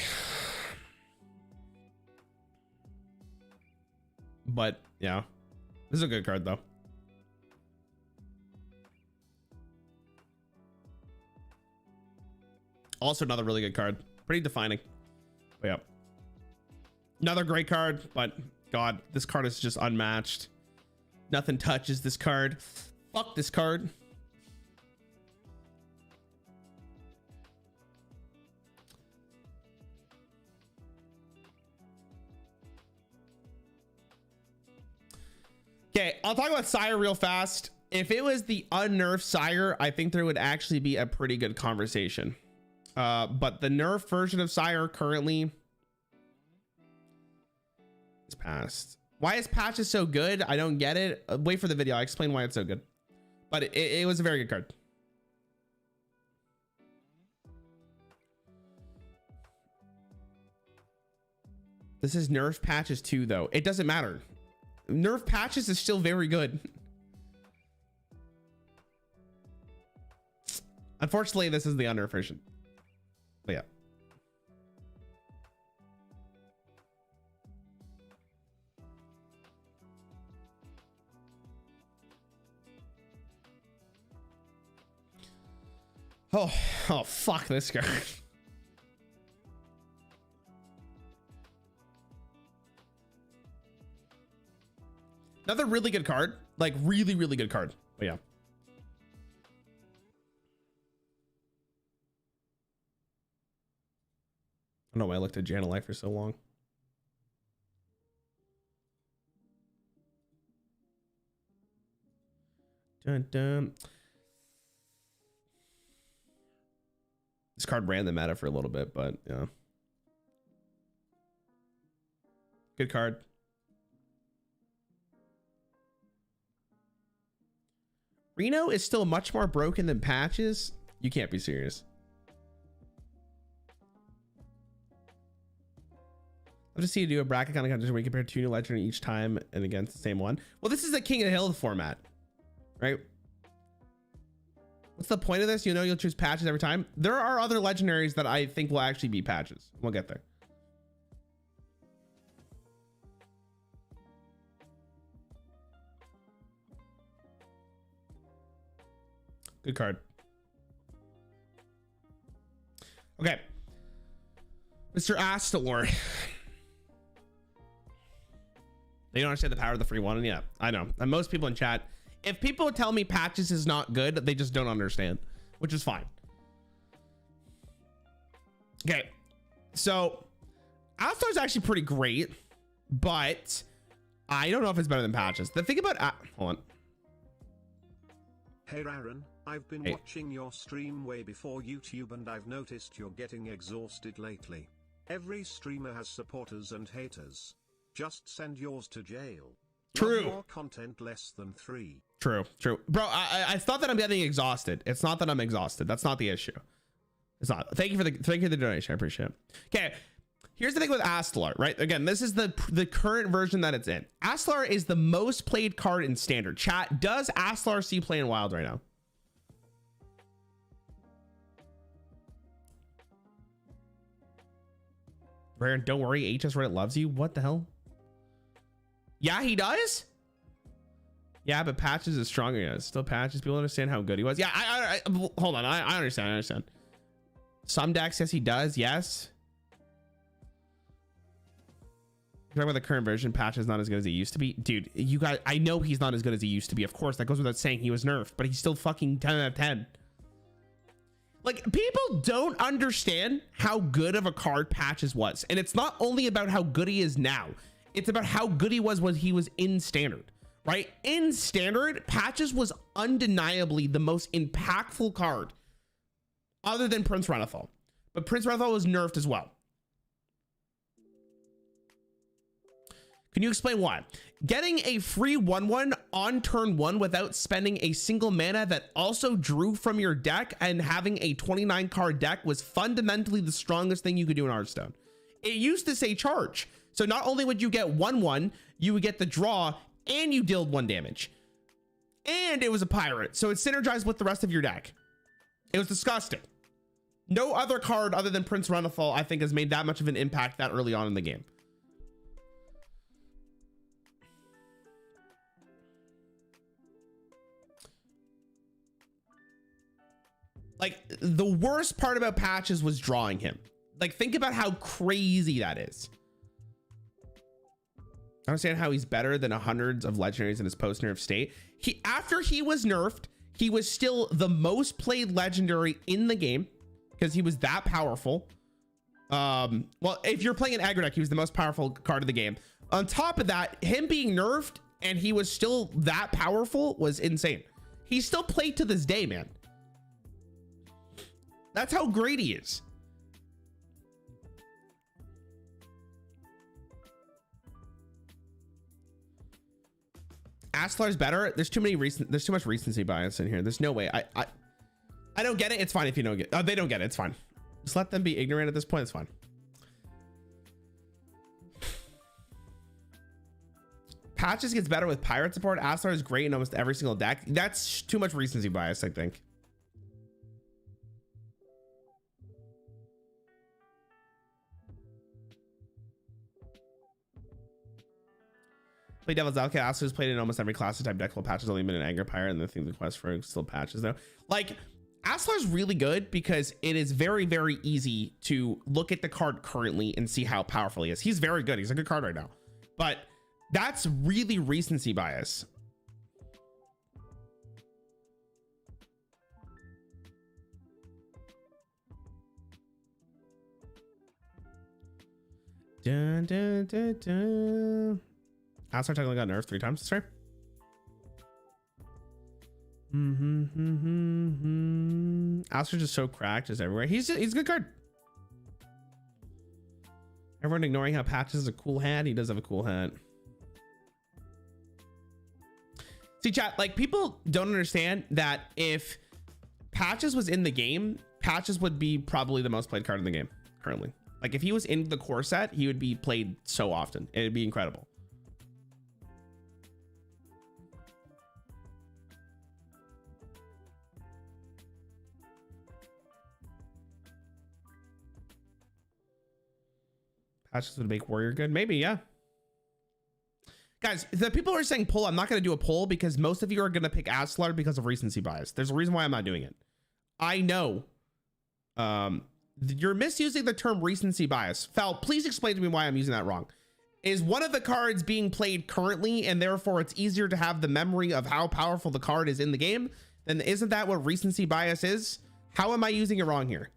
But yeah, this is a good card though. Also another really good card. Pretty defining. But yeah. Another great card, but God, this card is just unmatched. Nothing touches this card. Fuck this card. Okay, I'll talk about Sire real fast. If it was the unnerfed Sire, I think there would actually be a pretty good conversation. But the nerf version of Sire currently is passed. Why is Patches so good? I don't get it. Wait for the video. I'll explain why it's so good. But it was a very good card. This is nerf Patches too, though. It doesn't matter. Nerf Patches is still very good. Unfortunately, this is the unnerf version. But yeah. Oh, fuck this guy. Another really good card. Like, really, really good card. But yeah. don't know why I looked at Janalite for so long. Dun, dun. This card ran the meta for a little bit, but yeah. Good card. Reno is still much more broken than Patches. You can't be serious. I'll just see you do a bracket kind of contest where you compare two new legendary each time and against the same one. Well, this is the King of the Hill format, right? What's the point of this? You know, you'll choose Patches every time. There are other legendaries that I think will actually be Patches. We'll get there. Good card. Okay. Mr. Astalor. They don't understand the power of the free one. Yeah, I know. And most people in chat, if people tell me Patches is not good, they just don't understand, which is fine. Okay. So Astalor is actually pretty great, but I don't know if it's better than Patches. The thing about, hold on. Hey Rarran, I've been watching your stream way before YouTube and I've noticed you're getting exhausted lately. Every streamer has supporters and haters. Just send yours to jail. True. More content, less than 3. True. Bro, I thought that I'm getting exhausted. It's not that I'm exhausted. That's not the issue. It's not. Thank you for the donation. I appreciate it. Okay. Here's the thing with Astalor, right? Again, this is the current version that it's in. Astalor is the most played card in standard. Chat, does Astalor see play in wild right now? Rarran, don't worry, HS Reddit loves you. What the hell? Yeah, he does. Yeah, but Patches is stronger. Yeah, still Patches. People understand how good he was. Yeah, I hold on. I understand. Some decks, yes, he does. Yes. You're talking about the current version. Patches not as good as he used to be. Dude, you guys, I know he's not as good as he used to be. Of course, that goes without saying. He was nerfed, but he's still fucking 10 out of 10. Like, people don't understand how good of a card Patches was. And it's not only about how good he is now. It's about how good he was when he was in standard, right? In standard, Patches was undeniably the most impactful card other than Prince Renethal. But Prince Renethal was nerfed as well. Can you explain why? Getting a free 1/1 on turn 1 without spending a single mana that also drew from your deck and having a 29 card deck was fundamentally the strongest thing you could do in Hearthstone. It used to say charge. So not only would you get 1/1, you would get the draw and you dealt 1 damage. And it was a pirate, so it synergized with the rest of your deck. It was disgusting. No other card other than Prince Renethal, I think, has made that much of an impact that early on in the game. Like, the worst part about Patches was drawing him. Like, think about how crazy that is. I understand how he's better than hundreds of legendaries in his post-nerf state. After he was nerfed, he was still the most played legendary in the game because he was that powerful. Well, if you're playing an aggro deck, he was the most powerful card of the game. On top of that, him being nerfed and he was still that powerful was insane. He's still played to this day, man. That's how great he is. Astalor's better. There's too much recency bias in here. There's no way. I don't get it. It's fine if you don't get. They don't get it. It's fine. Just let them be ignorant at this point. It's fine. Patches gets better with pirate support. Astalor is great in almost every single deck. That's too much recency bias, I think. Play Devil's Advocate. Astalor is played in almost every class type deck. While Patches only been an Anger Pirate, and the thing the quest for still Patches though. Like, Astalor's really good because it is very, very easy to look at the card currently and see how powerful he is. He's very good. He's a good card right now, but that's really recency bias. Dun, dun, dun, dun. Astar technically got nerfed 3 times this year. Astar's just so cracked, just everywhere. He's a good card. Everyone ignoring how Patches is a cool hat. He does have a cool hat. See, chat, like, people don't understand that if Patches was in the game, Patches would be probably the most played card in the game currently. Like, if he was in the core set, he would be played so often. It'd be incredible. Patches would make Warrior good. Maybe, yeah. Guys, the people who are saying poll, I'm not going to do a poll because most of you are going to pick Aslar because of recency bias. There's a reason why I'm not doing it. I know. You're misusing the term recency bias. Fel, please explain to me why I'm using that wrong. Is one of the cards being played currently and therefore it's easier to have the memory of how powerful the card is in the game? Then isn't that what recency bias is? How am I using it wrong here?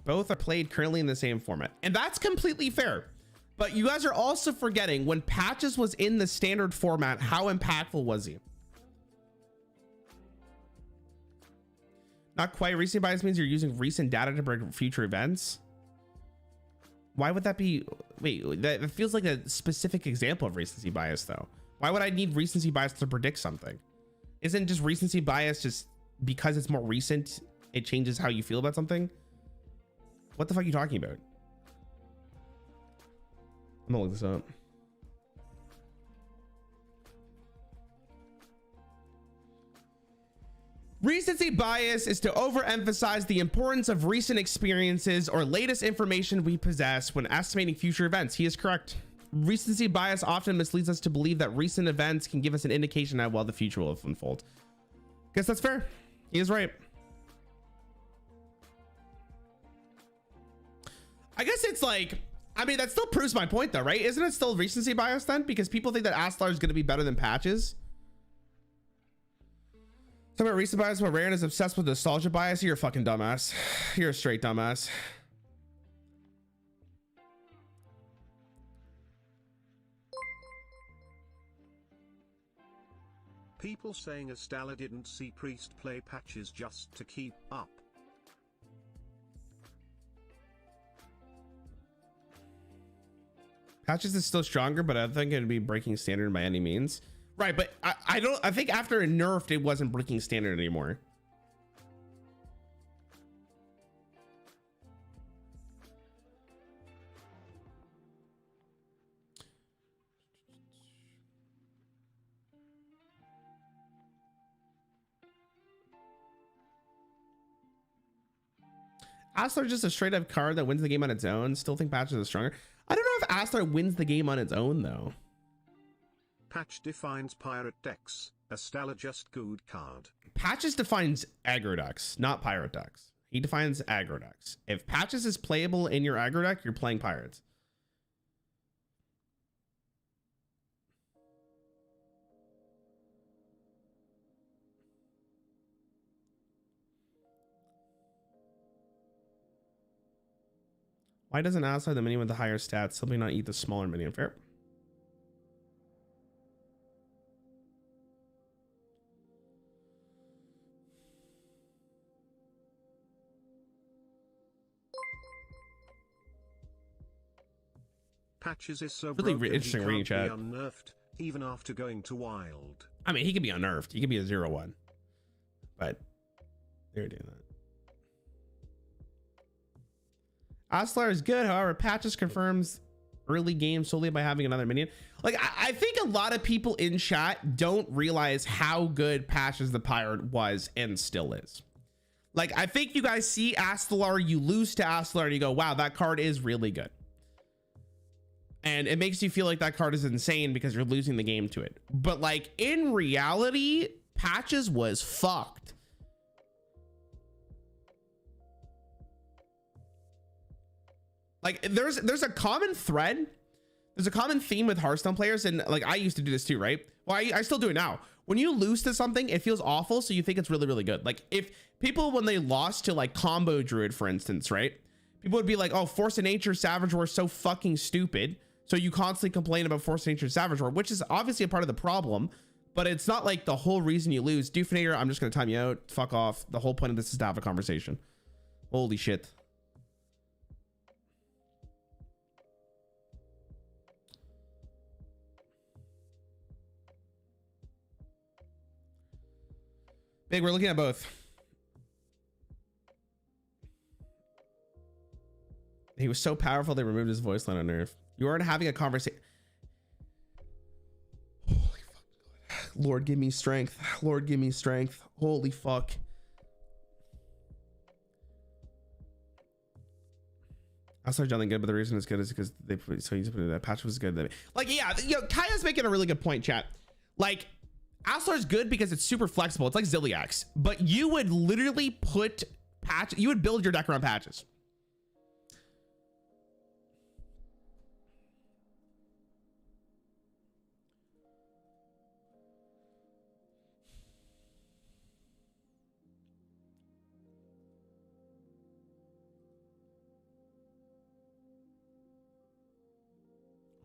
Both are played currently in the same format, and that's completely fair. But you guys are also forgetting when Patches was in the standard format, how impactful was he? Not quite. Recency bias means you're using recent data to predict future events. Why would that be? Wait, that feels like a specific example of recency bias though. Why would I need recency bias to predict something? Isn't just recency bias just because it's more recent, it changes how you feel about something? What the fuck are you talking about? I'm gonna look this up. Recency bias is to overemphasize the importance of recent experiences or latest information we possess when estimating future events. He is correct. Recency bias often misleads us to believe that recent events can give us an indication of how well the future will unfold. Guess that's fair. He is right. I guess it's like, I mean, that still proves my point though, right? Isn't it still recency bias then? Because people think that Aslar is going to be better than Patches. Talking about recent bias, but Rarran is obsessed with nostalgia bias. You're a fucking dumbass. You're a straight dumbass. People saying Astala didn't see Priest play Patches just to keep up. Patches is still stronger, but I don't think it'd be breaking standard by any means. Right, but I think after it nerfed, it wasn't breaking standard anymore. Aslar just a straight up card that wins the game on its own. Still think Patches is stronger. I don't know if Aslar wins the game on its own though. Patch defines pirate decks. Astala just good card. Patches defines aggro decks, not pirate decks. He defines aggro decks. If Patches is playable in your aggro deck, you're playing pirates. Why doesn't Aslar, the minion with the higher stats, simply not eat the smaller minion? Fair. Patches is so Really broken interesting he reading can't chat. be unnerfed, even after going to wild. I mean, he could be unnerfed. He could be a 0/1. But they're doing that. Aslar is good, however, Patches confirms early game solely by having another minion. Like, I think a lot of people in chat don't realize how good Patches the Pirate was and still is. Like, I think you guys see Aslar, you lose to Aslar, and you go, wow, that card is really good. And it makes you feel like that card is insane because you're losing the game to it. But like, in reality, Patches was fucked. Like there's a common thread. There's a common theme with Hearthstone players, and like I used to do this too, right? Well, I still do it now. When you lose to something, it feels awful, so you think it's really, really good. Like if people, when they lost to like Combo Druid, for instance, right? People would be like, oh, Force of Nature, Savage War is so fucking stupid. So you constantly complain about Force of Nature, Savage War, which is obviously a part of the problem, but it's not like the whole reason you lose. Doofinator, I'm just gonna time you out. Fuck off. The whole point of this is to have a conversation. Holy shit. Big, we're looking at both. He was so powerful they removed his voice line on Nerf. You aren't having a conversation. Holy fuck. Lord, give me strength. Lord, give me strength. Holy fuck. I started yelling good, but the reason it's good is because they put so easy to put it that patch was good. Like, yeah, you know, Kaya's making a really good point, chat. Like, Aslar's good because it's super flexible. It's like Zilliax, but you would literally put patch. You would build your deck around patches.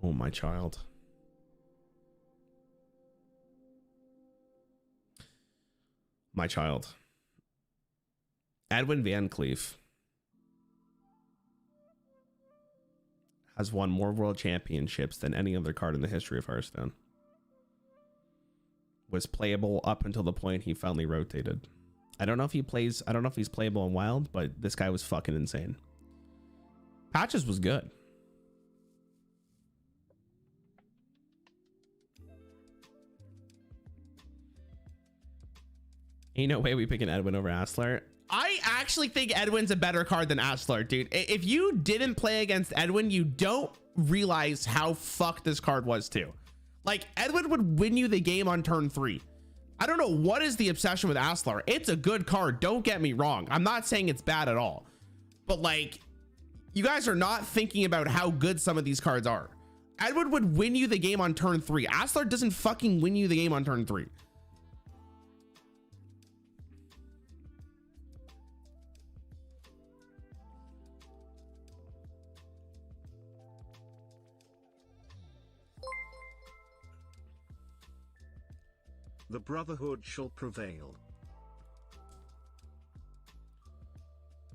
Oh, my child. My child. Edwin Van Cleef has won more world championships than any other card in the history of Hearthstone. Was playable up until the point he finally rotated. I don't know if he plays, I don't know if he's playable in Wild, but this guy was fucking insane. Patches was good. Ain't no way we picking Edwin over Aslar. I actually think Edwin's a better card than Aslar, dude. If you didn't play against Edwin, you don't realize how fucked this card was too. Like, Edwin would win you the game on turn 3. I don't know what is the obsession with Aslar. It's a good card, don't get me wrong. I'm not saying it's bad at all. But like, you guys are not thinking about how good some of these cards are. Edwin would win you the game on turn 3. Aslar doesn't fucking win you the game on turn 3. The Brotherhood shall prevail.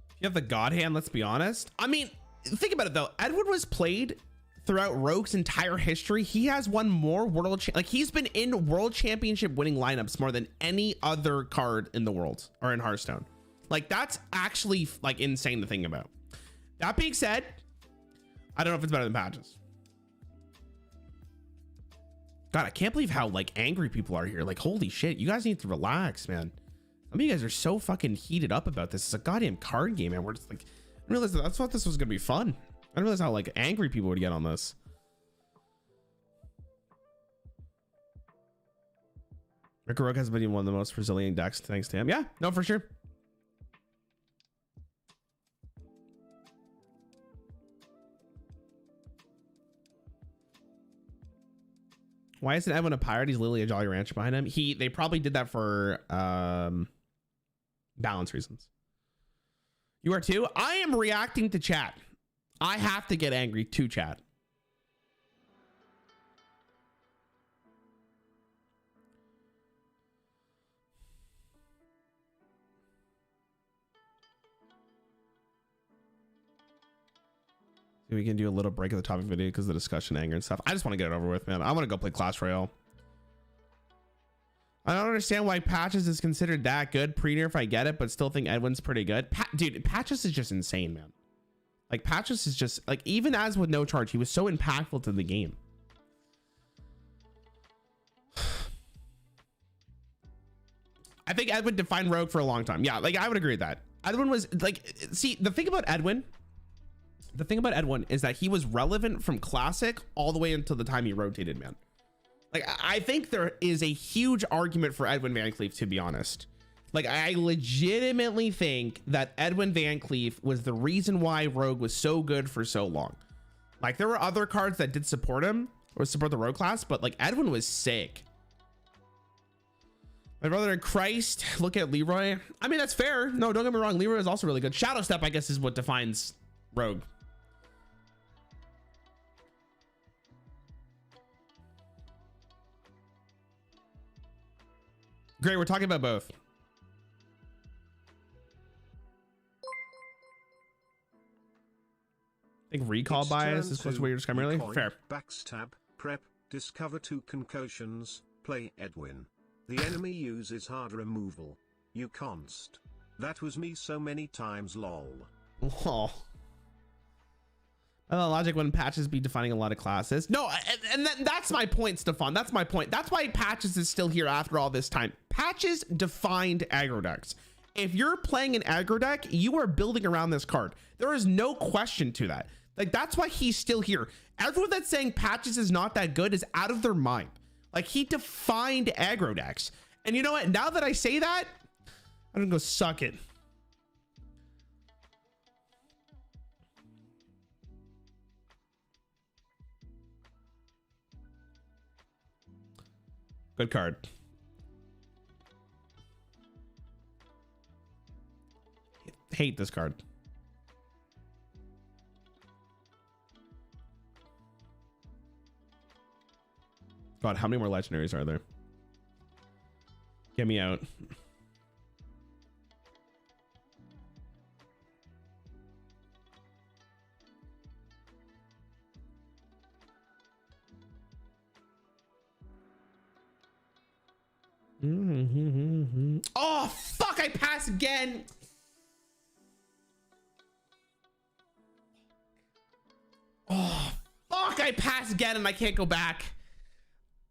If you have the God Hand, let's be honest. I mean, think about it though. Edwin was played throughout Rogue's entire history. He has won more like he's been in world championship winning lineups more than any other card in the world or in Hearthstone. Like, that's actually like insane to think about. That being said, I don't know if it's better than Patches. God, I can't believe how like angry people are here. Like, holy shit, you guys need to relax, man. Some of you guys are so fucking heated up about this. It's a goddamn card game, man. We're just like, I didn't realize that's what this was gonna be fun. I didn't realize how like angry people would get on this. Rick has been one of the most resilient decks thanks to him. Yeah, no, for sure. Why isn't Edwin a pirate? He's literally a Jolly Rancher behind him. They probably did that for balance reasons. You are too? I am reacting to chat. I have to get angry to chat. We can do a little break of the topic video because of the discussion, anger and stuff. I just want to get it over with, man. I want to go play Clash Royale. I don't understand why Patches is considered that good. Pre-nerf, I get it, but still think Edwin's pretty good. Dude, Patches is just insane, man. Like, Patches is just like, even as with no charge, he was so impactful to the game. I think Edwin defined Rogue for a long time. Yeah, like I would agree with that. Edwin was like, see, the thing about Edwin is that he was relevant from Classic all the way until the time he rotated, man. Like, I think there is a huge argument for Edwin Van Cleef, to be honest. Like, I legitimately think that Edwin Van Cleef was the reason why Rogue was so good for so long. Like, there were other cards that did support him or support the Rogue class, but like Edwin was sick. My brother in Christ, look at Leroy. I mean, that's fair. No, don't get me wrong. Leroy is also really good. Shadow Step, I guess, is what defines Rogue. Great, we're talking about both. I think recall bias is supposed to be what you're describing earlier. Fair. Backstab, prep, discover 2 concussions, play Edwin. The enemy uses hard removal. You const. That was me so many times, lol. Oh. Logic when patches be defining a lot of classes. No, and that's my point, Stefan. That's my point. That's why patches is still here after all this time. Patches defined aggro decks. If you're playing an aggro deck, you are building around this card. There is no question to that. Like, that's why he's still here. Everyone that's saying patches is not that good is out of their mind. Like, he defined aggro decks. And you know what? Now that I say that, I'm gonna go suck it. Good card. Hate this card. God, how many more legendaries are there? Get me out. Oh, fuck, I passed again. Oh, fuck, I passed again and I can't go back.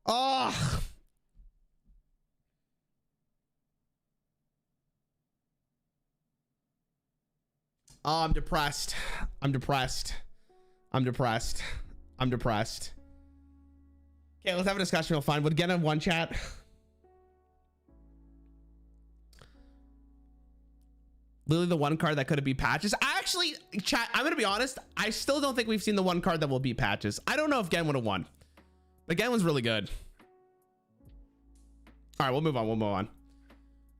Oh. Oh, I'm depressed. I'm depressed. I'm depressed. I'm depressed. Okay, let's have a discussion. We'll find. Would get in one chat. Literally the one card that could have beat patches. I actually, chat, I'm gonna be honest, I still don't think we've seen the one card that will beat patches. I don't know if Gen would have won, but Gen was really good. All right, we'll move on. We'll move on.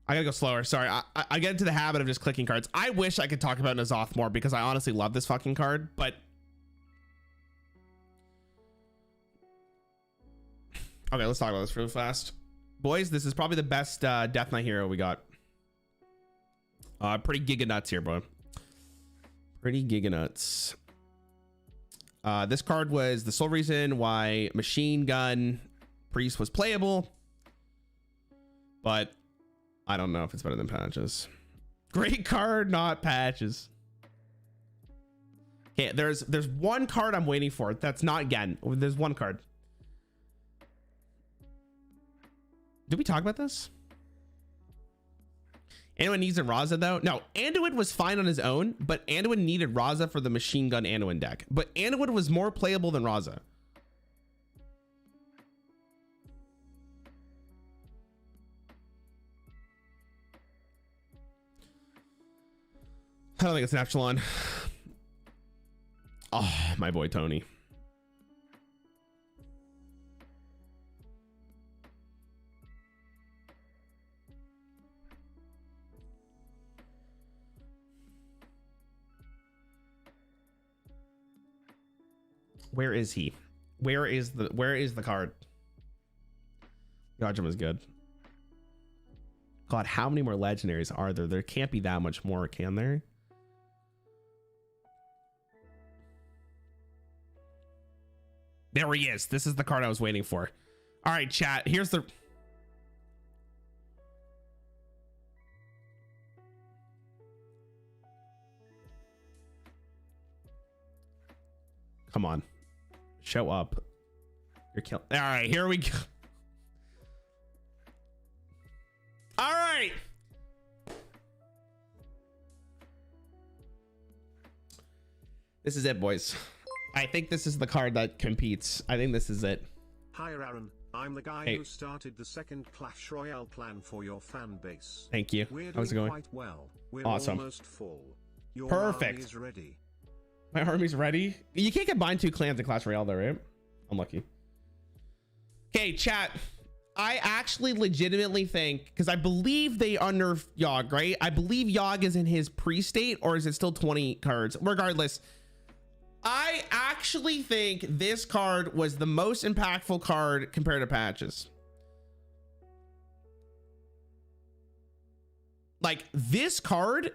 I gotta go slower. Sorry, I get into the habit of just clicking cards. I wish I could talk about N'Zoth more because I honestly love this fucking card, but okay, let's talk about this real fast. Boys, this is probably the best Death Knight hero we got. Pretty giga nuts here, bro. Pretty giga nuts. This card was the sole reason why Machine Gun Priest was playable, but I don't know if it's better than patches. Great card, not patches. Okay, there's one card I'm waiting for. That's not Gen. There's one card. Did we talk about this? Anduin needs a Raza though. No, Anduin was fine on his own, but Anduin needed Raza for the Machine Gun Anduin deck. But Anduin was more playable than Raza. I don't think it's an Epsilon. Oh, my boy Tony. Where is he? Where is the card? Gajam is good. God, how many more legendaries are there? There can't be that much more, can there? There he is. This is the card I was waiting for. All right, chat. Here's the... Come on. Show up. You're killing... All right, here we go. All right. This is it, boys. I think this is the card that competes. I think this is it. Hi Rarran, I'm the guy Hey. who started the second Clash Royale plan for your fan base. Thank you. We're How's it doing going? quite well. We're Awesome. almost full. Your Perfect. army is ready. My army's ready. You can't combine 2 clans in Clash Royale though, right? Unlucky. Okay, chat. I actually legitimately think, because I believe they unnerfed Yogg, right? I believe Yogg is in his pre-state, or is it still 20 cards? Regardless, I actually think this card was the most impactful card compared to patches. Like, this card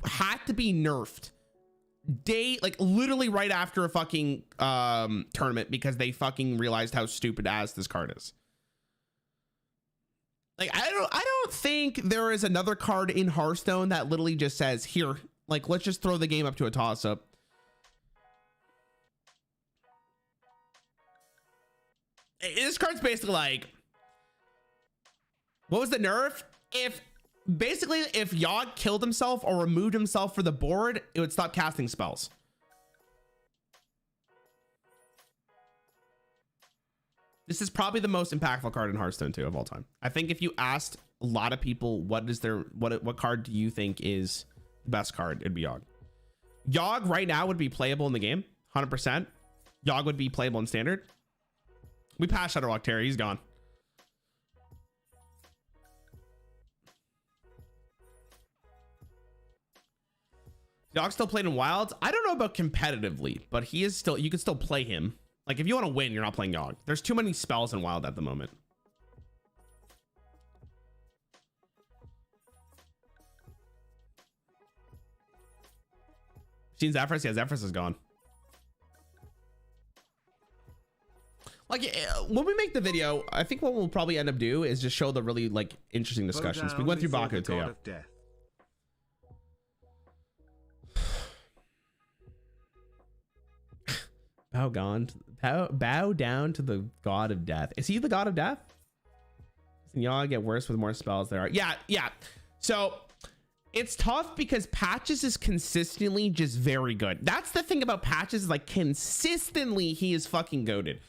had to be nerfed like literally right after a fucking tournament, because they fucking realized how stupid ass this card is. Like, I don't think there is another card in Hearthstone that literally just says, here, like, let's just throw the game up to a toss up. This card's basically like, what was the nerf? If Yogg killed himself or removed himself for the board, it would stop casting spells. This is probably the most impactful card in Hearthstone 2 of all time. I think if you asked a lot of people what card do you think is the best card, it'd be Yogg. Yogg right now would be playable in the game, 100%. Yogg would be playable in standard. We passed Shadowwalk Terry, he's gone. Yogg still played in Wilds. I don't know about competitively, but he is still, you can still play him. Like, if you want to win, you're not playing Yogg. There's too many spells in Wild at the moment. Seen Zephrys? Yeah, Zephrys is gone. Like, when we make the video, I think what we'll probably end up do is just show the really, like, interesting discussions. We went through Baku too, yeah. Bow down to the god of death. Is he the god of death? Doesn't y'all get worse with more spells there are? Yeah. So it's tough because Patches is consistently just very good. That's the thing about Patches, is like consistently he is fucking goated.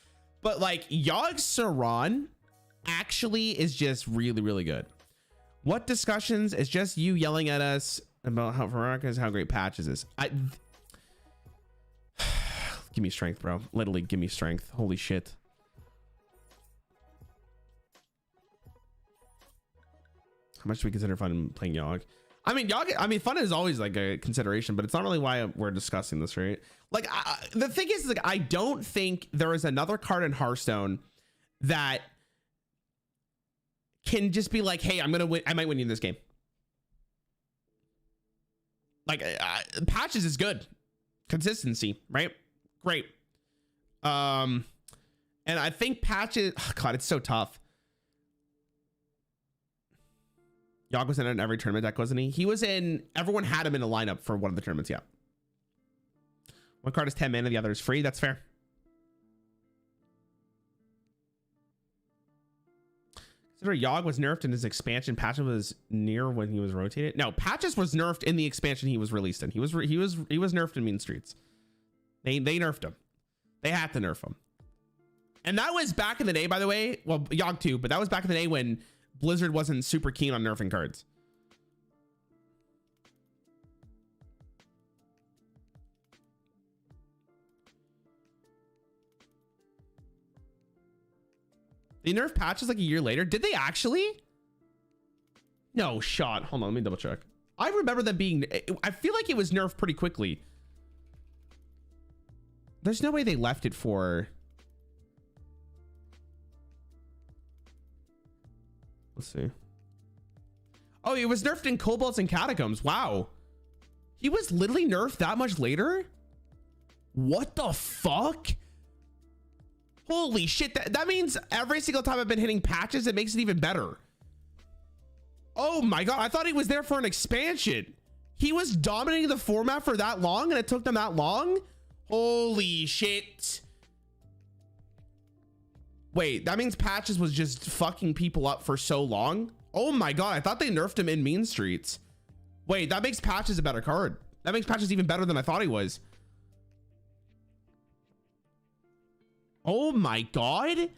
But like Yogg's Rarran actually is just really, really good. What discussions? It's just you yelling at us about how Veronica is, how great Patches is. Give me strength, bro. Literally, give me strength. Holy shit. How much do we consider fun playing Yogg? I mean, fun is always like a consideration, but it's not really why we're discussing this, right? Like, the thing is, like, I don't think there is another card in Hearthstone that can just be like, hey, I'm gonna win. I might win you this game. Like, Patches is good. Consistency, right? Great. And I think Patches, oh God, it's so tough. Yogg was in every tournament deck, wasn't he? He was in, everyone had him in a lineup for one of the tournaments, yeah. One card is 10 mana, the other is free. That's fair. Consider Yogg was nerfed in his expansion. Patches was near when he was rotated. No, Patches was nerfed in the expansion he was released in. He was nerfed in Mean Streets. They nerfed him. They had to nerf him. And that was back in the day, by the way. Well, Yogg too, but that was back in the day when Blizzard wasn't super keen on nerfing cards. They nerfed Patches like a year later. Did they actually? No shot. Hold on, let me double check. I remember them being, I feel like it was nerfed pretty quickly. There's no way they left it for, let's see. Oh, it was nerfed in Kobolds and Catacombs. Wow. He was literally nerfed that much later? What the fuck? Holy shit. That means every single time I've been hitting Patches, it makes it even better. Oh my God. I thought he was there for an expansion. He was dominating the format for that long and it took them that long? Holy shit. Wait, that means Patches was just fucking people up for so long? Oh my God, I thought they nerfed him in Mean Streets. Wait, that makes Patches a better card. That makes Patches even better than I thought he was. Oh my God.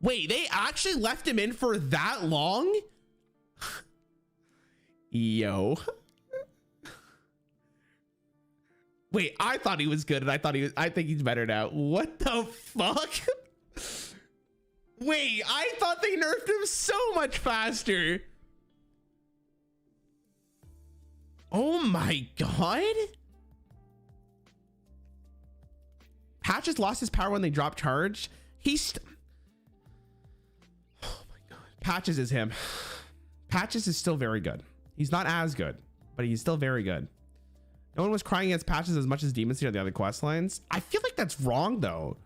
Wait, they actually left him in for that long? Yo. Wait, I thought he was good, and I think he's better now. What the fuck? Wait, I thought they nerfed him so much faster. Oh my god. Patches lost his power when they dropped charge. Oh my god. Patches is him. Patches is still very good. He's not as good, but he's still very good. No one was crying against Patches as much as Demon Seed on the other quest lines. I feel like that's wrong though.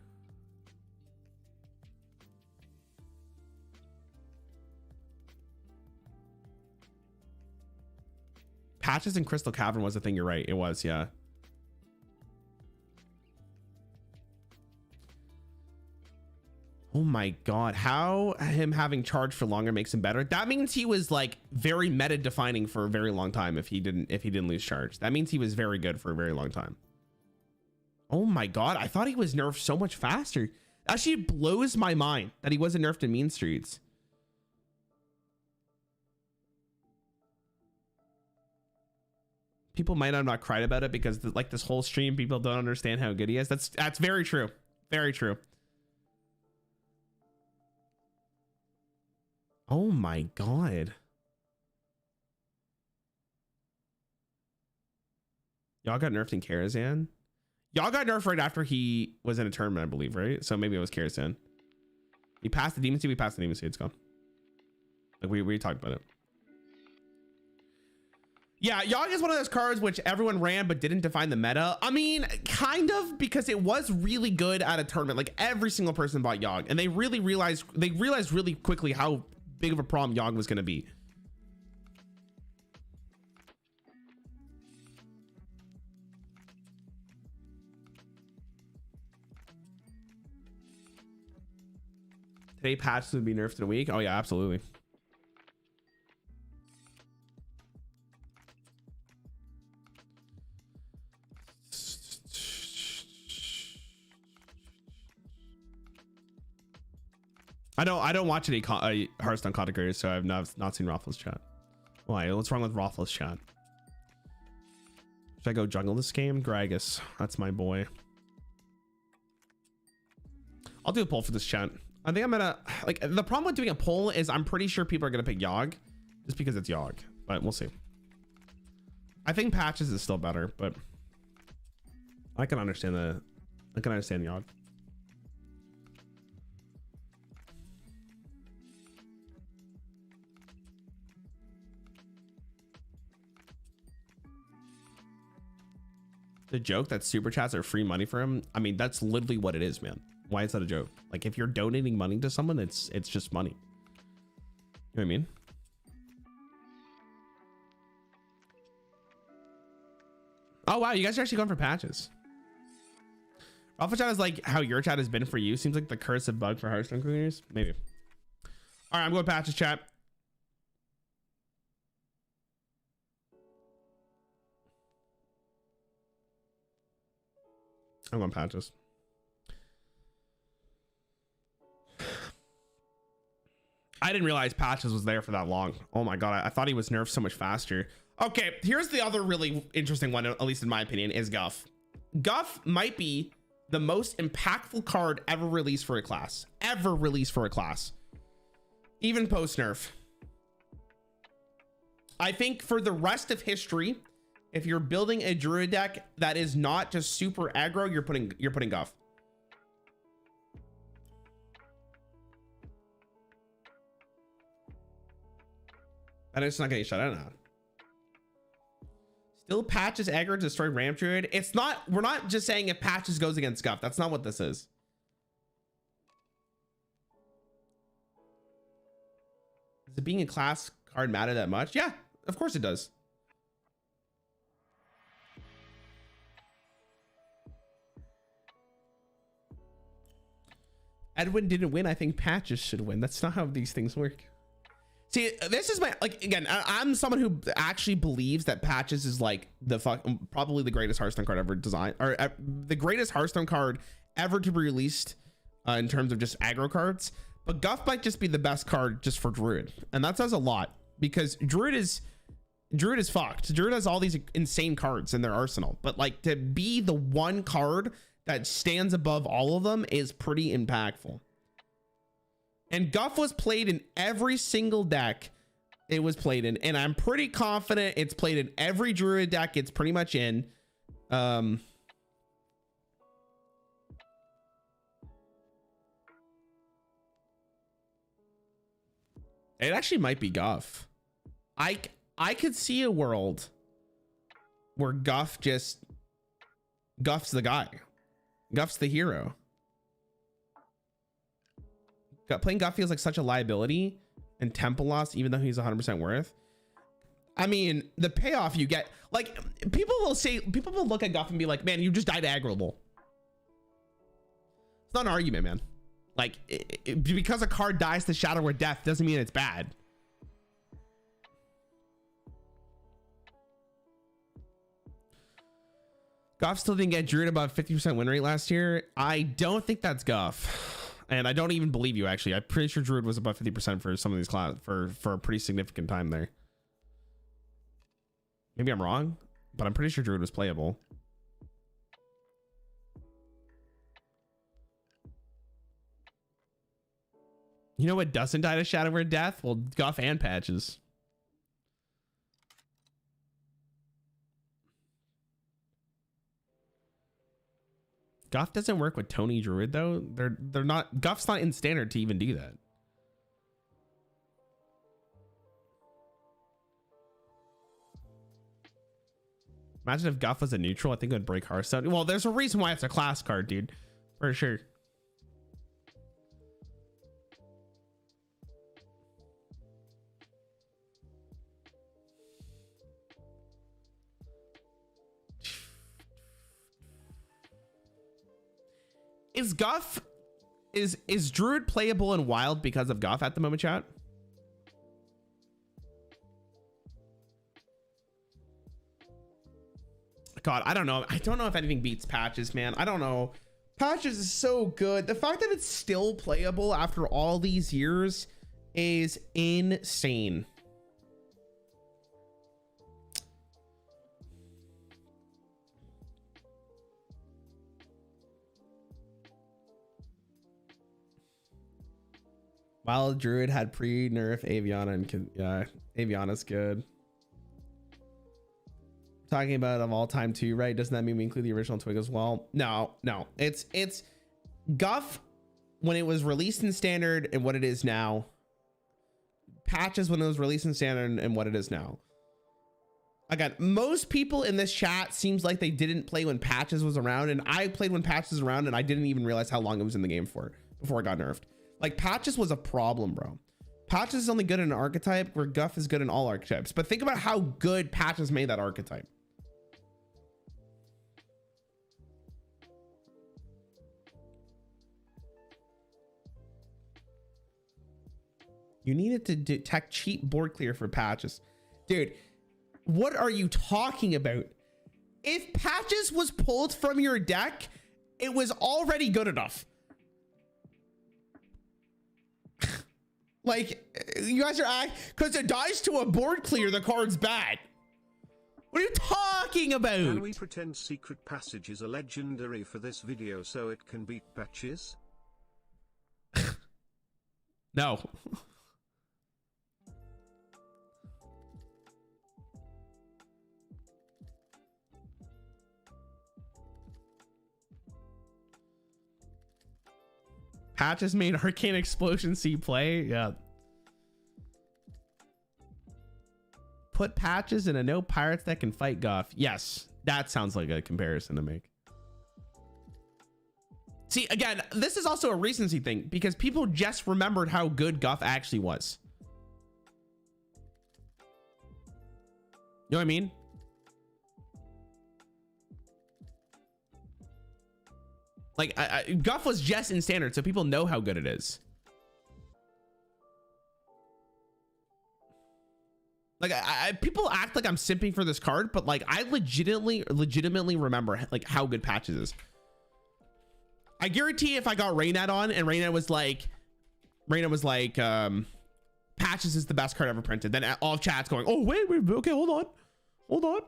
Patches in Crystal Cavern was the thing. You're right. It was, yeah. Oh my god, how him having charge for longer makes him better. That means he was like very meta defining for a very long time. If he didn't lose charge, that means he was very good for a very long time. Oh my god, I thought he was nerfed so much faster. Actually, it blows my mind that he wasn't nerfed in Mean Streets. People might have not cried about it because like this whole stream, people don't understand how good he is. That's very true. Very true. Oh my god. Y'all got nerfed in Karazhan? Y'all got nerfed right after he was in a tournament, I believe, right? So maybe it was Karazhan. He passed the Demon Seed, we passed the Demon Seed, it's gone. Like we talked about it. Yeah, Yogg is one of those cards which everyone ran but didn't define the meta. I mean, kind of, because it was really good at a tournament. Like every single person bought Yogg, and they realized really quickly how big of a problem Yogg was going to be. Today patches would be nerfed in a week. Oh yeah, absolutely. I don't watch any Hearthstone content creators, so I've not seen Rothfull's chat. Why? What's wrong with Rothfull's chat? Should I go jungle this game? Gragas, that's my boy. I'll do a poll for this chat. I think I'm gonna like the problem with doing a poll is I'm pretty sure people are gonna pick Yogg just because it's Yogg, but we'll see. I think Patches is still better, but I can understand Yogg. The joke that super chats are free money for him. I mean, that's literally what it is, man. Why is that a joke? Like if you're donating money to someone, it's just money. You know what I mean? Oh wow, you guys are actually going for Patches. Alpha chat is like how your chat has been for you. Seems like the curse of bug for Hearthstone creators. Maybe. All right, I'm going Patches chat. I'm going Patches. I didn't realize Patches was there for that long. Oh my god, I thought he was nerfed so much faster. Okay, here's the other really interesting one, at least in my opinion, is Guff. Guff might be the most impactful card ever released for a class. Even post nerf. I think for the rest of history, if you're building a Druid deck that is not just super aggro, you're putting Guff. And it's not getting shut out now. Still Patches aggro to destroy Ramp Druid. It's not, we're not just saying if Patches goes against Guff. That's not what this is. Does it being a class card matter that much? Yeah, of course it does. Edwin didn't win. I think Patches should win. That's not how these things work. See, this is my, like, again, I'm someone who actually believes that Patches is like probably the greatest Hearthstone card ever designed, or the greatest Hearthstone card ever to be released in terms of just aggro cards. but Guff might just be the best card just for Druid, and that says a lot because Druid is fucked. Druid has all these insane cards in their arsenal, but like to be the one card that stands above all of them is pretty impactful. And Guff was played in every single deck it was played in, and I'm pretty confident it's played in every Druid deck it's pretty much in. It actually might be Guff. I could see a world where Guff's the guy. Guff's the hero. Playing Guff feels like such a liability and tempo loss, even though he's 100% worth. I mean, the payoff you get, like people will look at Guff and be like, man, you just died aggroable. It's not an argument, man. Like because a card dies to Shadow or Death doesn't mean it's bad. Guff still didn't get Druid above 50% win rate last year. I don't think that's Guff, and I don't even believe you. Actually, I'm pretty sure Druid was above 50% for some of these class for a pretty significant time there. Maybe I'm wrong, but I'm pretty sure Druid was playable. You know what doesn't die to Shadow or Death? Well, Guff and Patches. Guff doesn't work with Tony Druid though. They're not. Guff's not in standard to even do that. Imagine if Guff was a neutral. I think it would break Hearthstone. Well, there's a reason why it's a class card, dude, for sure. Is Guff is Druid playable in Wild because of Guff at the moment, chat? God, I don't know. I don't know if anything beats Patches, man. I don't know. Patches is so good. The fact that it's still playable after all these years is insane. Wild Druid had pre-nerf Aviana and yeah, Aviana's good. Talking about of all time too, right? Doesn't that mean we include the original Twig as well? No. It's Guff when it was released in standard and what it is now. Patches when it was released in standard and what it is now. Again, most people in this chat seems like they didn't play when Patches was around, and I played when Patches was around and I didn't even realize how long it was in the game for before it got nerfed. Like Patches was a problem, bro. Patches is only good in an archetype where Guff is good in all archetypes. But think about how good Patches made that archetype. You needed to detect cheap board clear for Patches. Dude, what are you talking about? If Patches was pulled from your deck, it was already good enough. Like, you guys are because it dies to a board clear, the card's bad. What are you talking about? Can we pretend Secret Passage is a legendary for this video so it can beat Patches? No. Patches made Arcane Explosion see play. Yeah. Put Patches in a no pirates that can fight Guff. Yes, that sounds like a comparison to make. See, again, this is also a recency thing because people just remembered how good Guff actually was. You know what I mean? Like Guff was just in standard, so people know how good it is. Like people act like I'm simping for this card, but like I legitimately remember like how good Patches is. I guarantee if I got Raynad on and Raynad was like Raina was like, Patches is the best card ever printed. Then all of chat's going, oh, wait, okay, hold on.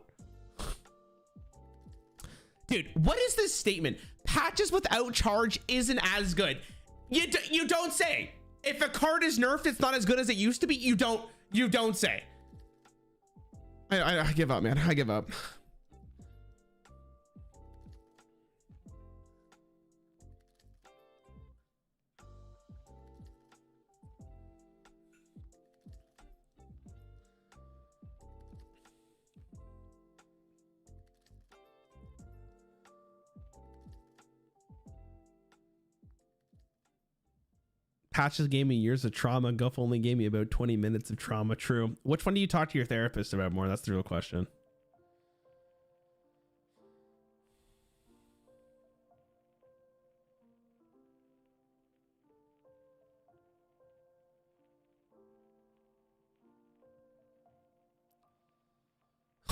Dude, what is this statement? Patches without charge isn't as good. You don't say. If a card is nerfed, it's not as good as it used to be. You don't say. I give up, man. I give up. Patches gave me years of trauma. Guff only gave me about 20 minutes of trauma. True. Which one do you talk to your therapist about more? That's the real question.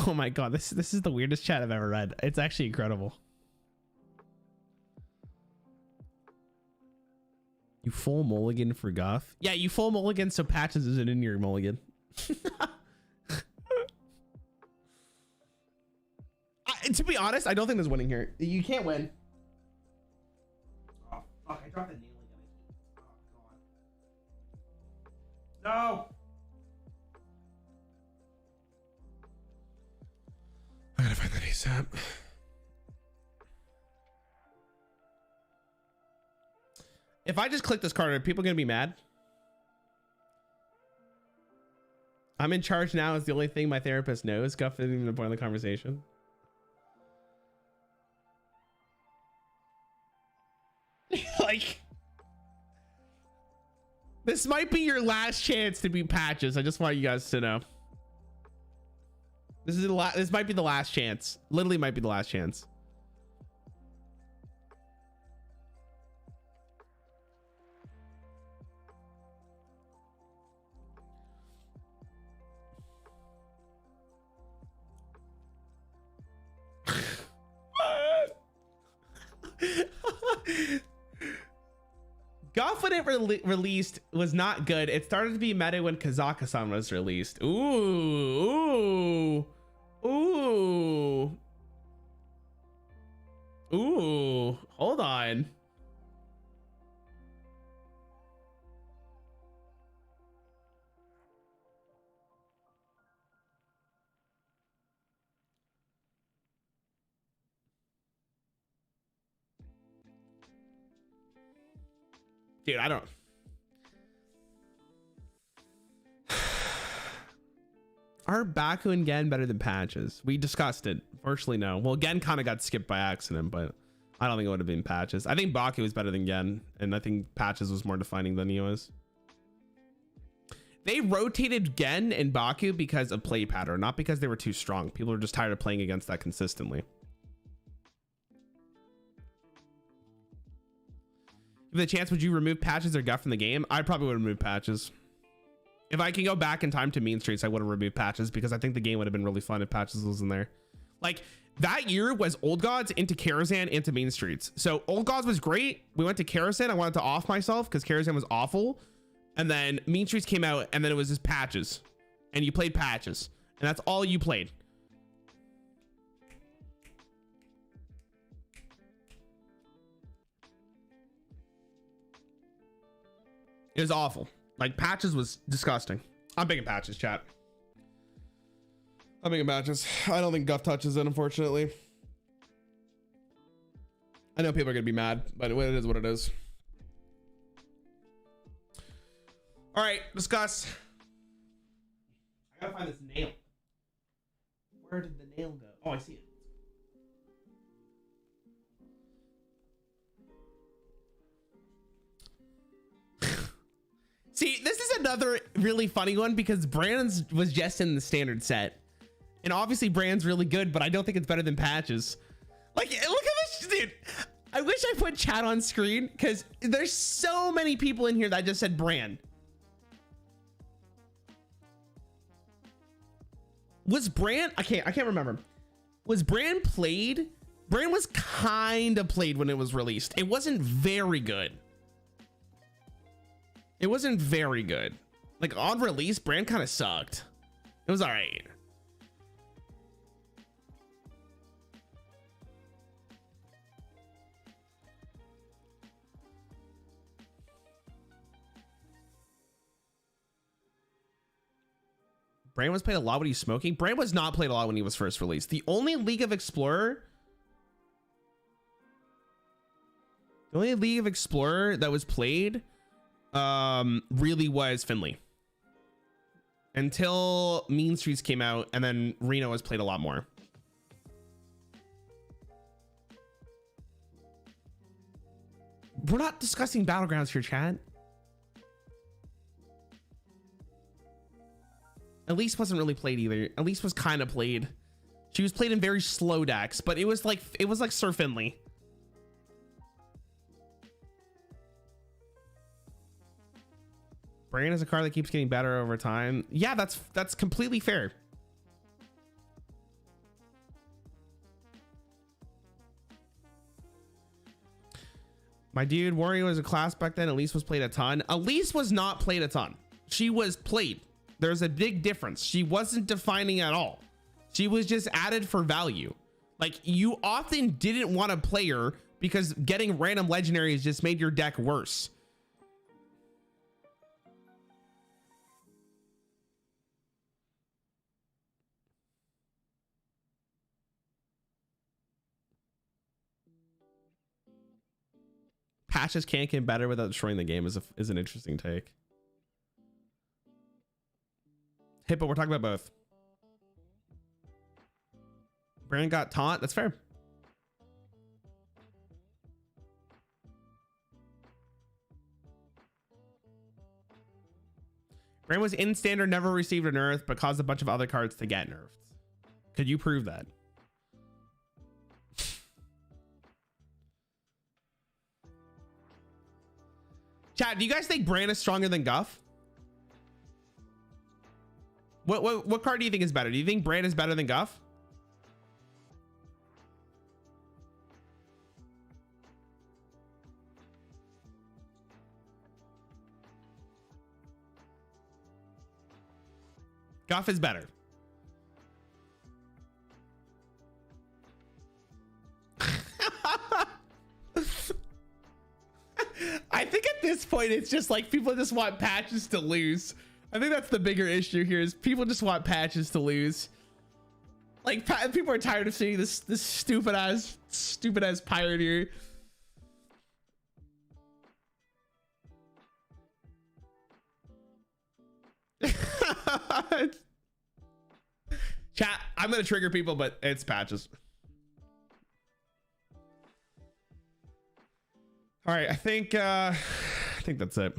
Oh my god, this is the weirdest chat I've ever read. It's actually incredible. You full mulligan for Guff? Yeah, you full mulligan so Patches isn't in your mulligan. To be honest, I don't think there's winning here. You can't win. Oh, fuck, I dropped the nail again. Oh, God. No! I gotta find that ASAP. If I just click this card, are people gonna be mad? I'm in charge now is the only thing my therapist knows. Guff isn't even the point of the conversation. Like, this might be your last chance to beat Patches. I just want you guys to know. This might be the last chance. Literally might be the last chance. Golf when it released was not good. It started to be meta when Kazakhstan was released. Ooh. Hold on. Dude, I don't. Are Baku and Gen better than Patches? We discussed it. Virtually no. Well, Gen kind of got skipped by accident, but I don't think it would have been Patches. I think Baku was better than Gen, and I think Patches was more defining than he was. They rotated Gen and Baku because of play pattern, not because they were too strong. People are just tired of playing against that consistently. If the chance, would you remove Patches or Guff from the game? I probably would remove Patches. If I can go back in time to Mean Streets, I would have removed Patches because I think the game would have been really fun if Patches was in there. Like, that year was Old Gods into Karazhan into Mean Streets. So Old Gods was great. We went to Karazhan. I wanted to off myself because Karazhan was awful. And then Mean Streets came out and then it was just Patches. And you played Patches. And that's all you played. It was awful. Like, Patches was disgusting. I'm picking Patches, chat. I'm picking Patches. I don't think Guff touches it, unfortunately. I know people are gonna be mad, but it is what it is. All right, discuss. I gotta find this nail. Where did the nail go? Oh, I see it. See, this is another really funny one because Brand's was just in the standard set. And obviously Brand's really good, but I don't think it's better than Patches. Like, look at this, dude. I wish I put chat on screen because there's so many people in here that just said Brand. Was Brand, I can't remember. Was Brand played? Brand was kind of played when it was released. It wasn't very good. It wasn't very good. Like on release, brand kind of sucked. It was all right. Brand was played a lot when he was smoking. Brand was not played a lot when he was first released. The only League of Explorer that was played really was Finley. Until Mean Streets came out, and then Reno was played a lot more. We're not discussing Battlegrounds here, chat. Elise wasn't really played either. Elise was kind of played. She was played in very slow decks, but it was like Sir Finley. Brand is a card that keeps getting better over time. Yeah, that's completely fair. My dude, Wario was a class back then. Elise was played a ton. Elise was not played a ton. She was played. There's a big difference. She wasn't defining at all. She was just added for value. Like, you often didn't want to play her because getting random legendaries just made your deck worse. Patches can't get better without destroying the game is an interesting take. Hippo, we're talking about both. Brand got taunt. That's fair. Brand was in standard, never received a nerf, but caused a bunch of other cards to get nerfed. Could you prove that? Chat, do you guys think Brand is stronger than Guff? What card do you think is better? Do you think Brand is better than Guff? Guff is better. I think at this point it's just like people just want Patches to lose. I think that's the bigger issue here, is people just want Patches to lose. Like, people are tired of seeing this stupid ass Pioneer. Chat, I'm gonna trigger people, but it's Patches. All right, I think that's it.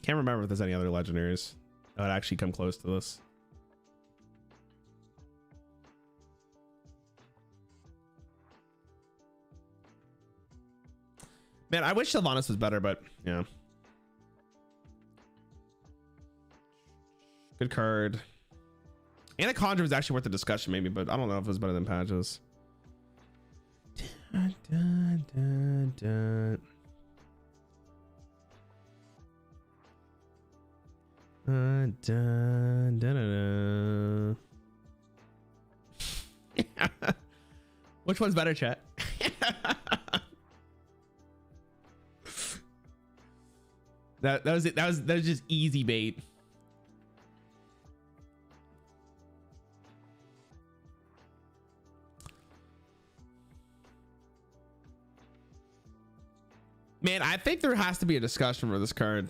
Can't remember if there's any other legendaries that would actually come close to this. Man, I wish Sylvanas was better, but yeah. Good card. Anaconda was actually worth the discussion, maybe, but I don't know if it was better than Patches. Dun, dun, dun, dun. Dun, dun, dun, dun. Which one's better, chat? that was it. That was just easy bait. Man, I think there has to be a discussion for this card.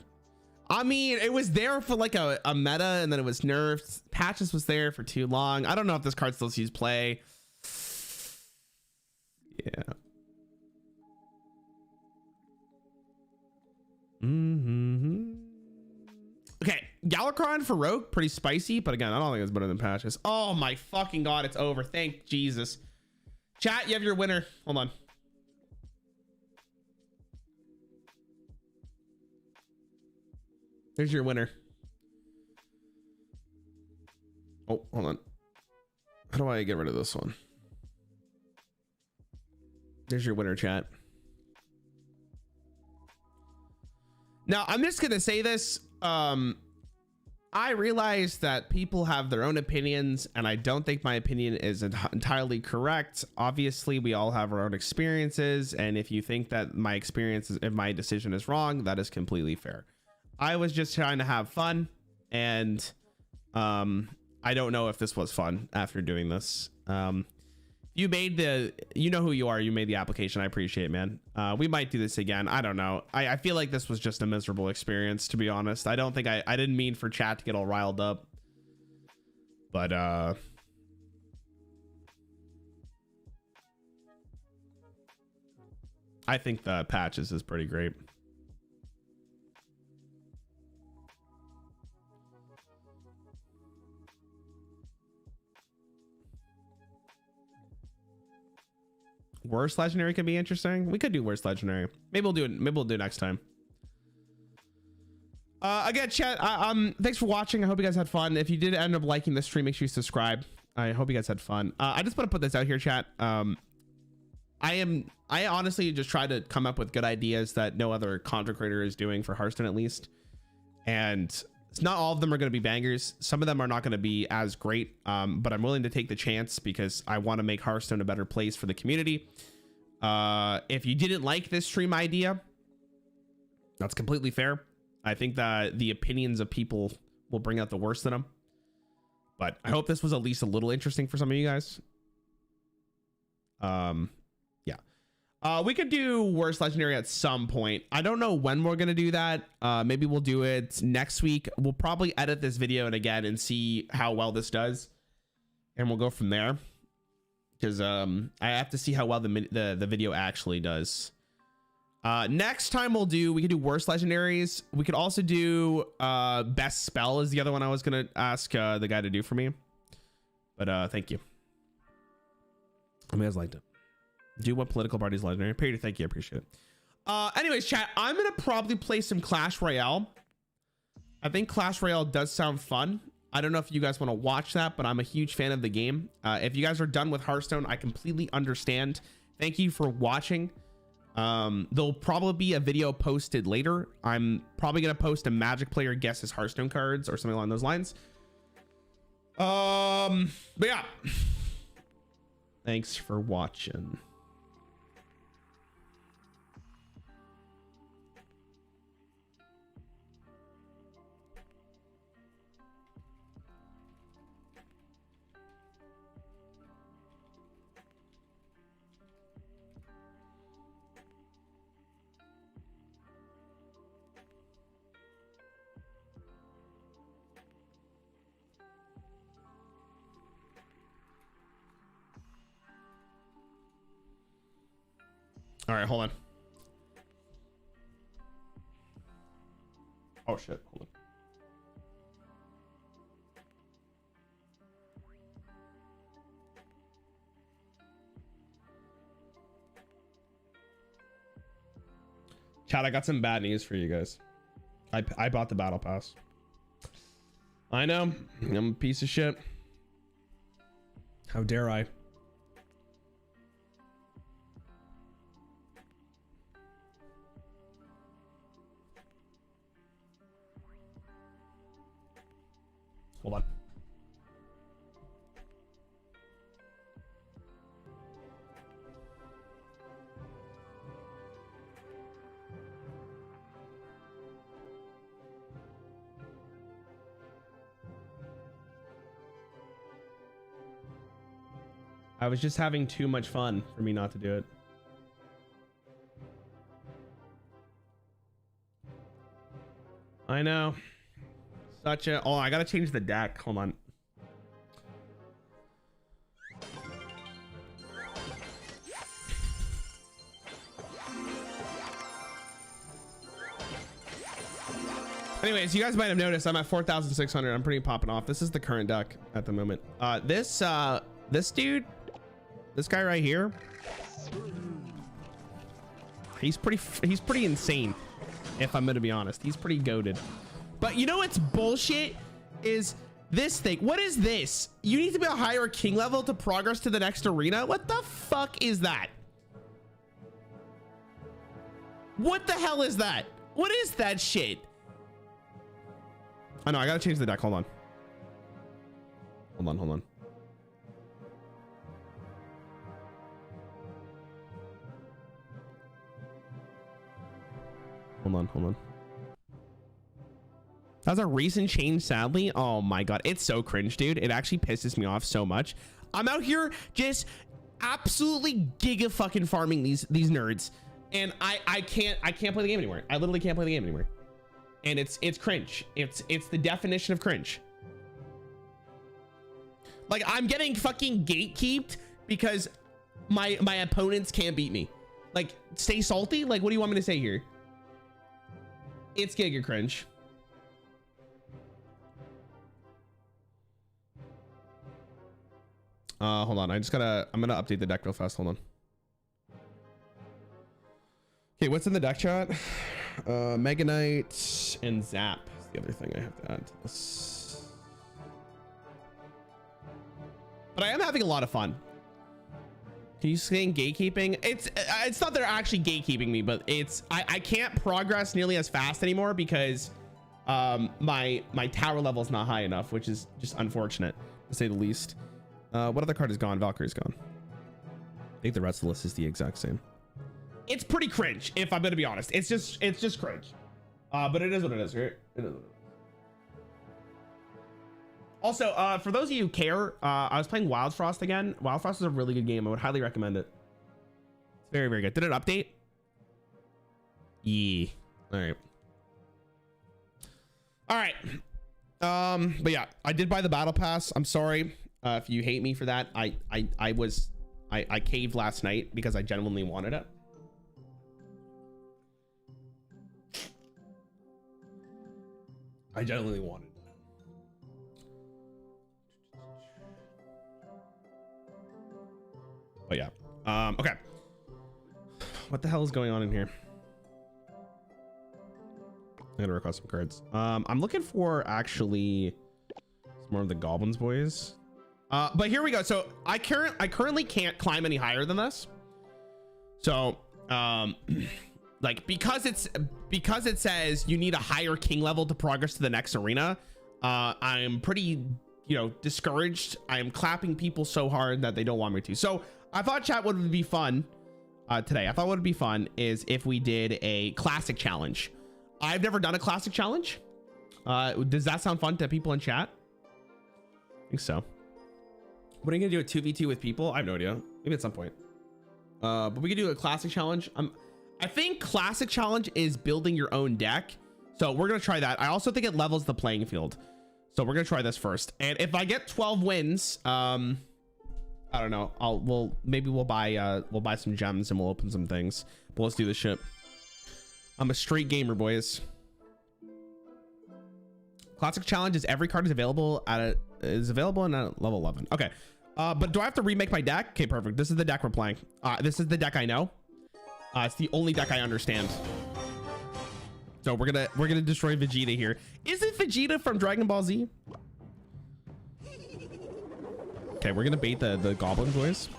I mean, it was there for like a meta, and then it was nerfed. Patches was there for too long. I don't know if this card still sees play. Yeah. Okay, Galakrond for Rogue, pretty spicy, but again, I don't think it's better than Patches. Oh my fucking god, it's over. Thank Jesus. Chat, you have your winner. Hold on. There's your winner. Oh, hold on. How do I get rid of this one? There's your winner, chat. Now, I'm just gonna say this. I realize that people have their own opinions, and I don't think my opinion is entirely correct. Obviously, we all have our own experiences, and if you think that my experience, if my decision is wrong, that is completely fair. I was just trying to have fun, and I don't know if this was fun after doing this. You made you know who you are. You made the application. I appreciate it, man. We might do this again. I don't know. I feel like this was just a miserable experience, to be honest. I don't think I didn't mean for chat to get all riled up, but I think the patches is pretty great. Worst legendary could be interesting. We could do worst legendary. Maybe we'll do it. Maybe we'll do it next time. Again, chat. Thanks for watching. I hope you guys had fun. If you did end up liking the stream, make sure you subscribe. I hope you guys had fun. I just want to put this out here, chat. I honestly just try to come up with good ideas that no other content creator is doing for Hearthstone, at least. And it's not all of them are going to be bangers. Some of them are not going to be as great, but I'm willing to take the chance because I want to make Hearthstone a better place for the community. If you didn't like this stream idea, that's completely fair. I think that the opinions of people will bring out the worst in them. But I hope this was at least a little interesting for some of you guys. We could do worst legendary at some point. I don't know when we're gonna do that. Maybe we'll do it next week. We'll probably edit this video and again and see how well this does, and we'll go from there. Because I have to see how well the video actually does. Next time we can do worst legendaries. We could also do best spell is the other one I was gonna ask the guy to do for me. But thank you. Hope you guys liked it. Do what political party's legendary? Period. Thank you. I appreciate it. Anyways, chat, I'm gonna probably play some Clash Royale. I think Clash Royale does sound fun. I don't know if you guys want to watch that, but I'm a huge fan of the game. If you guys are done with Hearthstone, I completely understand. Thank you for watching. There'll probably be a video posted later. I'm probably gonna post a Magic player guesses Hearthstone cards or something along those lines. But yeah, thanks for watching. All right, hold on. Oh shit, hold on. Chat, I got some bad news for you guys. I bought the battle pass. I know, I'm a piece of shit. How dare I? Hold on. I was just having too much fun for me not to do it. I know. Such a... Oh, I gotta change the deck. Hold on. Anyways, you guys might have noticed I'm at 4,600. I'm pretty popping off. This is the current deck at the moment. This dude, this guy right here, he's pretty insane. If I'm gonna be honest, he's pretty goated. But you know what's bullshit is this thing. What is this? You need to be a higher king level to progress to the next arena. What the fuck is that? What the hell is that? What is that shit? I know, I gotta change the deck. Hold on. Hold on, hold on. Hold on, hold on. That's a recent change, sadly. Oh my god, it's so cringe, dude. It actually pisses me off so much. I'm out here just absolutely giga fucking farming these nerds, and I can't play the game anymore. I literally can't play the game anymore, and it's cringe. It's the definition of cringe. Like, I'm getting fucking gatekeeped because my opponents can't beat me. Like, stay salty. Like, what do you want me to say here? It's giga cringe. Hold on. I'm gonna update the deck real fast. Hold on. Okay, what's in the deck chat? Mega Knight and Zap is the other thing I have to add to this. But I am having a lot of fun. Can you saying gatekeeping? It's not that they're actually gatekeeping me, but I can't progress nearly as fast anymore because my tower level is not high enough, which is just unfortunate to say the least. What other card is gone? Valkyrie's gone. I think the rest of the list is the exact same. It's pretty cringe, if I'm gonna be honest. It's just cringe. But it is what it is, right? It is what it is. Also, for those of you who care, I was playing Wild Frost again. Wild Frost is a really good game. I would highly recommend it. It's very, very good. Did it update? Yeah. All right. All right. But yeah, I did buy the battle pass. I'm sorry if you hate me for that. I caved last night because I genuinely wanted it. I genuinely wanted it. But yeah, okay. What the hell is going on in here? I'm gonna request some cards. I'm looking for actually some more of the goblins, boys. But here we go. So I currently can't climb any higher than this. So like because it says you need a higher king level to progress to the next arena, I'm pretty, discouraged. I am clapping people so hard that they don't want me to. So I thought chat would be fun today. I thought what would be fun is if we did a classic challenge. I've never done a classic challenge. Does that sound fun to people in chat? I think so. What are you gonna do, a 2v2 with people? I have no idea. Maybe at some point. But we could do a classic challenge. I think classic challenge is building your own deck. So we're gonna try that. I also think it levels the playing field. So we're gonna try this first. And if I get 12 wins, I don't know. Maybe we'll buy some gems and we'll open some things. But let's do this shit. I'm a straight gamer, boys. Classic challenge is every card is available in level 11. Okay. But do I have to remake my deck? Okay, perfect. This is the deck we're playing. This is the deck I know. It's the only deck I understand. So we're gonna destroy Vegeta here. Is it Vegeta from Dragon Ball Z? Okay, we're gonna bait the goblin, boys.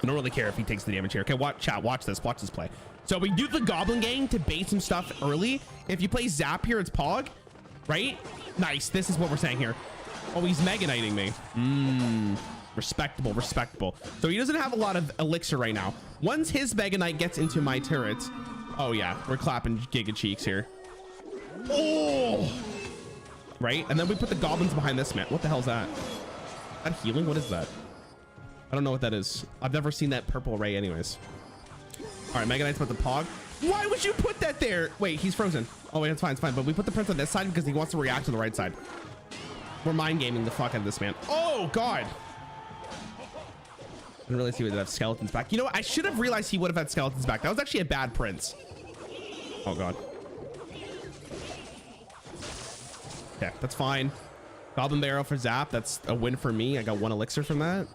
I don't really care if he takes the damage here. Okay, watch this play. So we do the goblin gang to bait some stuff early. If you play Zap here, it's Pog, right? Nice. This is what we're saying here. Oh, he's Mega Knighting me. Respectable. So he doesn't have a lot of elixir right now. Once his Mega Knight gets into my turret, oh yeah, we're clapping Giga Cheeks here. Oh, right. And then we put the goblins behind this man. What the hell is that? Is that healing? What is that? I don't know what that is. I've never seen that purple ray anyways. All right, Mega Knight's with the Pog. Why would you put that there? Wait, he's frozen. Oh wait, it's fine. But we put the prince on this side because he wants to react to the right side. We're mind gaming the fuck out of this man. Oh god. I didn't really see we would have skeletons back. You know what? I should have realized he would have had skeletons back. That was actually a bad prince. Oh god. Okay, that's fine. Goblin Barrel for Zap. That's a win for me. I got 1 elixir from that.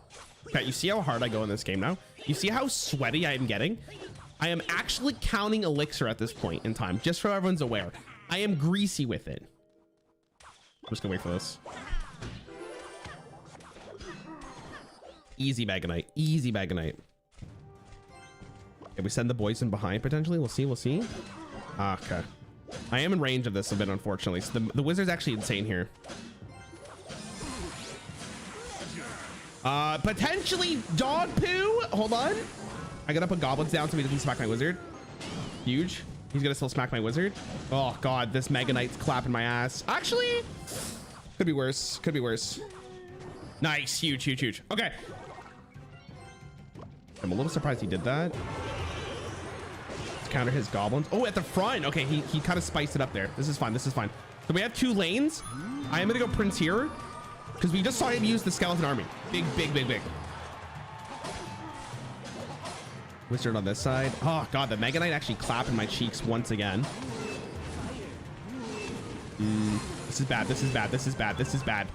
Okay, you see how hard I go in this game now? You see how sweaty I am getting? I am actually counting elixir at this point in time, just so everyone's aware. I am greasy with it. I'm just gonna wait for this. Easy Mega Knight. Easy Mega Knight. Okay, we send the boys in behind potentially. We'll see. Okay. I am in range of this a bit, unfortunately. So the wizard's actually insane here. Potentially dog poo. Hold on. I gotta put goblins down so he doesn't smack my wizard. Huge. He's gonna still smack my wizard. Oh god, this Mega Knight's clapping my ass. Actually, could be worse. Could be worse. Nice. Huge, huge, huge. Okay. I'm a little surprised he did that. Let's counter his goblins. Oh, at the front. Okay, he kind of spiced it up there. This is fine. This is fine. So we have 2 lanes. I am gonna go Prince here because we just saw him use the skeleton army. Big, big, big, big. Wizard on this side. Oh god, the Mega Knight actually clapping my cheeks once again. This is bad. This is bad. This is bad. This is bad.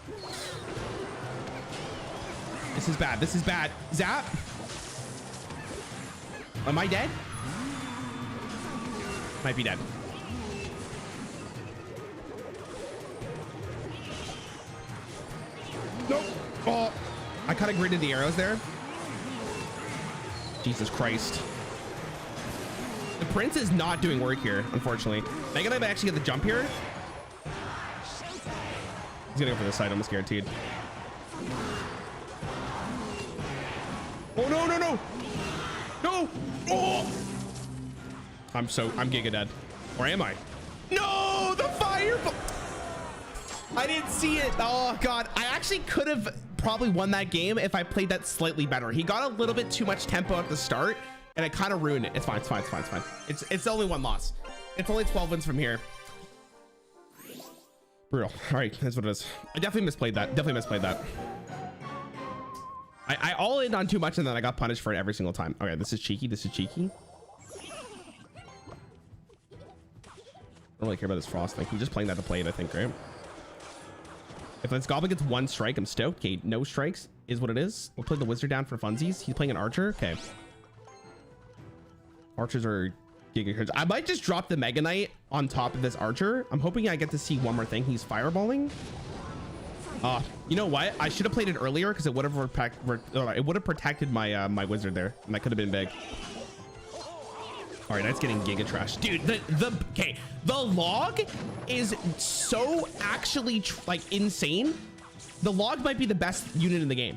This is bad. This is bad. Zap. Am I dead? Might be dead. Nope. Oh, I kind of gridded the arrows there. Jesus Christ. The Prince is not doing work here, unfortunately. Mega Knight might actually get the jump here. He's gonna go for this side, almost guaranteed. Oh no, no, no! No! Oh! I'm giga dead. Or am I? No! The fireball! I didn't see it. Oh god. I actually could have probably won that game if I played that slightly better. He got a little bit too much tempo at the start and it kind of ruined it. It's fine. It's fine. It's fine. It's fine. It's only 1 loss. It's only 12 wins from here. Brutal. All right. That's what it is. I definitely misplayed that. Definitely misplayed that. I all in on too much and then I got punished for it every single time. Okay. This is cheeky. This is cheeky. I don't really care about this frost thing. I'm just playing that to play it, I think, right? If this goblin gets 1 strike, I'm stoked. Okay, no strikes is what it is. We'll play the wizard down for funsies. He's playing an archer. Okay. Archers are giga cards. I might just drop the Mega Knight on top of this archer. I'm hoping I get to see one more thing. He's fireballing. You know what? I should have played it earlier because it would have protected my my wizard there, and that could have been big. All right, that's getting giga trash, dude. The log is so actually like insane. The log might be the best unit in the game.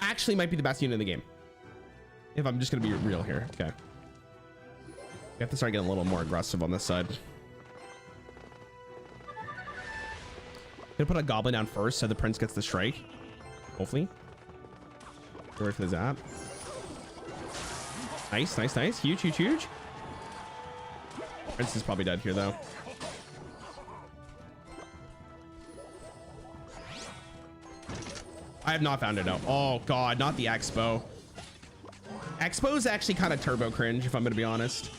Actually, might be the best unit in the game. If I'm just gonna be real here, okay. We have to start getting a little more aggressive on this side. Gonna put a goblin down first so the prince gets the strike. Hopefully. Go for the zap. Nice, nice, nice. Huge, huge, huge. Prince is probably dead here, though. I have not found it out. Oh, God, not the Expo. Expo is actually kind of turbo cringe, if I'm going to be honest.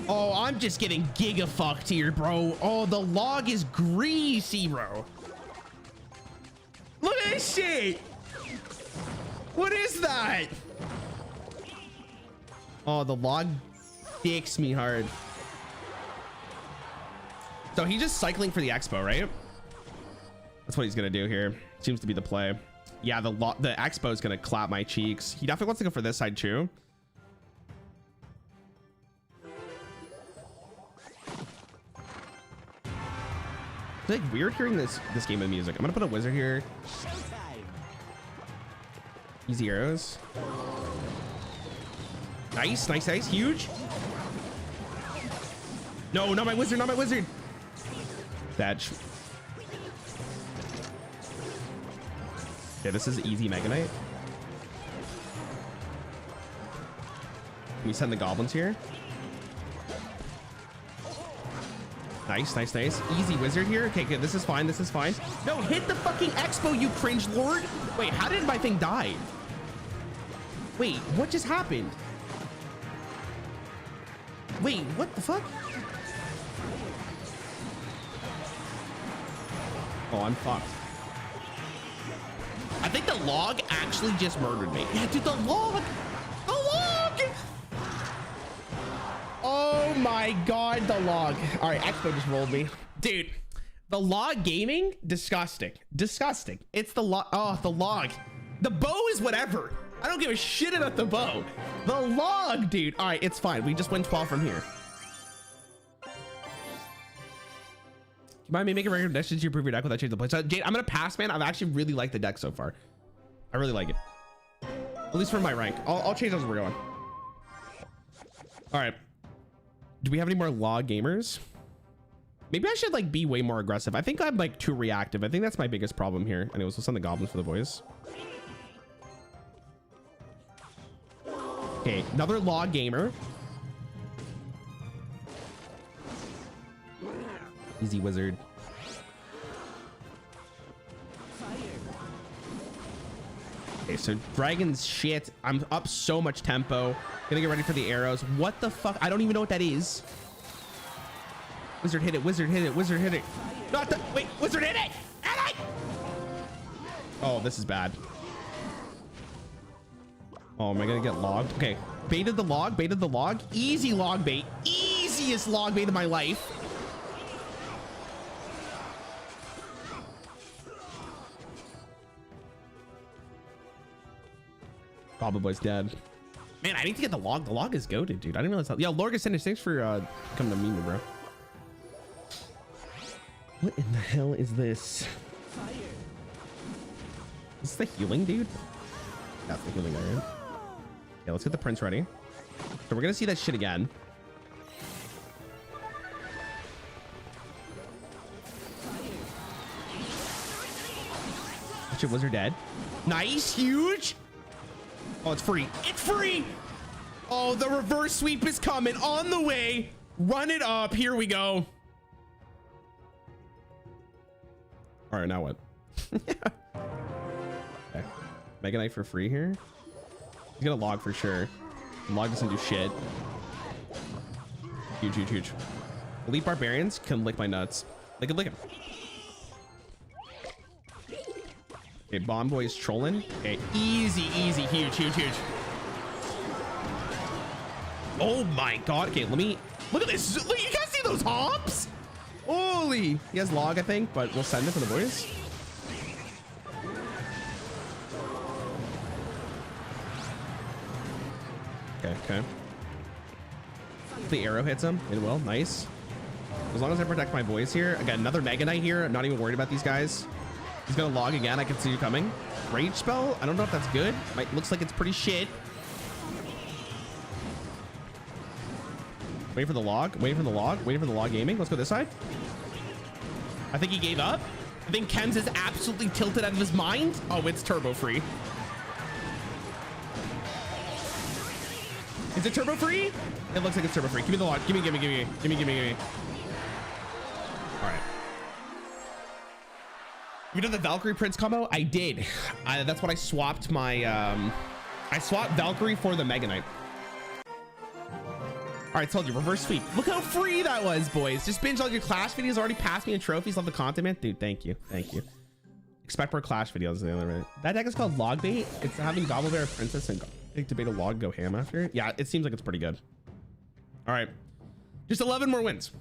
Oh, I'm just getting giga fucked here, bro. Oh, the log is greasy, bro. Look at this shit. What is that? Oh, the log dicks me hard. So he's just cycling for the Expo, right? That's what he's gonna do here. Seems to be the play. Yeah, the Expo is gonna clap my cheeks. He definitely wants to go for this side too. It's like weird hearing this game of music. I'm gonna put a wizard here. Easy arrows. Nice, nice, nice. Huge. No, not my wizard, not my wizard. Badge. Okay, this is easy Mega Knight. Can we send the goblins here? Nice, nice, nice. Easy wizard here. Okay, good. This is fine. This is fine. No, hit the fucking Expo, you cringe lord. Wait, how did my thing die? Wait, what just happened? Wait, what the fuck? Oh, I'm fucked. I think the log actually just murdered me. Yeah, dude, the log! The log! Oh my God, the log. All right, Expo just rolled me. Dude, the log gaming, disgusting. Disgusting. It's the log. Oh, the log. The bow is whatever. I don't give a shit about the bow. The log, dude. All right, it's fine. We just win 12 from here. You mind me making recommendations to improve your deck without changing the play? So Jade, I'm gonna pass, man. I've actually really liked the deck so far. I really like it. At least for my rank. I'll change those as we're going. All right. Do we have any more log gamers? Maybe I should like be way more aggressive. I think I'm like too reactive. I think that's my biggest problem here. Anyways, we'll send the goblins for the boys. Okay, another log gamer. Easy wizard. Okay, so dragon's shit. I'm up so much tempo. Gonna get ready for the arrows. What the fuck? I don't even know what that is. Wizard hit it, wizard hit it, wizard hit it. Not the, wait, wizard hit it! Hit it! Oh, this is bad. Oh, am I gonna get logged? Okay, baited the log, baited the log. Easy log bait. Easiest log bait of my life. Goblin Boy's dead. Man, I need to get the log. The log is goated, dude. I didn't realize how. Yo, Lorgus, thanks for coming to meet me, bro. What in the hell is this? Is this the healing, dude? That's the healing area. Yeah, let's get the prince ready. So we're gonna see that shit again. Shit, wizard dead. Nice, huge. Oh, it's free. It's free. Oh, the reverse sweep is coming on the way. Run it up. Here we go. All right, now what? Okay. Mega Knight for free here. He's gonna log for sure. Log doesn't do shit. Huge, huge, huge. Elite barbarians can lick my nuts. They can lick him. Okay, Bomb Boy's trolling. Okay, easy, easy, huge, huge, huge. Oh my god. Okay, let me look at this. Look, you guys see those hops? Holy. He has log, I think, but we'll send it for the boys. Okay, okay. The arrow hits him. It will. Nice. As long as I protect my boys here. I got another Mega Knight here. I'm not even worried about these guys. He's gonna log again. I can see you coming. Rage spell. I don't know if that's good. Looks like it's pretty shit. Wait for the log. Waiting for the log. Waiting for the log gaming. Let's go this side. I think he gave up. I think Ken's is absolutely tilted out of his mind. Oh, it's turbo free. Is it turbo free? It looks like it's turbo free. Give me the log. Give me, give me, give me, give me, give me, give me. All right. You did the Valkyrie Prince combo? I did. That's what I swapped my, I swapped Valkyrie for the Mega Knight. All right, told you, reverse sweep. Look how free that was, boys. Just binge all your Clash videos. Already passed me in trophies. Love the content, man. Dude, thank you. Thank you. Expect more Clash videos. The other way. That deck is called Log Bait. It's having Gobble Bear Princess and Debate a Log go ham after it. Yeah, it seems like it's pretty good. All right. Just 11 more wins.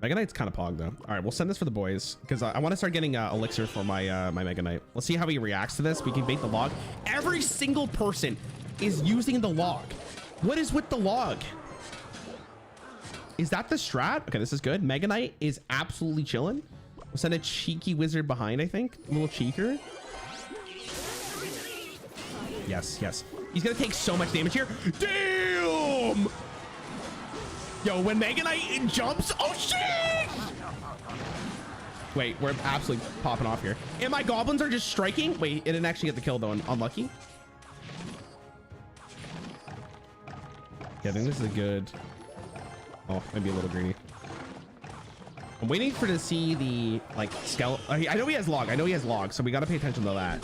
Mega Knight's kind of pog though. All right, we'll send this for the boys because I want to start getting elixir for my my Mega Knight. Let's see how he reacts to this. We can bait the log. Every single person is using the log. What is with the log? Is that the strat? Okay, this is good. Mega Knight is absolutely chilling. We'll send a cheeky wizard behind, I think. A little cheeker. Yes, yes. He's gonna take so much damage here. Damn! Yo, when Mega Knight jumps, oh shit! Wait, we're absolutely popping off here. And my goblins are just striking. Wait, it didn't actually get the kill though. Unlucky. Yeah, I think this is a good. Oh, maybe a little greedy. I'm waiting for to see the like skeleton. I know he has log. I know he has log, so we gotta pay attention to that.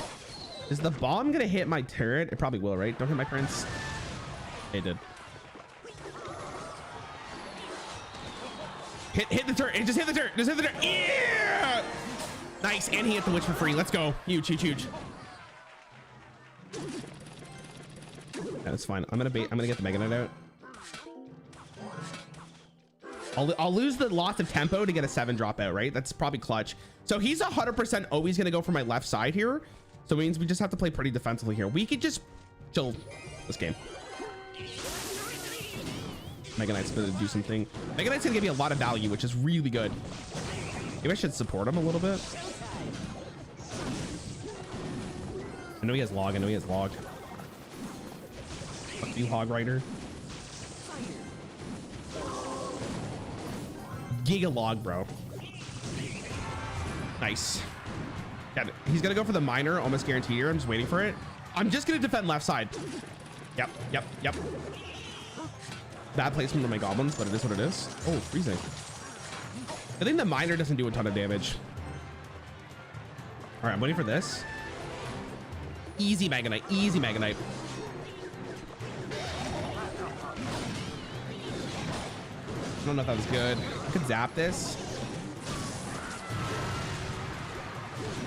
Is the bomb gonna hit my turret? It probably will, right? Don't hit my prince. It did. Hit the turret. It just hit the turret. Just hit the turret. Yeah! Nice. And he hit the witch for free. Let's go. Huge, huge, huge. Yeah, that's fine. I'm gonna get the Mega Knight out. I'll lose the loss of tempo to get a 7 dropout, right? That's probably clutch. So he's 100% always going to go for my left side here. So it means we just have to play pretty defensively here. We could just chill this game. Mega Knight's going to do something. Mega Knight's going to give me a lot of value, which is really good. Maybe I should support him a little bit. I know he has log. Fuck you, Hog Rider. Giga log, bro. Nice. Got it. He's gonna go for the miner, almost guaranteed here. I'm just waiting for it. I'm just gonna defend left side. Yep. Bad placement of my goblins, but it is what it is. Oh, freezing. I think the miner doesn't do a ton of damage. All right, I'm waiting for this. Easy Mega Knight, easy Mega Knight. I don't know if that was good. I could zap this.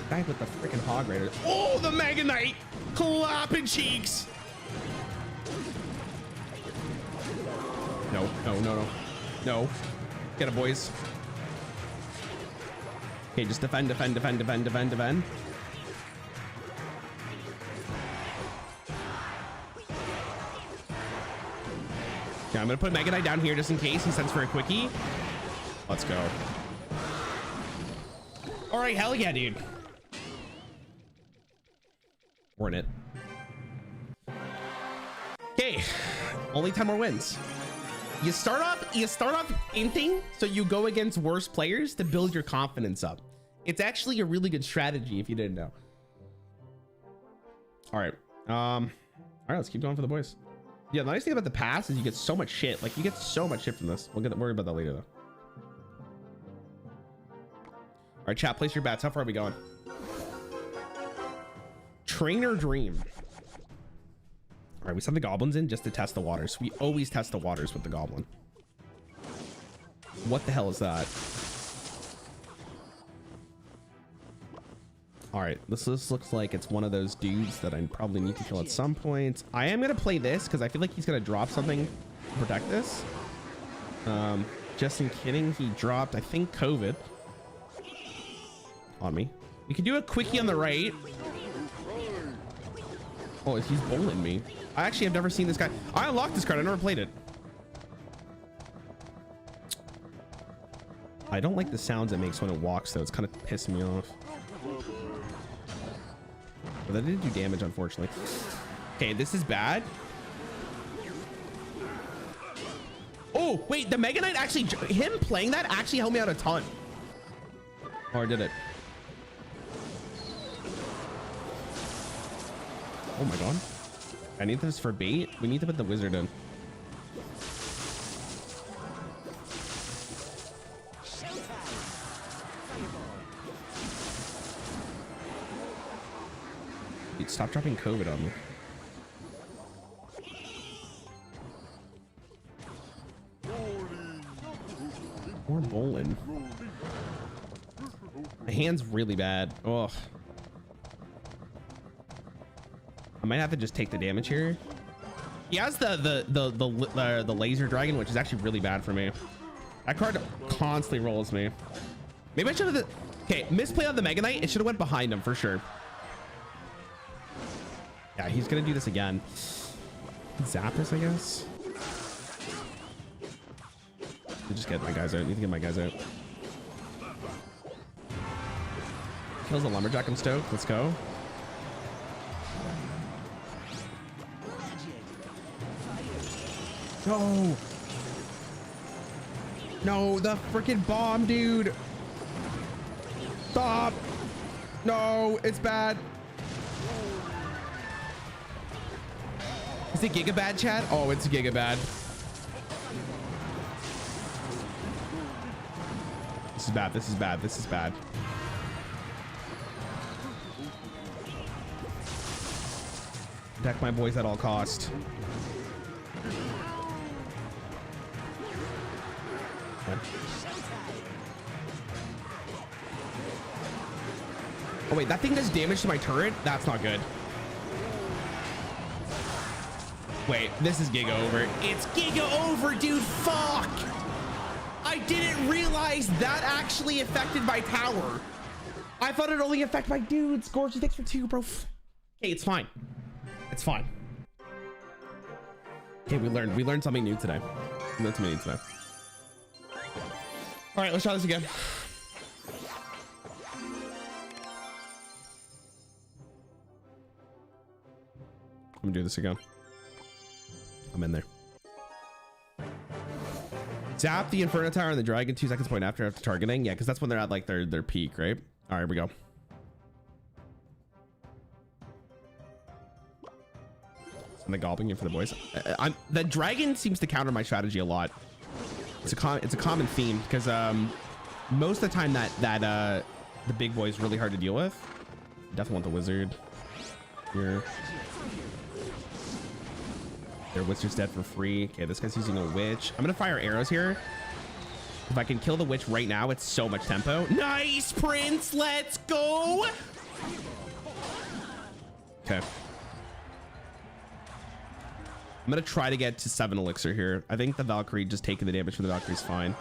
Guy with the freaking Hog Rider. Oh, the Mega Knight! Clapping cheeks! No. Get it, boys. Okay, just defend. Okay, I'm gonna put Mega Knight down here just in case he sends for a quickie. Let's go. All right, hell yeah, dude. We're in it. Okay, only 10 more wins. You start off inting, so you go against worse players to build your confidence up. It's actually a really good strategy if you didn't know. All right, let's keep going for the boys. Yeah, the nice thing about the pass is you get so much shit. Like, you get so much shit from this. We'll worry about that later, though. All right, chat, place your bets. How far are we going? Trainer Dream. All right, we sent the goblins in just to test the waters. We always test the waters with the goblin. What the hell is that? All right, this looks like it's one of those dudes that I probably need to kill at some point. I am gonna play this because I feel like he's gonna drop something to protect this. Just in kidding, he dropped, I think, COVID on me. We can do a quickie on the right. Oh, he's bowling me. I actually have never seen this guy. I unlocked this card. I never played it. I don't like the sounds it makes when it walks, though. It's kind of pissing me off. But that didn't do damage, unfortunately. Okay, this is bad. Oh, wait, the Mega Knight actually, him playing that actually helped me out a ton. Or did it? Oh my god. I need this for bait. We need to put the wizard in. Dude, stop dropping COVID on me. More bowling. My hand's really bad. Oh. I might have to just take the damage here. He has the laser dragon, which is actually really bad for me. That card constantly rolls me. Maybe I should have. Okay, misplay on the Mega Knight. It should have went behind him for sure. Yeah, he's gonna do this again. Zap this, I guess. Just get my guys out. I need to get my guys out. Kills the lumberjack. I'm stoked. Let's go. No. No, the freaking bomb, dude. Stop. No, it's bad. Is it Giga bad, chat? Oh, it's Giga bad. This is bad. This is bad. This is bad. Protect my boys at all cost. Oh wait, that thing does damage to my turret? That's not good. Wait, this is Giga over. It's Giga over, dude. Fuck. I I didn't realize that actually affected my tower. I thought it only affected my dudes. Gorgeous, thanks for 2, bro. Okay, it's fine. It's fine. Okay, we learned something new today. We learned something new today. All right, let's try this again. I'm gonna do this again. I'm in there. Zap the Inferno Tower and the Dragon 2 seconds point after targeting. Yeah, because that's when they're at like their peak, right? All right, here we go. And the gobbling in for the boys. The dragon seems to counter my strategy a lot. It's a common theme because most of the time that the big boy is really hard to deal with. Definitely want the wizard here. Their wizard's dead for free. Okay, this guy's using a witch. I'm gonna fire arrows here. If I can kill the witch right now, it's so much tempo. Nice, Prince. Let's go. Okay. I'm gonna try to get to 7 elixir here. I think the Valkyrie just taking the damage from the Valkyrie is fine.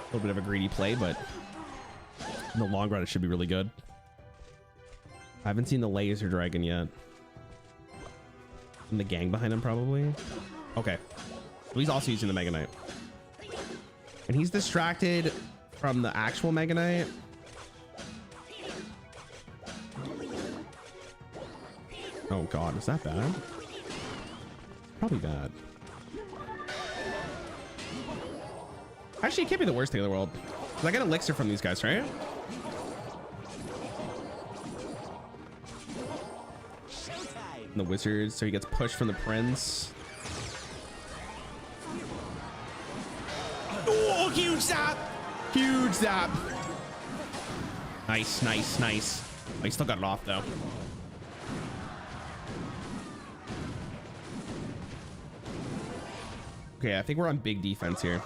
A little bit of a greedy play, but in the long run, it should be really good. I haven't seen the laser dragon yet. And the gang behind him probably. Okay. So he's also using the Mega Knight. And he's distracted from the actual Mega Knight. Oh god, is that bad? Probably bad. Actually, it can't be the worst thing in the world. 'Cause I get elixir from these guys, right? And the wizard, so he gets pushed from the prince. Oh, huge zap! Huge zap! Nice, nice, nice. Oh, he still got it off though. Okay, I think we're on big defense here.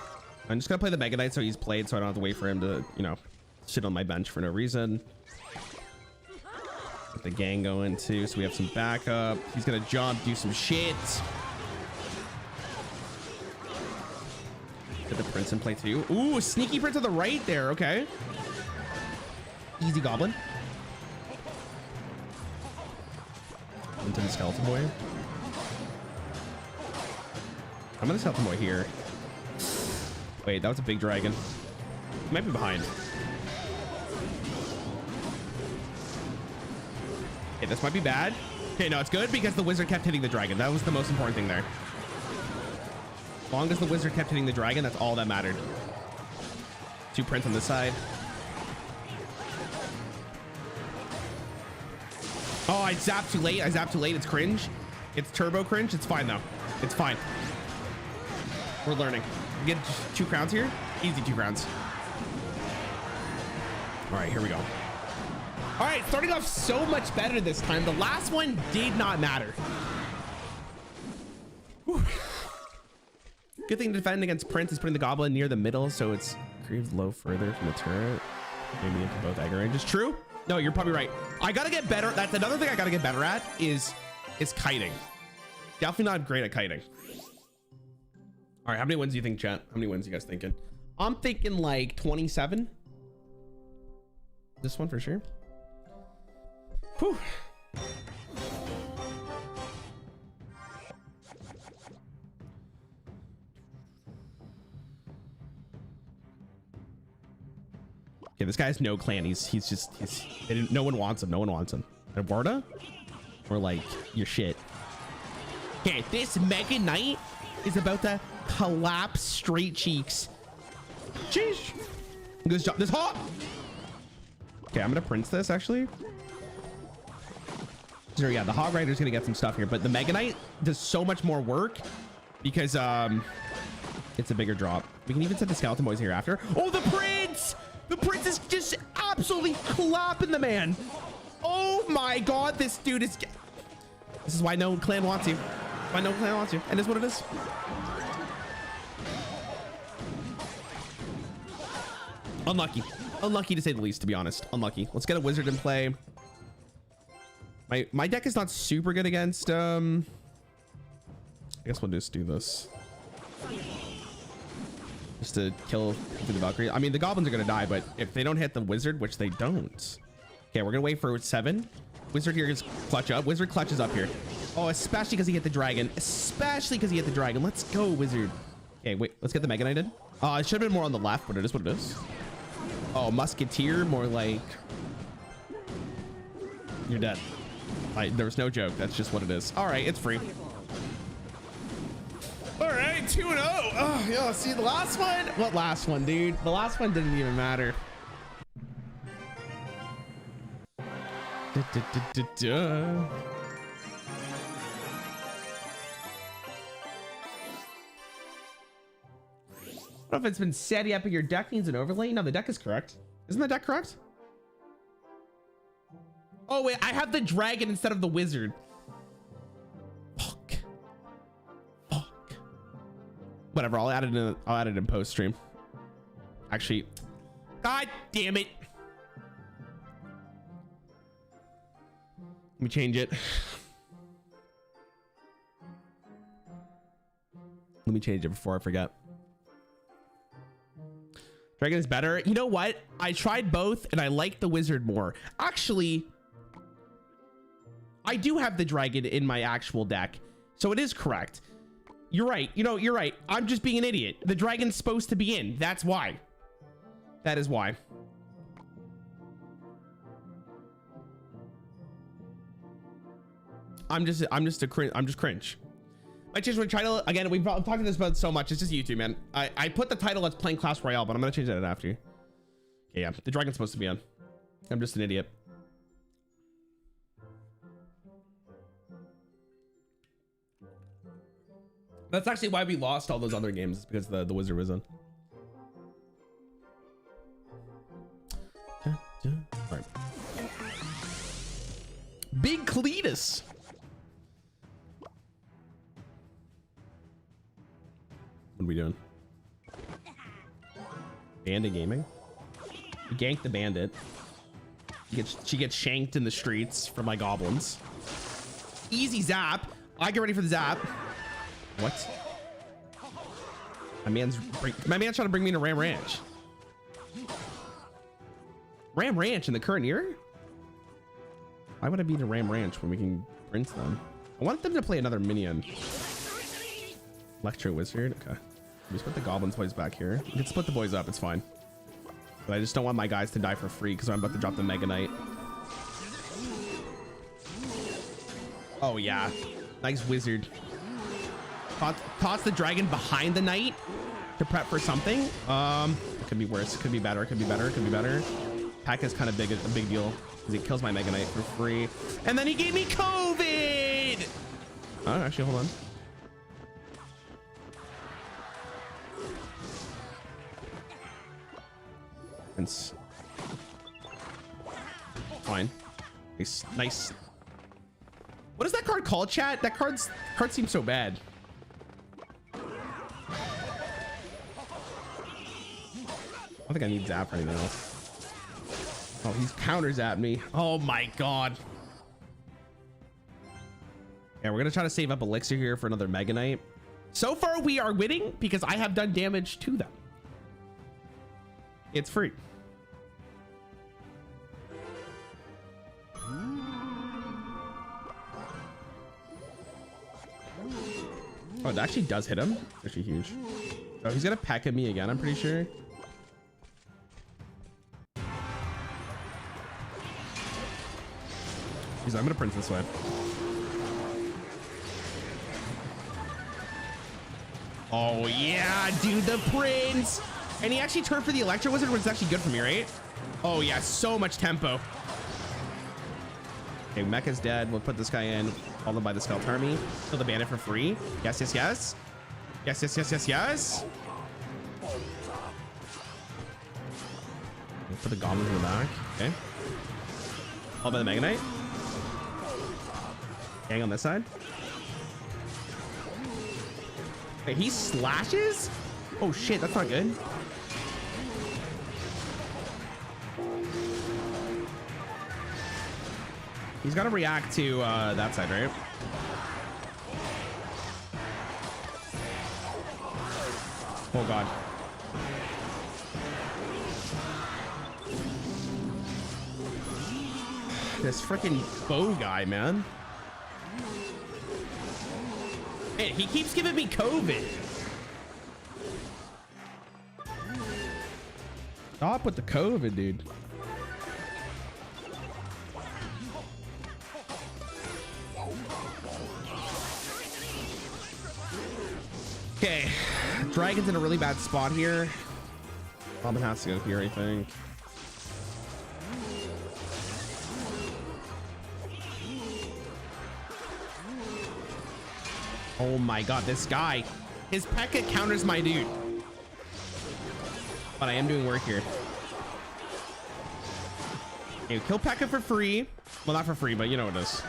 I'm just gonna play the Mega Knight so he's played so I don't have to wait for him to, you know, sit on my bench for no reason. Get the gang going too, so we have some backup. He's gonna jump, do some shit. Get the prince in play too. Ooh, sneaky prince on the right there. Okay. Easy goblin. Into the skeleton boy. I'm gonna skeleton boy here. Wait, that was a big dragon. He might be behind. Okay, this might be bad. Okay, no, it's good because the wizard kept hitting the dragon. That was the most important thing there. As long as the wizard kept hitting the dragon, that's all that mattered. 2 prints on this side. Oh, I zapped too late. I zapped too late. It's cringe. It's turbo cringe. It's fine though. It's fine. We're learning. We get 2 crowns here. Easy 2 crowns. All right, here we go. All right, starting off so much better this time. The last one did not matter. Whew. Good thing to defend against Prince is putting the goblin near the middle, so it's creeps low further from the turret. Maybe into both aggro ranges. True. No, you're probably right. I gotta get better. That's another thing I gotta get better at is kiting. Definitely not great at kiting. All right, how many wins do you think, chat? How many wins are you guys thinking? I'm thinking like 27. This one for sure. Whew. Okay, this guy has no clan. No one wants him. No one wants him. Eduarda? Or like your shit. Okay, this Mega Knight is about to collapse straight cheeks. Sheesh. This hot. Okay, I'm gonna prince this actually. So yeah, the Hog Rider's gonna get some stuff here, but the Mega Knight does so much more work because it's a bigger drop. We can even set the skeleton boys here after. Oh, the prince! The prince is just absolutely clapping the man. Oh my god, this dude is. This is why no clan wants you. Why no clan wants you, and it's what it is. Unlucky. Unlucky to say the least, to be honest. Unlucky. Let's get a wizard in play. My deck is not super good against I guess we'll just do this. just to kill the Valkyrie. I mean, the goblins are gonna die, but if they don't hit the wizard, which they don't. Okay, we're gonna wait for 7. Wizard here is clutch up. Wizard clutches up here. Oh, especially because he hit the dragon. Especially because he hit the dragon. Let's go, wizard. Okay, wait. Let's get the Mega Knight in. It should have been more on the left, but it is what it is. Oh, musketeer, more like you're dead. There was no joke. That's just what it is. All right, it's free. All right, 2-0. Oh, yo, see the last one? What last one, dude? The last one didn't even matter. I don't know if it's been said yet, but your deck needs an overlay. No, the deck is correct. Isn't the deck correct? Oh wait, I have the dragon instead of the wizard. Fuck. Whatever, I'll add it in post stream. Actually, god damn it. Let me change it. Let me change it before I forget. Dragon is better. You know what? I tried both and I like the wizard more. Actually, I do have the dragon in my actual deck, so it is correct. You're right. You know, you're right. I'm just being an idiot. The dragon's supposed to be in. That's why. That is why. I'm just cringe. I just would try to, again, we've talked about this about so much. It's just YouTube, man. I put the title as playing Clash Royale, but I'm gonna change that after. Okay, yeah, the dragon's supposed to be on. I'm just an idiot. That's actually why we lost all those other games, because the wizard was on. All right. Big Cletus. What are we doing? Bandit gaming. We ganked the bandit. She gets shanked in the streets from my goblins. Easy zap. I get ready for the zap. What? My man's trying to bring me to Ram Ranch. Ram Ranch in the current year? Why would I be to Ram Ranch when we can print them? I want them to play another minion. Electro Wizard. Okay. We split the goblins boys back here. We can split the boys up. It's fine. But I just don't want my guys to die for free because I'm about to drop the Mega Knight. Oh yeah. Nice wizard. Toss the dragon behind the knight to prep for something. It could be worse. It could be better. It could be better. It could be better. Pack is kind of a big deal because he kills my Mega Knight for free. And then he gave me COVID. Oh, actually, hold on. It's fine. Nice. What is that card called, chat? That card seems so bad. I don't think I need zap or anything else. Oh, he's counters at me. Oh my god. Yeah, we're gonna try to save up elixir here for another Mega Knight. So far we are winning because I have done damage to them. It's free. Oh, it actually does hit him. It's actually huge. Oh, he's gonna peck at me again, I'm pretty sure. I'm gonna print this way. Oh yeah, dude, the prince. And he actually turned for the Electro Wizard, which is actually good for me, right? Oh yeah, so much tempo. Okay, Mecha's dead. We'll put this guy in, followed by the Skeleton Army. Kill the bandit for free. Yes, yes, yes. Yes, yes, yes, yes, yes. We'll put the goblins in the back. Okay. Followed by the Mega Knight. Gang on this side. Wait, he slashes? Oh shit, that's not good. He's got to react to that side, right? Oh god. This freaking bow guy, man. Hey, he keeps giving me COVID. Stop with the COVID, dude. Okay, Dragon's in a really bad spot here. Robin has to go here, I think. Oh my god, this guy. His P.E.K.K.A counters my dude. But I am doing work here. Okay, kill P.E.K.K.A for free. Well, not for free, but you know what it is.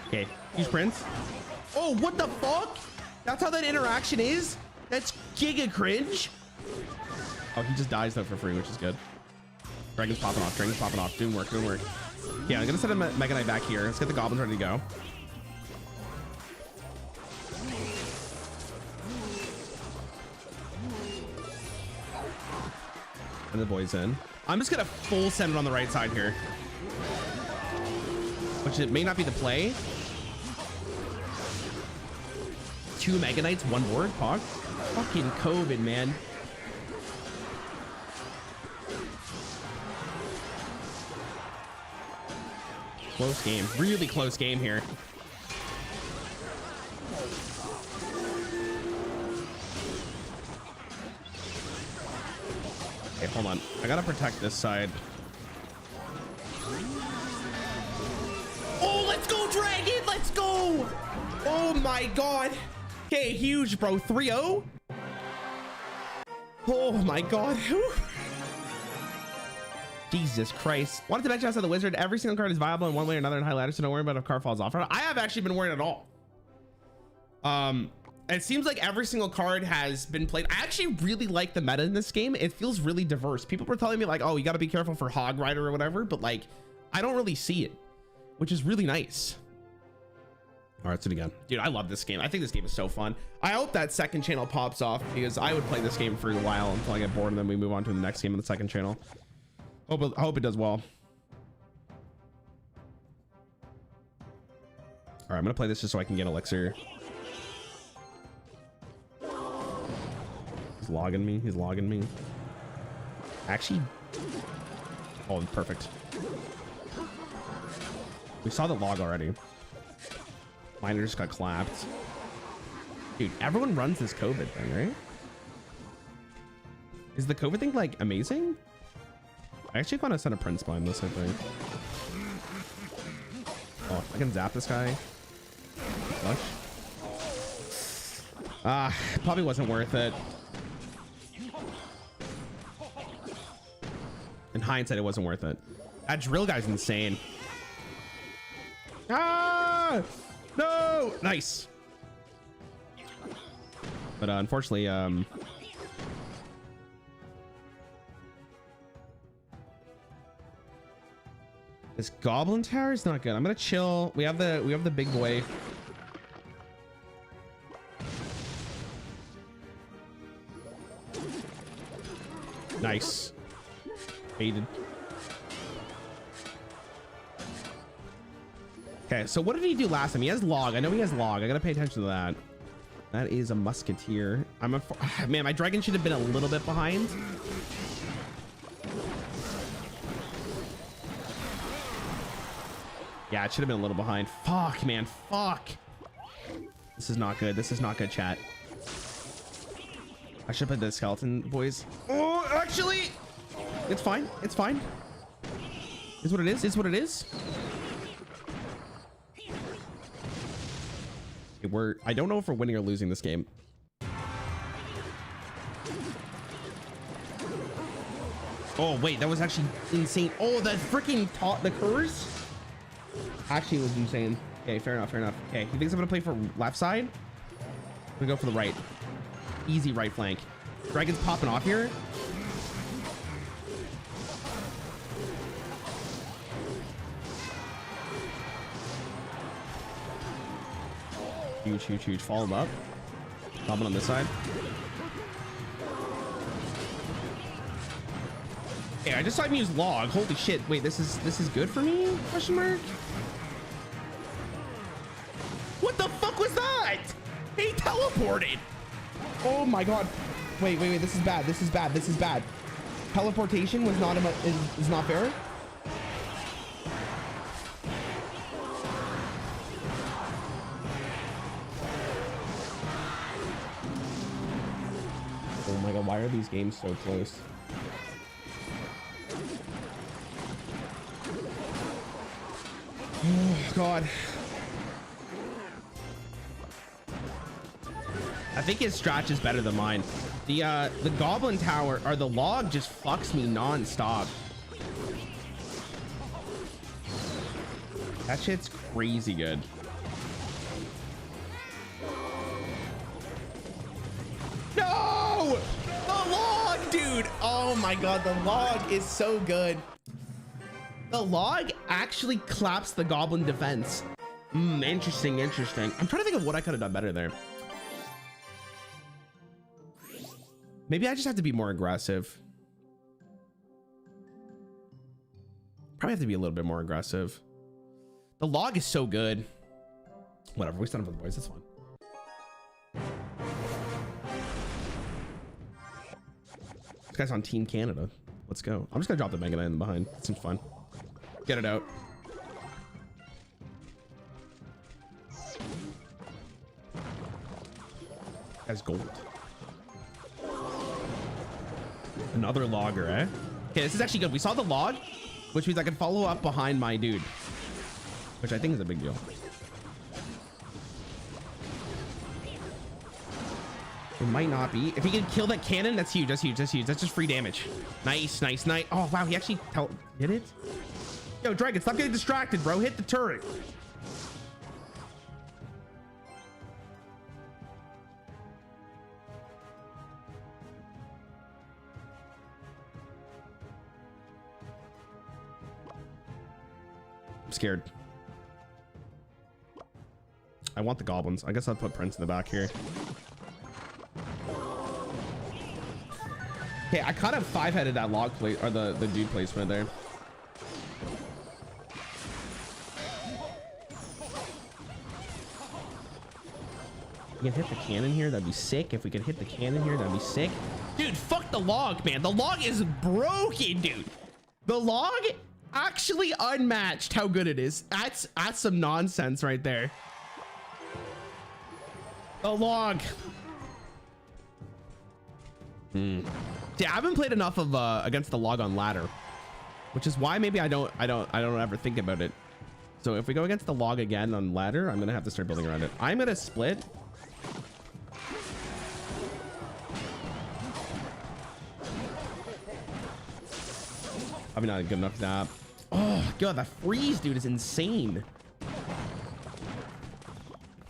Okay, use Prince. Oh, what the fuck? That's how that interaction is? That's giga cringe. Oh, he just dies though for free, which is good. Dragon's popping off, Dragon's popping off. Doing work, doing work. Yeah, I'm gonna set a Mega Knight back here. Let's get the goblins ready to go. And the boys in. I'm just gonna full send it on the right side here, which it may not be the play. 2 Mega Knights, 1 board. Pog. Fucking COVID, man. Close game, really close game here. Okay, hold on. I gotta protect this side. Oh, let's go, Dragon! Let's go! Oh my god. Okay, huge, bro. 3-0. Oh my god. Jesus Christ. Wanted to mention outside the wizard, every single card is viable in one way or another in high ladder, so don't worry about if a card falls off. I have actually been worried at all. It seems like every single card has been played. I actually really like the meta in this game. It feels really diverse. People were telling me like, oh, you got to be careful for Hog Rider or whatever, but like, I don't really see it, which is really nice. All right, let's do it again. Dude, I love this game. I think this game is so fun. I hope that second channel pops off because I would play this game for a while until I get bored and then we move on to the next game on the second channel. I hope it does well. All right, I'm gonna play this just so I can get elixir. He's logging me. He's logging me. Actually, oh, perfect. We saw the log already. Miner just got clapped. Dude, everyone runs this COVID thing, right? Is the COVID thing like amazing? I actually want to send a Prince behind this, I think. Oh, I can zap this guy. Flush. Ah, probably wasn't worth it. In hindsight, it wasn't worth it. That drill guy's insane. Ah! No! Nice. But unfortunately, this goblin tower is not good. I'm gonna chill. We have the big boy. Nice. Hated. Okay, so what did he do last time? He has log. I know he has log. I gotta pay attention to that. That is a musketeer. Man, my dragon should have been a little bit behind. Yeah, it should have been a little behind. Fuck, man. Fuck. This is not good. This is not good, chat. I should put the skeleton boys. Oh, actually, it's fine. It's fine. Is what it is. Is what it is. Okay, I don't know if we're winning or losing this game. Oh wait, that was actually insane. Oh, the freaking the curse actually was insane. Okay, fair enough, fair enough. Okay, he thinks I'm gonna play for left side. I'm gonna go for the right. Easy right flank. Dragon's popping off here. Huge, huge, huge. Follow him up. Goblin on this side. Yeah, I just saw him use log. Holy shit. Wait, this is good for me? Question mark. What the fuck was that? He teleported. Oh my god. Wait. This is bad. This is bad. Teleportation was not is not fair. Oh my god, why are these games so close? Oh god. I think his stretch is better than mine. The goblin tower or the log just fucks me non-stop. That shit's crazy good. No! The log, dude! Oh my god, the log is so good. The log actually claps the goblin defense. Interesting. I'm trying to think of what I could have done better there. Maybe I just have to be more aggressive. Probably have to be a little bit more aggressive. The log is so good. Whatever, we stand up for the boys, that's fine. This guy's on Team Canada. Let's go. I'm just gonna drop the Mega Man behind. It seems fun. Get it out. That's gold. Another logger, eh? Okay, this is actually good. We saw the log, which means I can follow up behind my dude, which I think is a big deal. It might not be. If he can kill that cannon, that's huge. That's just free damage. Nice. Oh, wow. He actually hit it. Yo, Dragon, stop getting distracted, bro. Hit the turret. I'm scared. I want the goblins. I guess I'll put Prince in the back here. Okay, I kind of five-headed that log plate or the dude placement there. We can hit the cannon here, that'd be sick. If we could hit the cannon here, that'd be sick. Dude, fuck the log, man. The log is broken, dude. The log actually unmatched how good it is. That's some nonsense right there. The log. Yeah, I haven't played enough of against the log on ladder, which is why maybe I don't ever think about it. So if we go against the log again on ladder, I'm gonna have to start building around it. I'm gonna split. Probably not a good enough zap. Oh god, that freeze, dude, is insane. I'm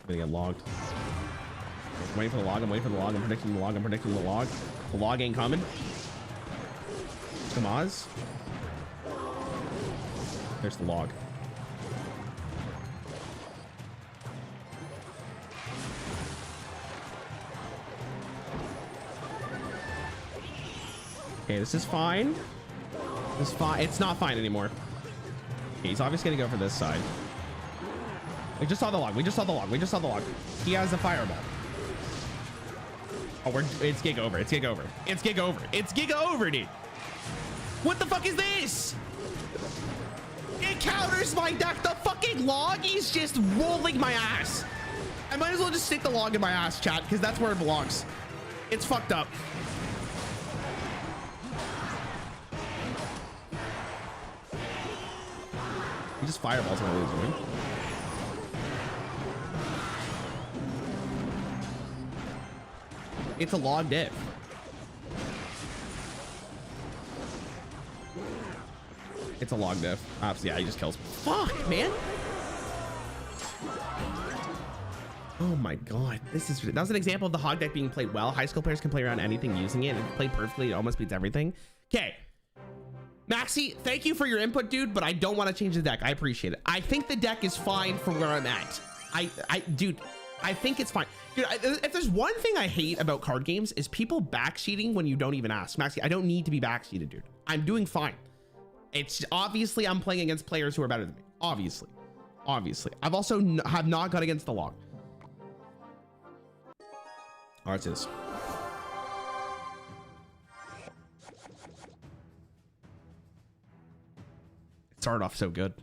gonna get logged. I'm waiting for the log. I'm predicting the log. The log ain't coming. Come on. There's the log. Okay, this is fine. This is fine. It's not fine anymore. Okay, he's obviously gonna go for this side. We just saw the log. He has a fireball. Oh, it's gig over. It's gig over, dude. What the fuck is this? It counters my deck. The fucking log is just rolling my ass. I might as well just stick the log in my ass, chat, because that's where it belongs. It's fucked up. He just fireballs when I lose, right? It's a log diff. It's a log diff. Yeah, he just kills. Fuck, man. Oh my god, that was an example of the hog deck being played well. High school players can play around anything using it and play perfectly. It almost beats everything. Okay, Maxi, thank you for your input, dude, but I don't want to change the deck. I appreciate it. I think the deck is fine for where I'm at. Dude, I think it's fine. Dude, if there's one thing I hate about card games is people backseating when you don't even ask. Maxi, I don't need to be backseated, dude. I'm doing fine. It's obviously I'm playing against players who are better than me. Obviously. I've also have not gone against the log. Ours is. It started off so good.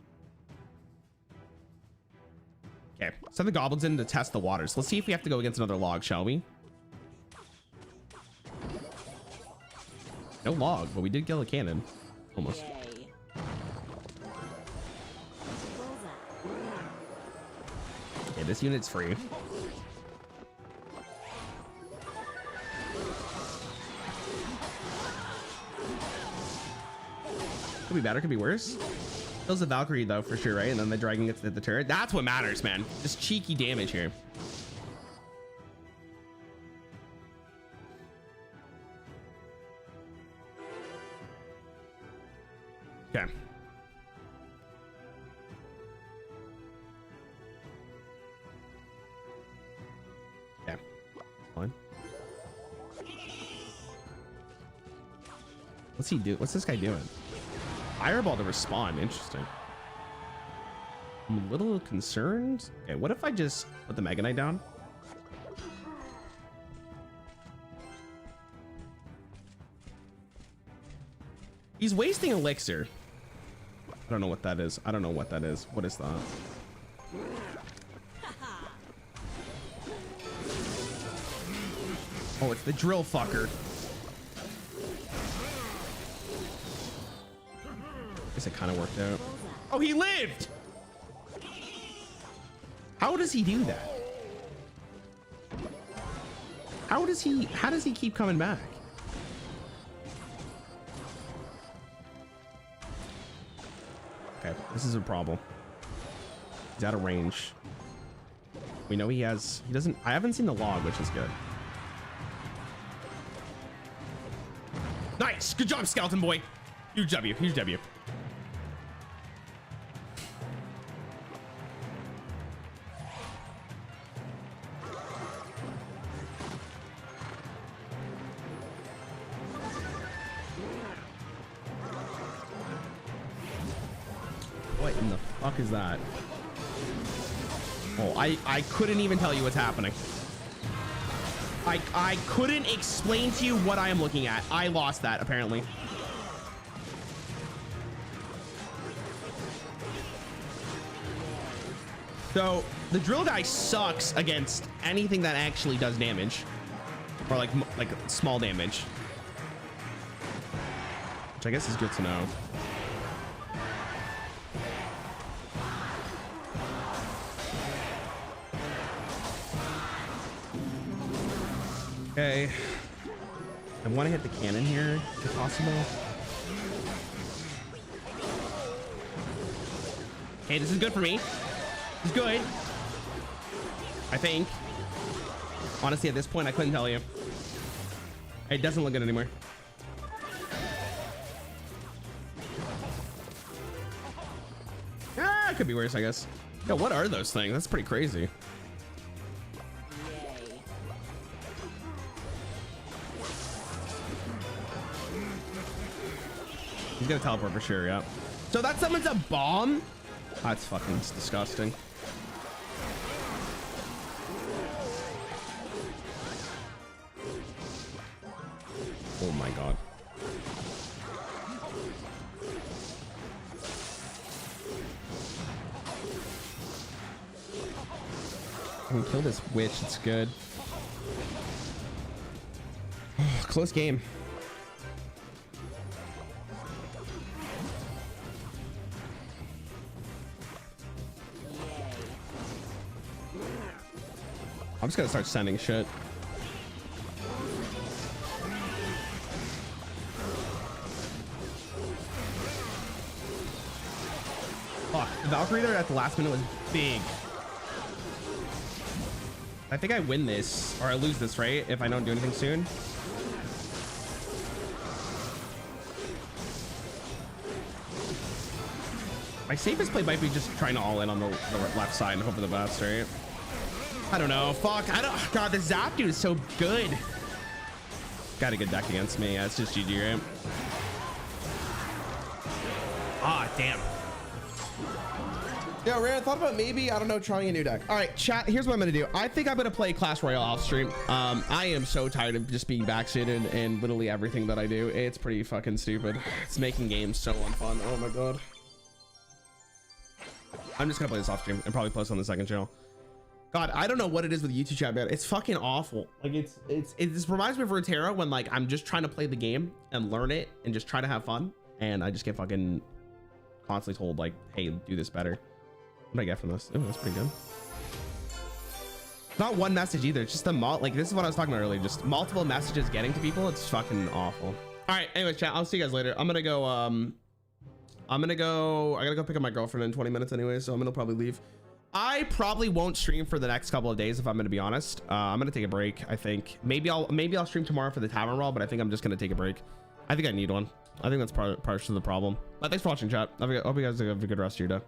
Okay, send the goblins in to test the waters. Let's see if we have to go against another log, shall we? No log, but we did kill a cannon. Almost. Okay, this unit's free. Could be better, could be worse. Kills the Valkyrie though, for sure, right? And then the dragon gets to hit the turret. That's what matters, man. Just cheeky damage here. Okay. Yeah. Fine. What's he do? What's this guy doing? Fireball to respawn. Interesting. I'm a little concerned. Okay, what if I just put the Mega Knight down? He's wasting elixir. I don't know what that is. I don't know what that is. What is that? Oh, it's the drill fucker. Guess it kind of worked out. Oh, he lived. How does he do that? How does he keep coming back? Okay, this is a problem. He's out of range. We know he doesn't, I haven't seen the log, which is good. Nice, good job, skeleton boy. Huge W, huge W. What in the fuck is that? Oh, I couldn't even tell you what's happening. I couldn't explain to you what I am looking at. I lost that, apparently. So, the drill guy sucks against anything that actually does damage. Or like small damage. Which I guess is good to know. Okay, I want to hit the cannon here if possible. Okay, this is good for me. It's good, I think. Honestly, at this point, I couldn't tell you. It doesn't look good anymore. Ah, it could be worse, I guess. Yo, what are those things? That's pretty crazy. He's gonna teleport for sure, yeah. So that summons a bomb? That's fucking disgusting. Oh my god. Can we kill this witch? It's good. Close game. I'm just gonna start sending shit. Fuck, the Valkyrie there at the last minute was big. I think I win this, or I lose this, right? If I don't do anything soon. My safest play might be just trying to all in on the left side and hope for the best, right? I don't know. Fuck. I don't. God, the Zap dude is so good. Got a good deck against me. Yeah, it's just GG, right? Ah, damn. Yeah, Rarran, I thought about maybe, I don't know, trying a new deck. All right, chat, here's what I'm gonna do. I think I'm gonna play Clash Royale off stream. I am so tired of just being backseated in literally everything that I do. It's pretty fucking stupid. It's making games so unfun. Oh my God. I'm just gonna play this off stream and probably post on the second channel. God, I don't know what it is with YouTube chat, man. It's fucking awful. Like it just reminds me of Runeterra when like I'm just trying to play the game and learn it and just try to have fun, and I just get fucking constantly told like, hey, do this better. What did I get from this? Oh, that's pretty good. Not one message either. It's just the like this is what I was talking about earlier. Just multiple messages getting to people. It's fucking awful. All right. Anyways, chat. I'll see you guys later. I'm gonna go. I gotta go pick up my girlfriend in 20 minutes anyway, so I'm gonna probably leave. I probably won't stream for the next couple of days if I'm gonna be honest. I'm gonna take a break. I think maybe I'll stream tomorrow for the tavern roll, but I think I'm just gonna take a break. I think I need one. I think that's part of the problem. But thanks for watching, chat. I hope you guys have a good rest of your day.